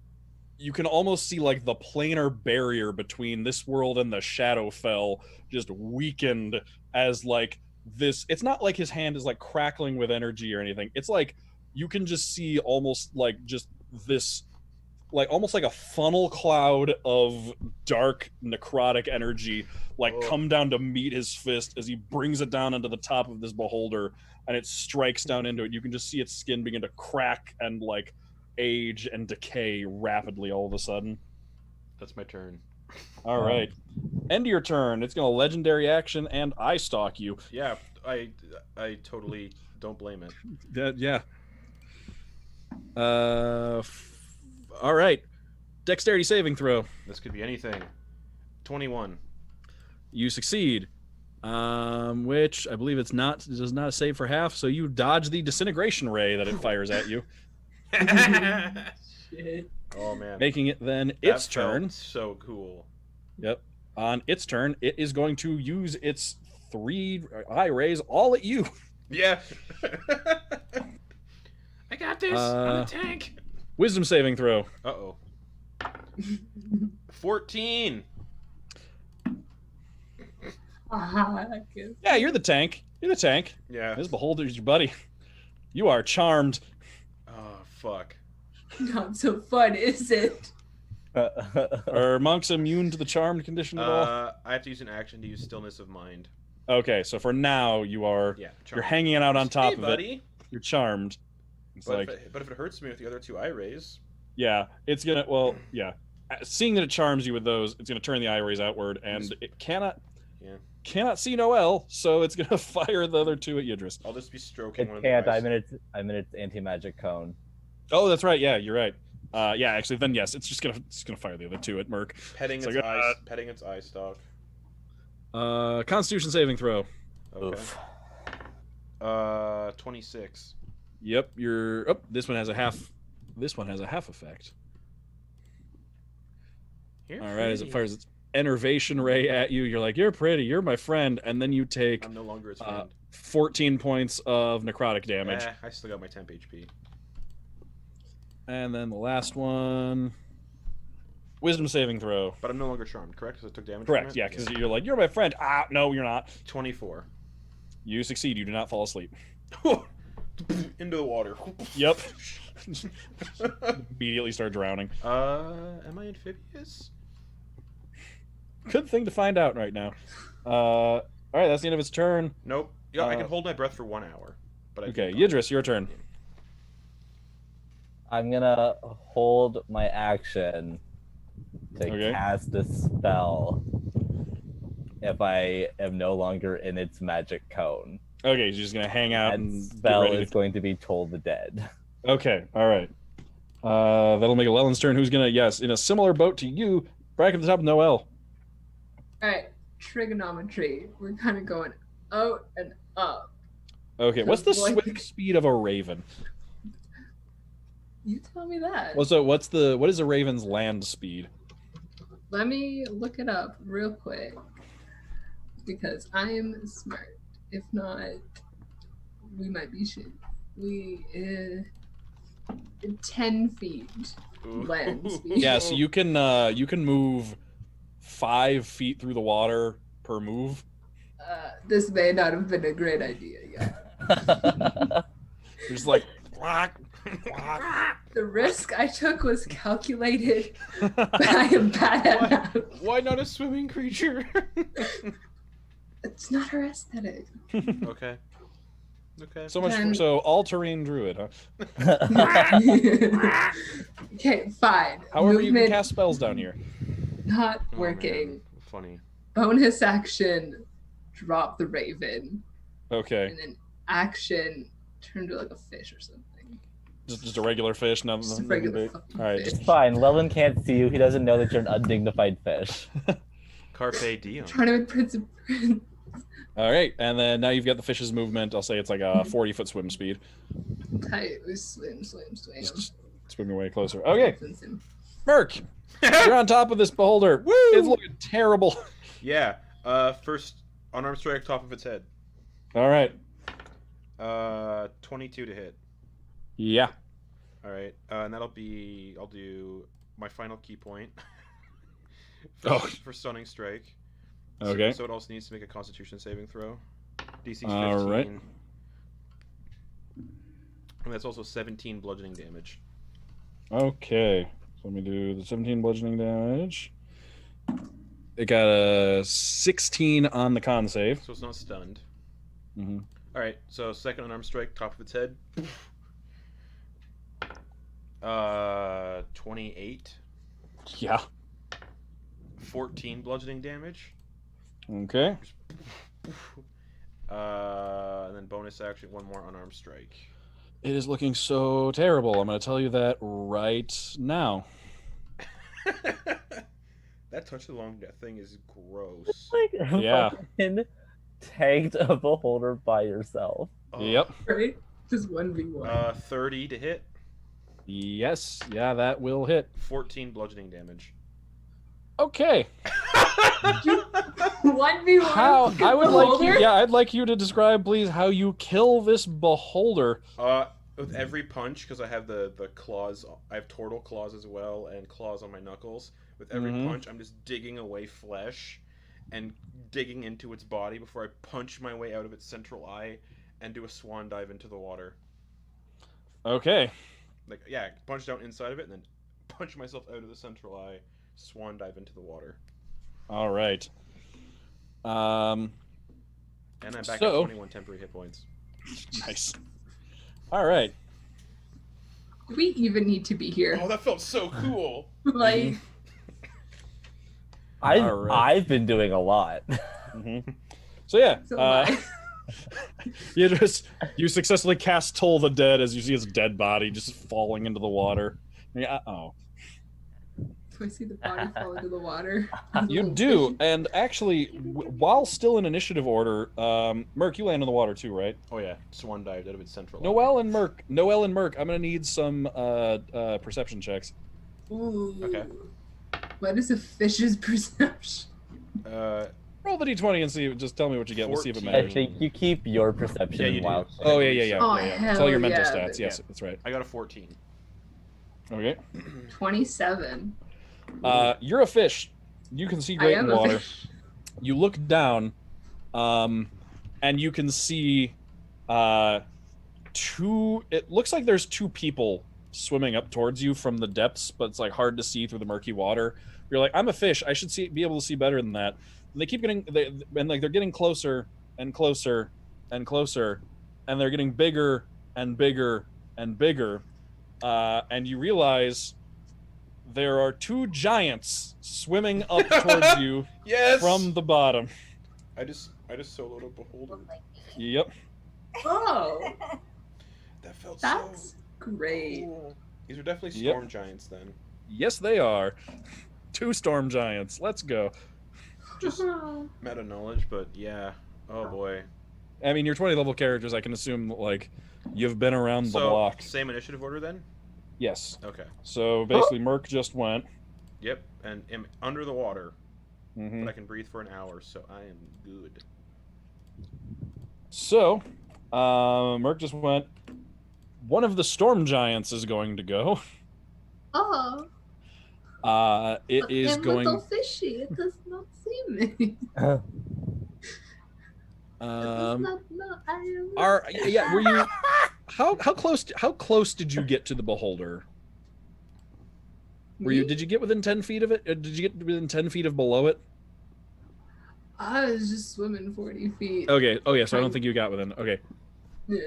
you can almost see like the planar barrier between this world and the Shadowfell just weakened as like this. It's not like his hand is like crackling with energy or anything. It's like you can just see almost like just this, like almost like a funnel cloud of dark necrotic energy like Oh. come down to meet his fist as he brings it down into the top of this beholder, and it strikes down into it. You can just see its skin begin to crack and like age and decay rapidly all of a sudden. That's my turn. All right. End of your turn. It's going to legendary action and eye stalk you. Yeah, I totally don't blame it. Yeah. All right. Dexterity saving throw. This could be anything. 21. You succeed. Which I believe it does not save for half, so you dodge the disintegration ray that it fires at you, Shit. Oh man. making it then That its felt turn. So cool. Yep. On its turn, it is going to use its 3 eye rays all at you. Yeah. I got this. I'm Uh, a tank. Wisdom saving throw. Uh-oh. 14. Ah, I guess. Yeah, you're the tank. You're the tank. Yeah. This beholder's your buddy. You are charmed. Oh, fuck. Not so fun, is it? Are monks immune to the charmed condition at all? I have to use an action to use Stillness of Mind. Okay, so for now you are Yeah. you're hanging out on top hey, of buddy. it. You're charmed. It's But, like if it hurts me with the other 2 eye rays. yeah, it's gonna yeah. Seeing that it charms you with those, it's gonna turn the eye rays outward, and it cannot see Noel, so it's gonna fire the other 2 at Yidris. I'll just be stroking It one of can't. the eyes. I'm in its anti-magic cone. Oh, that's right. Yeah, you're right. Yeah, actually, then yes, it's gonna fire the other 2 at Merc. Petting It's its like, eyes, petting its eye stalk. Constitution saving throw. Okay. 26. Yep, you're. Oh, this one has a half. This one has a half effect. You're All right, as it pretty. fires its enervation ray at you, you're like, "You're pretty. You're my friend," and then you take I'm no longer its friend. 14 points of necrotic damage. I still got my temp HP. And then the last one, wisdom saving throw. But I'm no longer charmed, correct? Because I took damage Correct. from it? Yeah, because you're like, "You're my friend." Ah, no, you're not. 24. You succeed. You do not fall asleep. Into the water. Yep. Immediately start drowning. Am I amphibious? Good thing to find out right now. All right, that's the end of its turn. Nope. Yeah, I can Uh, hold my breath for 1 hour. But I Okay, can't- Yidris, your turn. I'm gonna hold my action to Okay. cast a spell if I am no longer in its magic cone. Okay, you're just gonna hang out That and spell get ready is going to be Toll the Dead. Okay, all right. That'll make it Lellen's turn. Who's gonna in a similar boat to you, back at the top of Noel. Alright, trigonometry. We're kind of going out and up. Okay, what's the Like- swift speed of a raven? You tell me that. Well, so what is a raven's land speed? Let me look it up real quick. because I am smart. If not, we might be shit. We 10 feet land speed. Yeah, so you can move 5 feet through the water per move. This may not have been a great idea, yeah. You're just like quack, quack. The risk I took was calculated, but I am bad at math. Why not a swimming creature? It's not her aesthetic. Okay. Okay. So much Then- so all-terrain druid, huh? Okay, fine. However, you Movement can cast spells down here. not Oh, working. man. Funny. Bonus action, drop the raven, Okay. and then action, turn to like a fish or something. Just a regular fish, Just a nothing regular big. fucking All right, fish. just Fine, Lelin can't see you. He doesn't know that you're an undignified fish. Carpe diem. Trying to make Prince of Prince. all right, and then now you've got the fish's movement. I'll say it's like a 40-foot swim speed. Tight. We swim, swim, swim. Just swim your way closer. Okay, Merc, you're on top of this beholder. Woo! It's looking terrible. Yeah. First unarmed strike, top of its head. All right. 22 to hit. Yeah. All right. And that'll be. I'll do my final key point. for, Oh. for stunning strike. Okay. So it also needs to make a Constitution saving throw. DC 15. All right. And that's also 17 bludgeoning damage. Okay. So let me do the 17 bludgeoning damage. It got a 16 on the con save. So it's not stunned. Mm-hmm. All right. So second unarmed strike, top of its head. 28. Yeah. 14 bludgeoning damage. Okay. And then bonus action, one more unarmed strike. It is looking so terrible. I'm going to tell you that right now. That touch along that thing is gross. Like, Yeah. fucking tagged a beholder by yourself. Oh. Yep. Right? Just 1v1. 30 to hit, Yes. Yeah, that will hit. 14 bludgeoning damage. Okay. 1v1. How I would like you, Beholder? yeah, I'd like you to describe, please, how you kill this beholder. With every punch, because I have the claws, I have turtle claws as well, and claws on my knuckles. With every Mhm. punch, I'm just digging away flesh and digging into its body before I punch my way out of its central eye and do a swan dive into the water. Okay. Like, yeah, punch down inside of it and then punch myself out of the central eye, swan dive into the water. All right. And I'm back So- at 21 temporary hit points. Nice. All right. We even need to be here. Oh, that felt so cool! Like, Alright. I've been doing a lot. Mm-hmm. So yeah, so am you successfully cast Toll the Dead as you see his dead body just falling into the water. Yeah. Oh, Do I see the body fall into the water? you do, and actually, while still in initiative order, Merc, you land in the water too, right? Oh yeah, swan dived out of its central eye. Noel and Merc, I'm gonna need some perception checks. Ooh. Okay. What is a fish's perception? Roll the d20 and see. Just tell me what you get. We'll see if it 14. matters. Actually, you keep your perception Yeah, you in do. wild. Oh yeah. Oh, It's hell all your mental yeah, stats. but- Yes, that's right. I got a 14. Okay. 27. You're a fish. You can see I great in am a water. fish. You look down, and you can see two. It looks like there's two people swimming up towards you from the depths, but it's like hard to see through the murky water. You're like, I'm a fish. I should be able to see better than that. And they keep getting, they're getting closer and closer and closer, and they're getting bigger and bigger and bigger. And you realize there are two giants swimming up towards you Yes! from the bottom. I just soloed a beholder. Yep. Oh, That felt that's so great. cool. These are definitely Yep. storm giants then. Yes, they are. Two storm giants. Let's go. Just meta knowledge, but yeah. Oh boy. I mean, you're 20 level characters. I can assume like you've been around the So block. same initiative order then? Yes. Okay. So basically, Merc just went. Yep. And am under the water. Mhm. but I can breathe for an hour, so I am good. So, Merc just went. One of the storm giants is going to go. Oh, It but is and little going. fishy, it does not see me. It does not know I am. Yeah. Were you? How close did you get to the beholder? Me? Did you get within 10 feet of it? Did you get within 10 feet of below it? I was just swimming 40 feet. Okay. Oh yeah. So I don't Trying- think you got within. Okay. Yeah.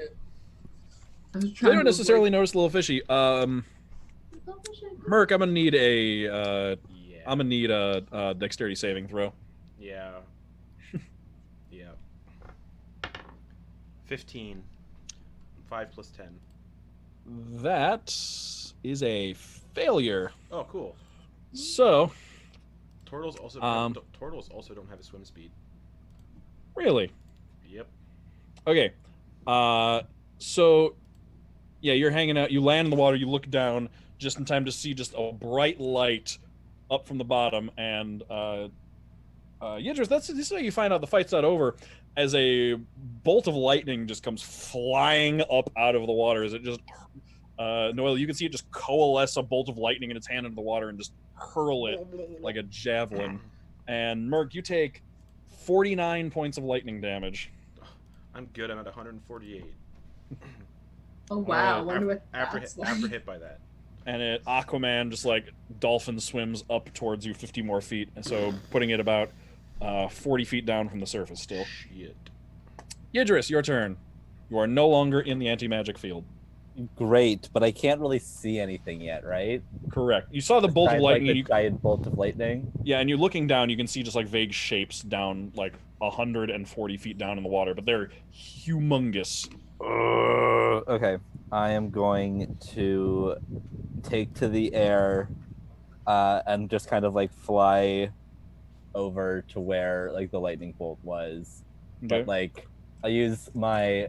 I was They trying don't to necessarily avoid- notice the little fishy. Little fishy. Merc, I'm gonna need Yeah. a dexterity saving throw. Yeah. Yeah. 15. 5 plus 10. That is a failure. Oh, cool. So, Turtles also Um, don't have a swim speed. really, Yep. okay. So yeah, you're hanging out. You land in the water. You look down just in time to see just a bright light up from the bottom, and Yidris, this is how you find out the fight's not over, as a bolt of lightning just comes flying up out of the water. As it just, Noel, you can see it just coalesce a bolt of lightning in its hand into the water and just hurl it like a javelin. And Merc, you take 49 points of lightning damage. I'm good. I'm at 148. Oh wow! Alright, Wonder what After that's after like. hit by that. And Aquaman just like dolphin swims up towards you 50 more feet, and so putting it about 40 feet down from the surface still. Shit. Yidris, your turn. You are no longer in the anti-magic field. Great, but I can't really see anything yet, right? Correct. You saw the bolt of Besides, lightning. like And the giant bolt of lightning. yeah, and you're looking down. You can see just like vague shapes down like 140 feet down in the water, but they're humongous. Okay, I am going to take to the air, and just kind of like fly over to where like the lightning bolt was. Okay. But like, I use my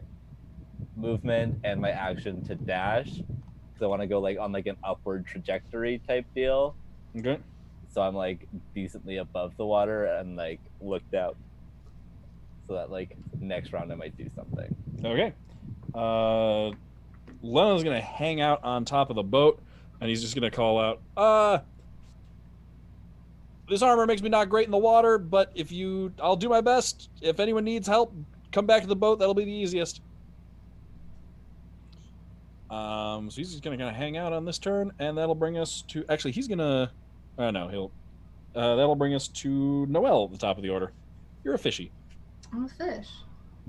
movement and my action to dash, because I want to go like on like an upward trajectory type deal. Okay. So I'm like decently above the water and like looked out, so that like next round I might do something. Okay. Leno's gonna hang out on top of the boat, and he's just gonna call out, this armor makes me not great in the water, but I'll do my best. If anyone needs help, come back to the boat. That'll be the easiest. So he's just gonna kind of hang out on this turn, and that'll bring us to. Actually, he's gonna. No, he'll. That'll bring us to Noel at the top of the order. You're a fishy. I'm a fish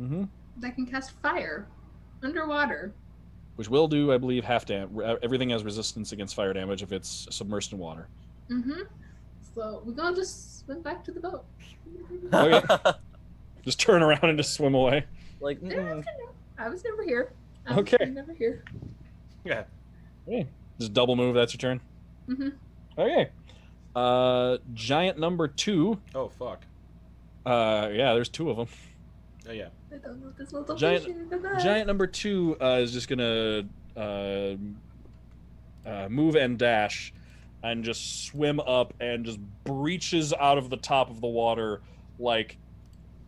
Mm-hmm. that can cast fire underwater. Which will do, I believe, half damage. Everything has resistance against fire damage if it's submersed in water. Mm-hmm. So we're gonna just swim back to the boat. Okay. Just turn around and just swim away. Like, I was never here. I Okay. was never here. Yeah. Okay. Just double move. That's your turn. Mm-hmm. Okay. Giant number 2. Oh fuck. Yeah, there's 2 of them. Oh yeah. I don't know what this little Giant- fish is about. Giant number 2 is just gonna move and dash, and just swim up and just breaches out of the top of the water, like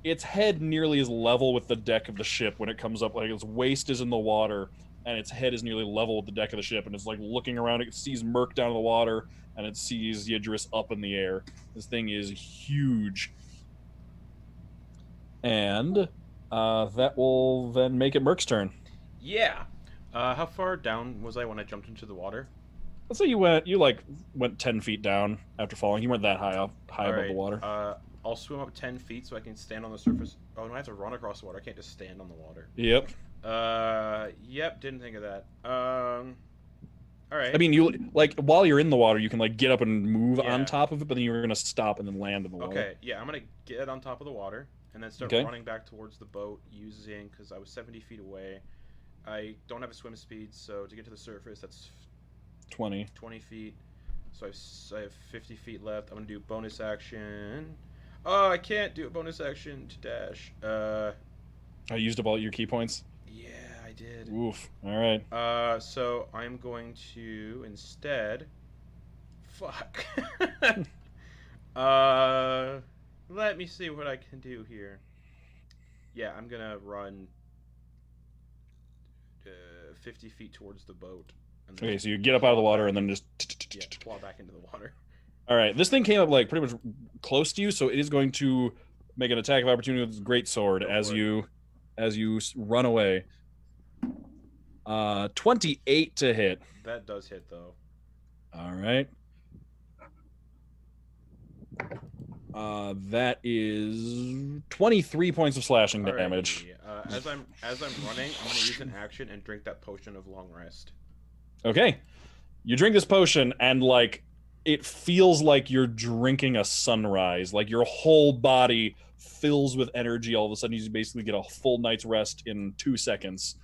its head nearly is level with the deck of the ship when it comes up. Like its waist is in the water, and its head is nearly level with the deck of the ship, and it's like looking around. It sees Merc down in the water, and it sees Yidris up in the air. This thing is huge, and that will then make it Merc's turn. Yeah. How far down was I when I jumped into the water? Let's say you went 10 feet down after falling. You weren't that high above Alright, the water. I'll swim up 10 feet so I can stand on the surface. Oh no, I have to run across the water. I can't just stand on the water. Yep. Yep. Didn't think of that. All right. I mean, you like while you're in the water, you can like get up and move Yeah. on top of it, but then you're gonna stop and then land in the water. Okay. Yeah, I'm gonna get on top of the water and then start Okay. running back towards the boat using because I was 70 feet away. I don't have a swim speed, so to get to the surface, that's 20. 20 feet. So I have 50 feet left. I'm gonna do bonus action. Oh, I can't do a bonus action to dash. I used up all your key points. Yeah, I did. Oof. All right. So I'm going to instead. Fuck. Let me see what I can do here. Yeah, I'm gonna run 50 feet towards the boat. And then Okay, so you get up out of the water and then just. claw back into the water. All right, this thing came up like pretty much close to you, so it is going to make an attack of opportunity with its great sword as you run away. 28 to hit. That does hit though. All right. That is 23 points of slashing damage. As I'm running, I'm gonna use an action and drink that potion of long rest. Okay. You drink this potion and like it feels like you're drinking a sunrise. Like your whole body fills with energy. All of a sudden, you basically get a full night's rest in 2 seconds.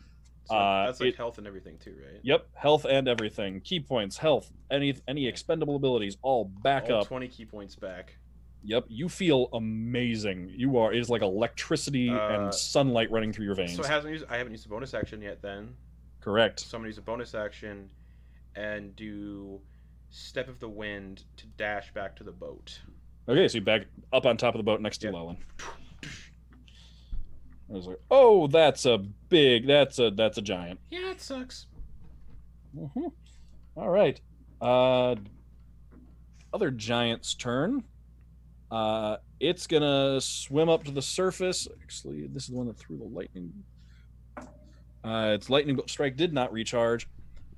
So that's like health and everything too, right? Yep, health and everything. Key points, health, any expendable abilities, all back all up. 20 key points back. Yep, you feel amazing. It is like electricity and sunlight running through your veins. So I haven't used a bonus action yet then. Correct. So I'm gonna use a bonus action and do Step of the Wind to dash back to the boat. Okay, so you back up on top of the boat next to Lelin. I was like, oh, that's a giant. Yeah, it sucks. Mm-hmm. All right. Other giant's turn. It's gonna swim up to the surface. Actually, this is the one that threw the lightning. Its lightning strike did not recharge.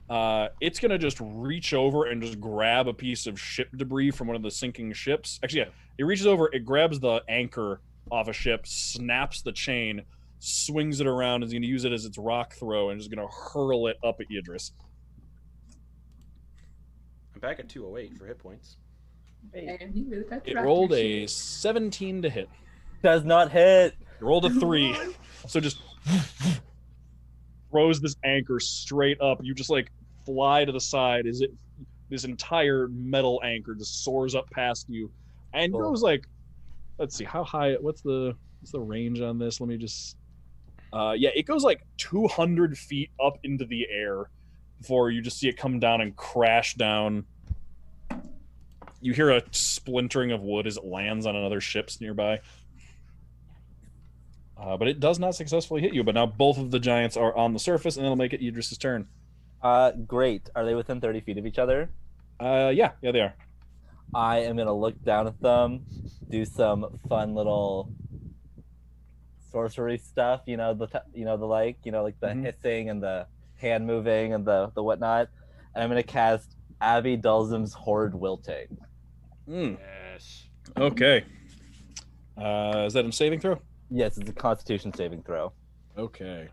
It's gonna just reach over and just grab a piece of ship debris from one of the sinking ships. Actually, yeah, it reaches over, it grabs the anchor off a ship, snaps the chain, swings it around, and is gonna use it as its rock throw, and is gonna hurl it up at Idris. I'm back at 208 for hit points. And you really got It rolled a 17 to hit. Does not hit. It rolled a 3. So just throws this anchor straight up. You just like fly to the side. This entire metal anchor just soars up past you and goes like, let's see, how high, what's the range on this? Let me just, yeah, it goes like 200 feet up into the air before you just see it come down and crash down. You hear a splintering of wood as it lands on another ship's nearby. But it does not successfully hit you. But now both of the giants are on the surface, and it'll make it Idris' turn. Great. Are they within 30 feet of each other? Yeah, they are. I am gonna look down at them, do some fun little sorcery stuff. Like the hissing and the hand moving and the whatnot. And I'm gonna cast Abby Dulzum's Horde Wilting. Yes. Okay. Is that a saving throw? Yes, it's a Constitution saving throw. Okay.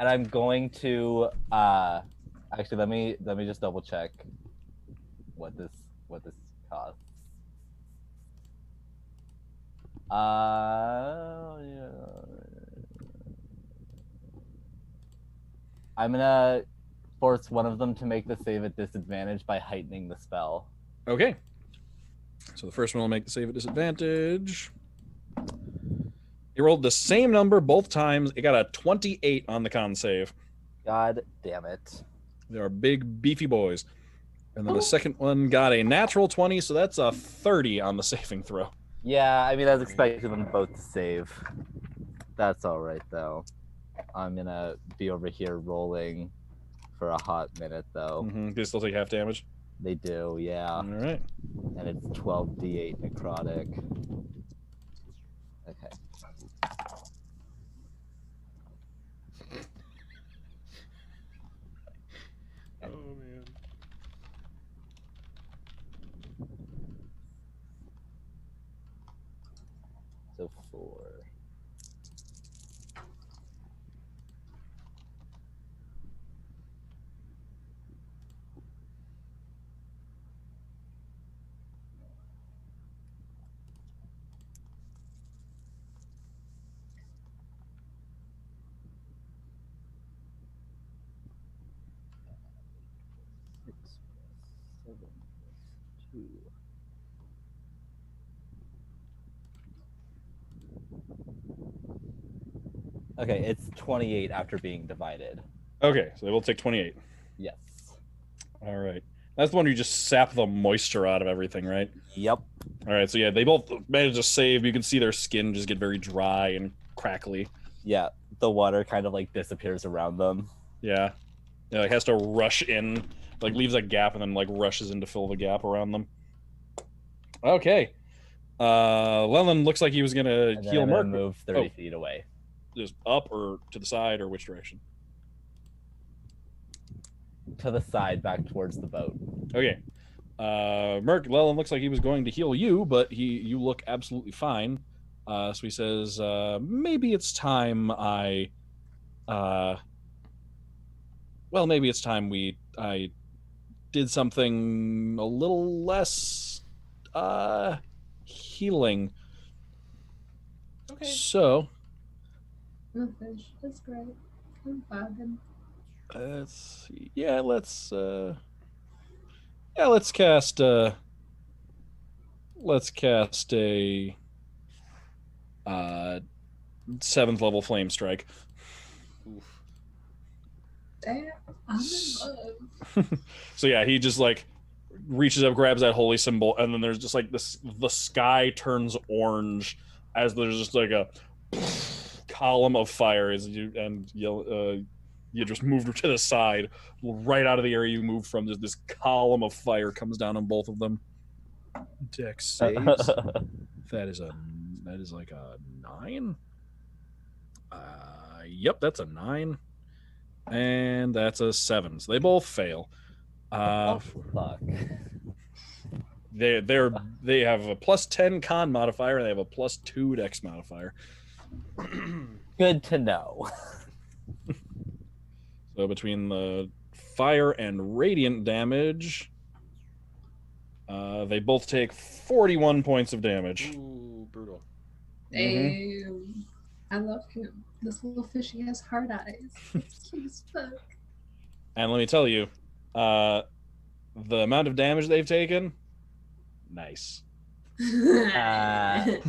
And I'm going to actually let me just double check what this costs. Yeah. I'm gonna force one of them to make the save at disadvantage by heightening the spell. Okay. So the first one will make the save at disadvantage. He rolled the same number both times. It got a 28 on the con save. God damn it. They are big, beefy boys. And then the second one got a natural 20, so that's a 30 on the saving throw. Yeah, I mean, I was expecting them both to save. That's all right, though. I'm going to be over here rolling for a hot minute, though. Mm-hmm. They still take half damage? They do, yeah. All right. And it's 12d8 necrotic. Okay. Oh, man. So 4. Okay, it's 28 after being divided. Okay, so they will take 28. Yes. All right. That's the one you just sap the moisture out of everything, right? Yep. All right, so yeah, they both managed to save. You can see their skin just get very dry and crackly. Yeah, the water kind of like disappears around them. Yeah, yeah, like has to rush in, like leaves a gap and then like rushes in to fill the gap around them. Okay, Leland looks like he was gonna And then heal I'm gonna Merc. move 30 feet away. Just up or to the side or which direction? To the side, back towards the boat. Okay. Merc, Leland looks like he was going to heal you, but you look absolutely fine. So he says, maybe it's time maybe it's time I did something a little less healing. Okay. So Oh, fish. That's great. I'm vibing. let's cast a 7th level flame strike. Oof. Damn. I'm in love. So yeah, he just like reaches up, grabs that holy symbol, and then there's just like this, the sky turns orange as there's just like a column of fire as you just moved to the side, right out of the area you moved from. There's this column of fire comes down on both of them. Dex saves. That is like a 9. Yep, that's a 9, and that's a 7. So they both fail. Oh, fuck. They have a +10 con modifier, and they have a +2 Dex modifier. Good to know. So between the fire and radiant damage, they both take 41 points of damage. Ooh, brutal. Damn. I love him. This little fishy has hard eyes. It's cute as fuck. And let me tell you, the amount of damage they've taken, nice. I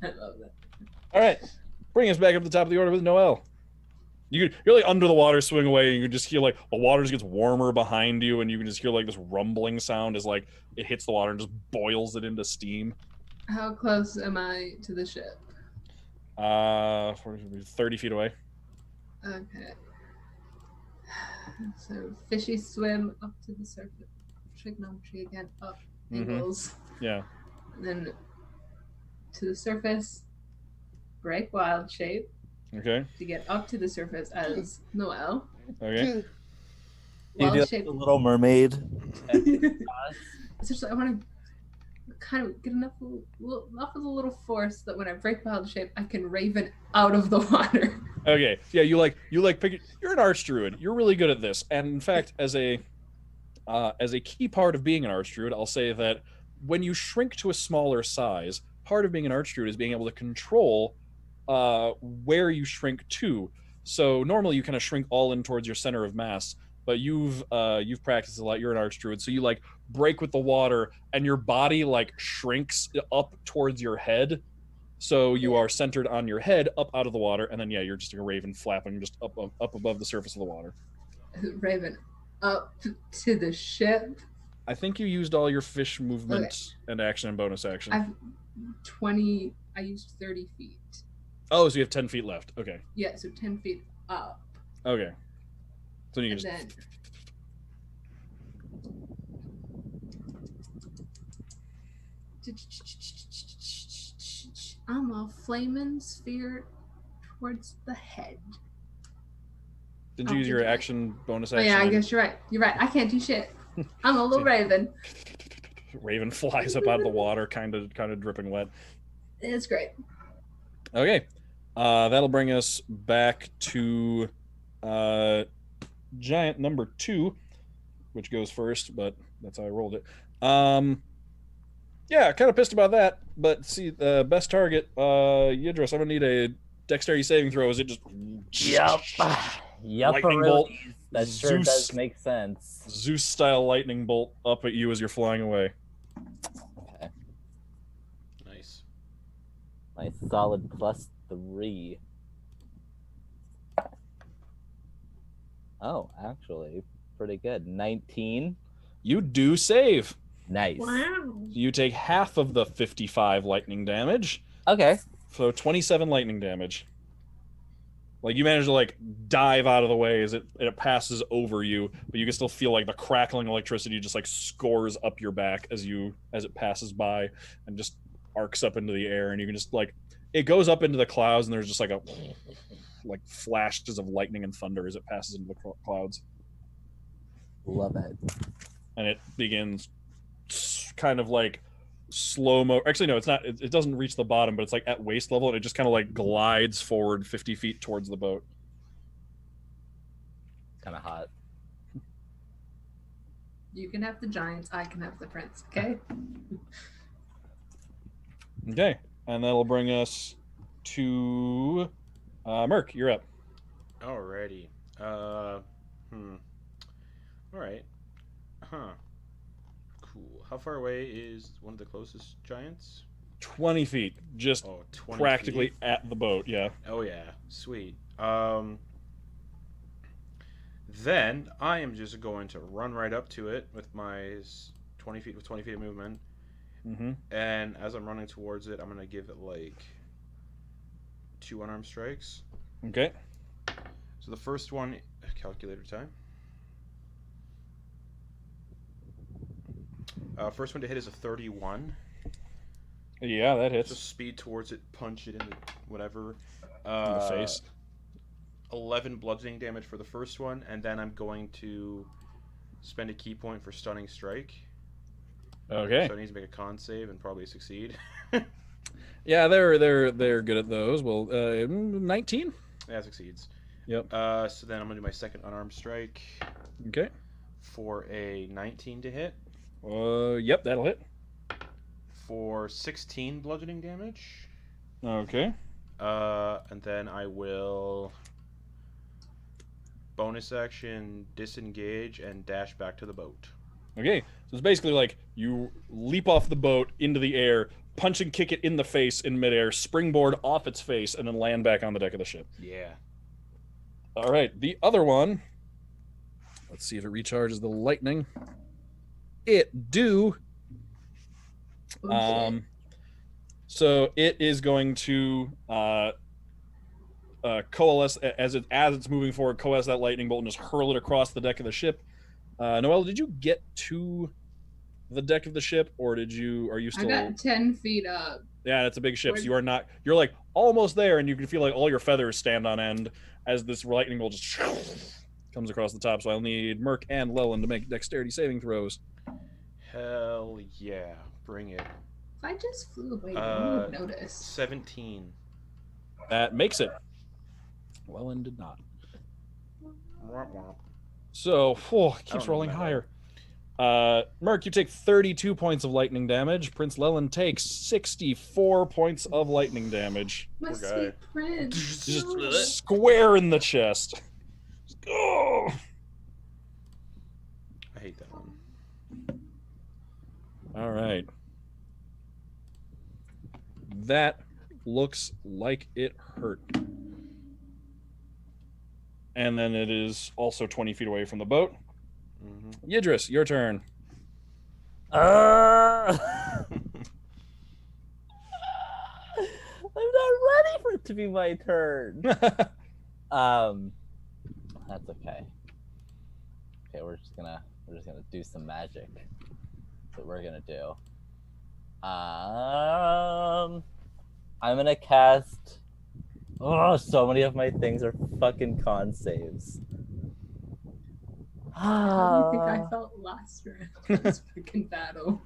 love that. All right, bring us back up to the top of the order with Noelle. You're like under the water, swing away, and you can just hear like the water just gets warmer behind you, and you can just hear like this rumbling sound as like it hits the water and just boils it into steam. How close am I to the ship? 30 feet away. Okay. So fishy swim up to the surface. Trigonometry again. Up. Angles. Yeah. And then to the surface. Break wild shape. Okay. To get up to the surface as Noelle. Okay. You do Wild shape. the Little Mermaid. Essentially, I want to kind of get enough of the little force that when I break wild shape, I can raven out of the water. Okay. Yeah, you pick. You're an arch druid. You're really good at this. And in fact, as a key part of being an arch druid, I'll say that when you shrink to a smaller size, part of being an arch druid is being able to control where you shrink to. So normally you kind of shrink all in towards your center of mass, but you've practiced a lot. You're an arch druid, so you like break with the water, and your body like shrinks up towards your head. So you are centered on your head, up out of the water, and then yeah, you're just like a raven flapping just up above the surface of the water. Raven up to the ship. I think you used all your fish movement and action and bonus action. I've 20. I used 30 feet. Oh, so you have 10 feet left. Okay. Yeah, so 10 feet up. Okay. So you And can then I'm a flaming sphere towards the head. Did you use your action bonus Oh action? yeah, I guess you're right. You're right. I can't do shit. I'm a little raven. Raven flies up out of the water, kind of dripping wet. It's great. Okay. That'll bring us back to giant number 2, which goes first, but that's how I rolled it. Yeah, kind of pissed about that, but see, the best target, Yidris, I'm gonna need a dexterity saving throw. Is it just Yep, lightning bolt? That sure does make sense. Zeus style lightning bolt up at you as you're flying away. Okay. Nice. My solid +3. Oh, actually, pretty good. 19. You do save. Nice. Wow. You take half of the 55 lightning damage. Okay. So 27 lightning damage. Like you manage to like dive out of the way as it passes over you, but you can still feel like the crackling electricity just like scores up your back as it passes by and just arcs up into the air, and you can just like it goes up into the clouds, and there's just like like flashes of lightning and thunder as it passes into the clouds. Love it. And it begins kind of like slow-mo. Actually, no, it's not. It doesn't reach the bottom, but it's like at waist level, and it just kind of like glides forward 50 feet towards the boat. Kind of hot. You can have the giants. I can have the prince. Okay. Okay, and that'll bring us to Merc. You're up. Alrighty. All right. Huh. Cool. How far away is one of the closest giants? 20 feet, just 20 practically feet. at the boat. Yeah. Oh yeah, sweet. Then I am just going to run right up to it with my 20 feet of movement, Mm-hmm. and as I'm running towards it, I'm gonna give it like 2 unarmed strikes. Okay. So the first one, calculator time. First one to hit is a 31. Yeah, that So hits. speed towards it, punch it in the whatever. In the face. 11 bludgeoning damage for the first one, and then I'm going to spend a key point for stunning strike. Okay. So I need to make a con save and probably succeed. Yeah, they're good at those. Well, 19. Yeah, succeeds. Yep. So then I'm gonna do my second unarmed strike Okay. for a 19 to hit Yep, that'll hit. for 16 bludgeoning damage. Okay. And then I will bonus action disengage and dash back to the boat. Okay. So it's basically like you leap off the boat into the air, punch and kick it in the face in midair, springboard off its face, and then land back on the deck of the ship. Yeah. All right. The other one. Let's see if it recharges the lightning. It do. Oh, shit. So it is going to coalesce as it's moving forward, coalesce that lightning bolt and just hurl it across the deck of the ship. Noelle, did you get to the deck of the ship, or are you I still? got 10 feet up. Yeah, it's a big ship, so you are not. You're like almost there, and you can feel like all your feathers stand on end as this lightning bolt just comes across the top. So I'll need Merc and Leland to make dexterity saving throws. Hell yeah. Bring it. If I just flew away, no one would notice. 17. That makes it. Leland did not. Womp womp. So, it I keeps don't rolling know. higher. Merc, you take 32 points of lightning damage. Prince Leland takes 64 points of lightning damage. My Poor guy. sweet prince. Just No. square in the chest. Oh. I hate that one. All right. That looks like it hurt. And then it is also 20 feet away from the boat. Mm-hmm. Yidris, your turn. I'm not ready for it to be my turn. That's okay. Okay, we're just gonna do some magic. That's what we're gonna do. I'm gonna cast. Oh, so many of my things are fucking con saves. How do you think I felt last round of this freaking battle?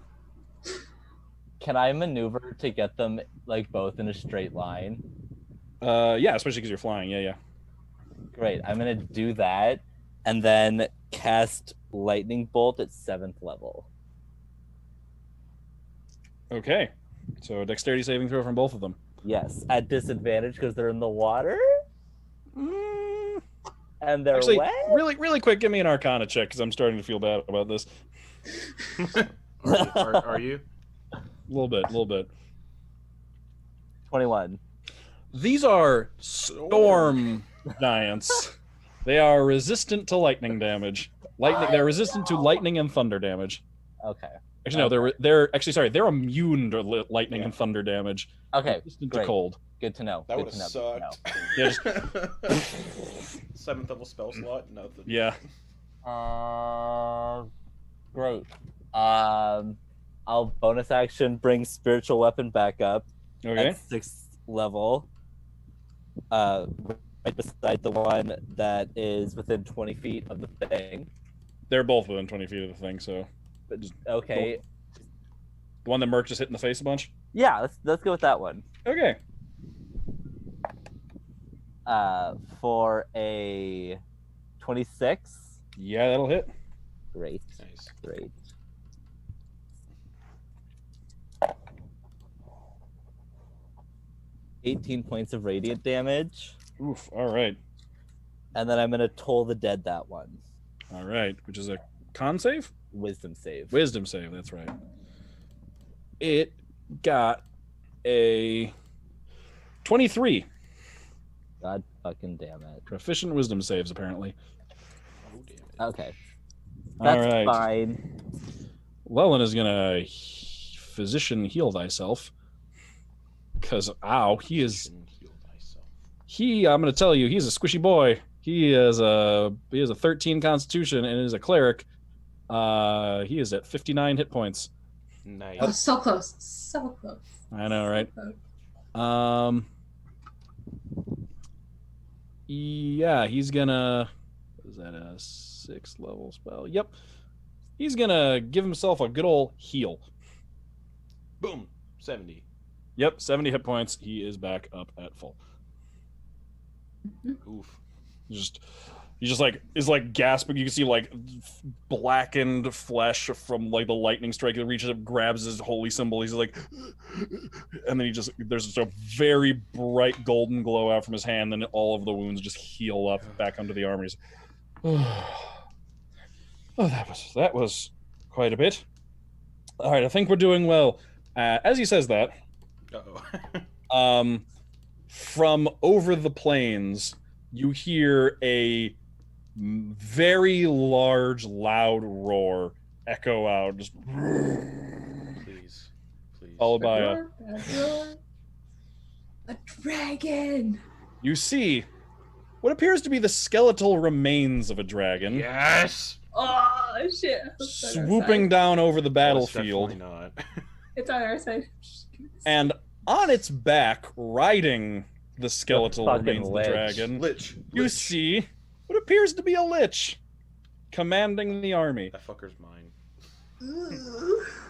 Can I maneuver to get them like both in a straight line? Yeah, especially because you're flying. Yeah. Great. I'm gonna do that, and then cast lightning bolt at 7th level. Okay. So dexterity saving throw from both of them. Yes, at disadvantage because they're in the water Mm, and they're actually, wet. really quick, give me an Arcana check because I'm starting to feel bad about this. Are you? A little bit. 21. These are storm giants. They are resistant to lightning damage. Lightning. They're resistant to lightning and thunder damage. Okay. Actually, no. They're actually sorry. They're immune to lightning and thunder damage. Okay. Resistant to Great. cold. Good to know. That Good would to have know. Good to sucked. Yeah, 7th level spell slot, nothing. Yeah. know. Great. I'll bonus action bring spiritual weapon back up Okay. at 6th level. Right beside the one that is within 20 feet of the thing. They're both within 20 feet of the thing. So Okay. the one that Merc just hit in the face a bunch. Yeah, let's go with that one. Okay. For a 26. Yeah, that'll hit. Great. Nice. Great. $18 points of radiant damage, Oof. All right. and then I'm gonna toll the dead that one. All right. Which is a con save? Wisdom save. Wisdom save. That's right. It got a 23. God fucking damn it. Proficient wisdom saves, apparently. Oh, damn it. Okay. All That's right. fine. Lelyn is gonna physician heal thyself. Because he is. Heal thyself. I'm gonna tell you, he's a squishy boy. He has a 13 constitution and is a cleric. He is at 59 hit points. Nice. Oh, so close. So close. I know, right? So close. Yeah, he's gonna. Is that a 6th level spell? Yep. He's gonna give himself a good old heal. Boom. 70. Yep, 70 hit points. He is back up at full. Oof. He's just like is like gasping. You can see like blackened flesh from like the lightning strike. He reaches up, grabs his holy symbol. He's like, and then there's just a very bright golden glow out from his hand. Then all of the wounds just heal up back onto the armor. He's, oh, that was quite a bit. All right, I think we're doing well. As he says that, Uh-oh. from over the plains, you hear a very large, loud roar echo out, just Please. followed by a dragon. you see what appears to be the skeletal remains of a dragon Yes! Oh shit! It's on our swooping side. down over the Oh, it's battlefield, definitely not. It's on our side. and on its back, riding the skeletal fucking remains of the lich. dragon, Lich. you see what appears to be a lich commanding the army. That fucker's mine.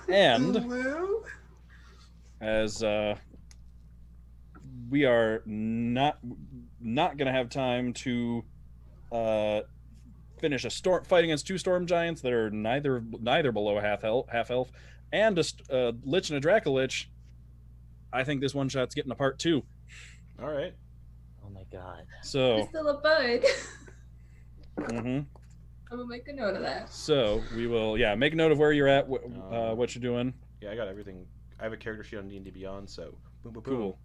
And as we are not gonna have time to finish a storm fight against 2 storm giants that are neither below half health, and a lich and a dracolich. I think this one shot's getting a part 2. All right. Oh my god. So It's still a bug. mhm. I'm gonna make a note of that. So we will make note of where you're at, what you're doing. Yeah, I got everything. I have a character sheet on D&D Beyond, so boom, boom, boom. Cool.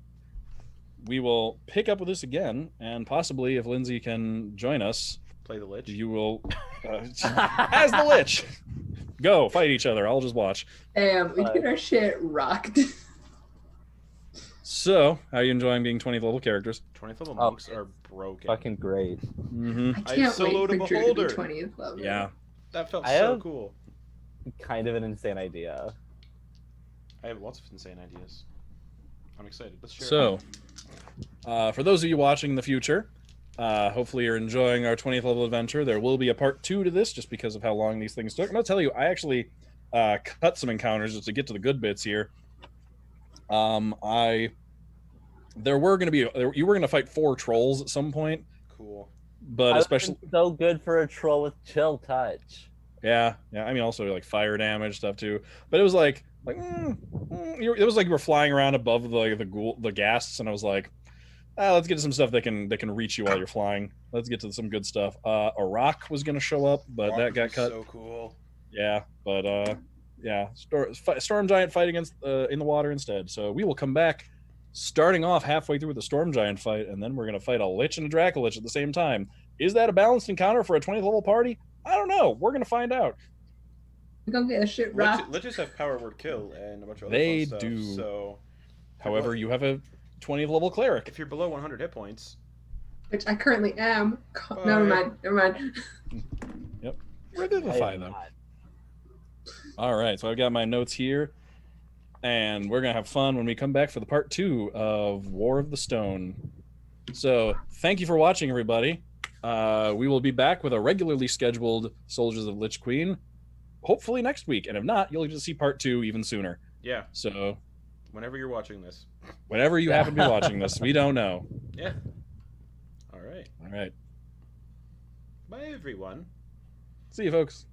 We will pick up with this again, and possibly if Lindsay can join us, Play the Lich. you will as the lich go fight each other. I'll just watch. Damn, we get our shit rocked. So, how are you enjoying being 20th level characters? 20th level Oh, monks are broken. Fucking great. Mm-hmm. I I can't soloed wait a for Drew to be beholder. 20th level. Yeah. That felt I so have- cool. Kind of an insane idea. I have lots of insane ideas. I'm excited. Let's share. So, for those of you watching in the future, hopefully you're enjoying our 20th level adventure. There will be a part 2 to this, just because of how long these things took. I'm gonna tell you, I actually cut some encounters just to get to the good bits here. You were gonna fight 4 trolls at some point, Cool. but I especially would've been so good for a troll with chill touch. yeah. I mean, also like fire damage stuff too. But it was it was like you were flying around above the ghasts, and I was like, let's get to some stuff that can reach you while you're flying. Let's get to some good stuff. A rock was gonna show up, but Rock that got was cut. So cool. Yeah, but storm giant fight against in the water instead. So we will come back, starting off halfway through the storm giant fight, and then we're gonna fight a lich and a dracolich at the same time. Is that a balanced encounter for a 20th level party? I don't know. We're gonna find out. We're gonna get a shit rocked. Liches have power word kill and a bunch of other They fun stuff. do. So, However, you have a 20th level cleric. if you're below 100 hit points, Which I currently am. Bye. Never mind. We're gonna I find am them. not. All right, so I've got my notes here, and we're gonna have fun when we come back for the part 2 of War of the Stone. So thank you for watching, everybody. We will be back with a regularly scheduled Soldiers of Lich Queen, hopefully next week, and if not, you'll just see part 2 even sooner. yeah, So whenever you're watching this. whenever you happen to be watching this, we don't know. Yeah. All right. All right, Bye, everyone. see you, folks.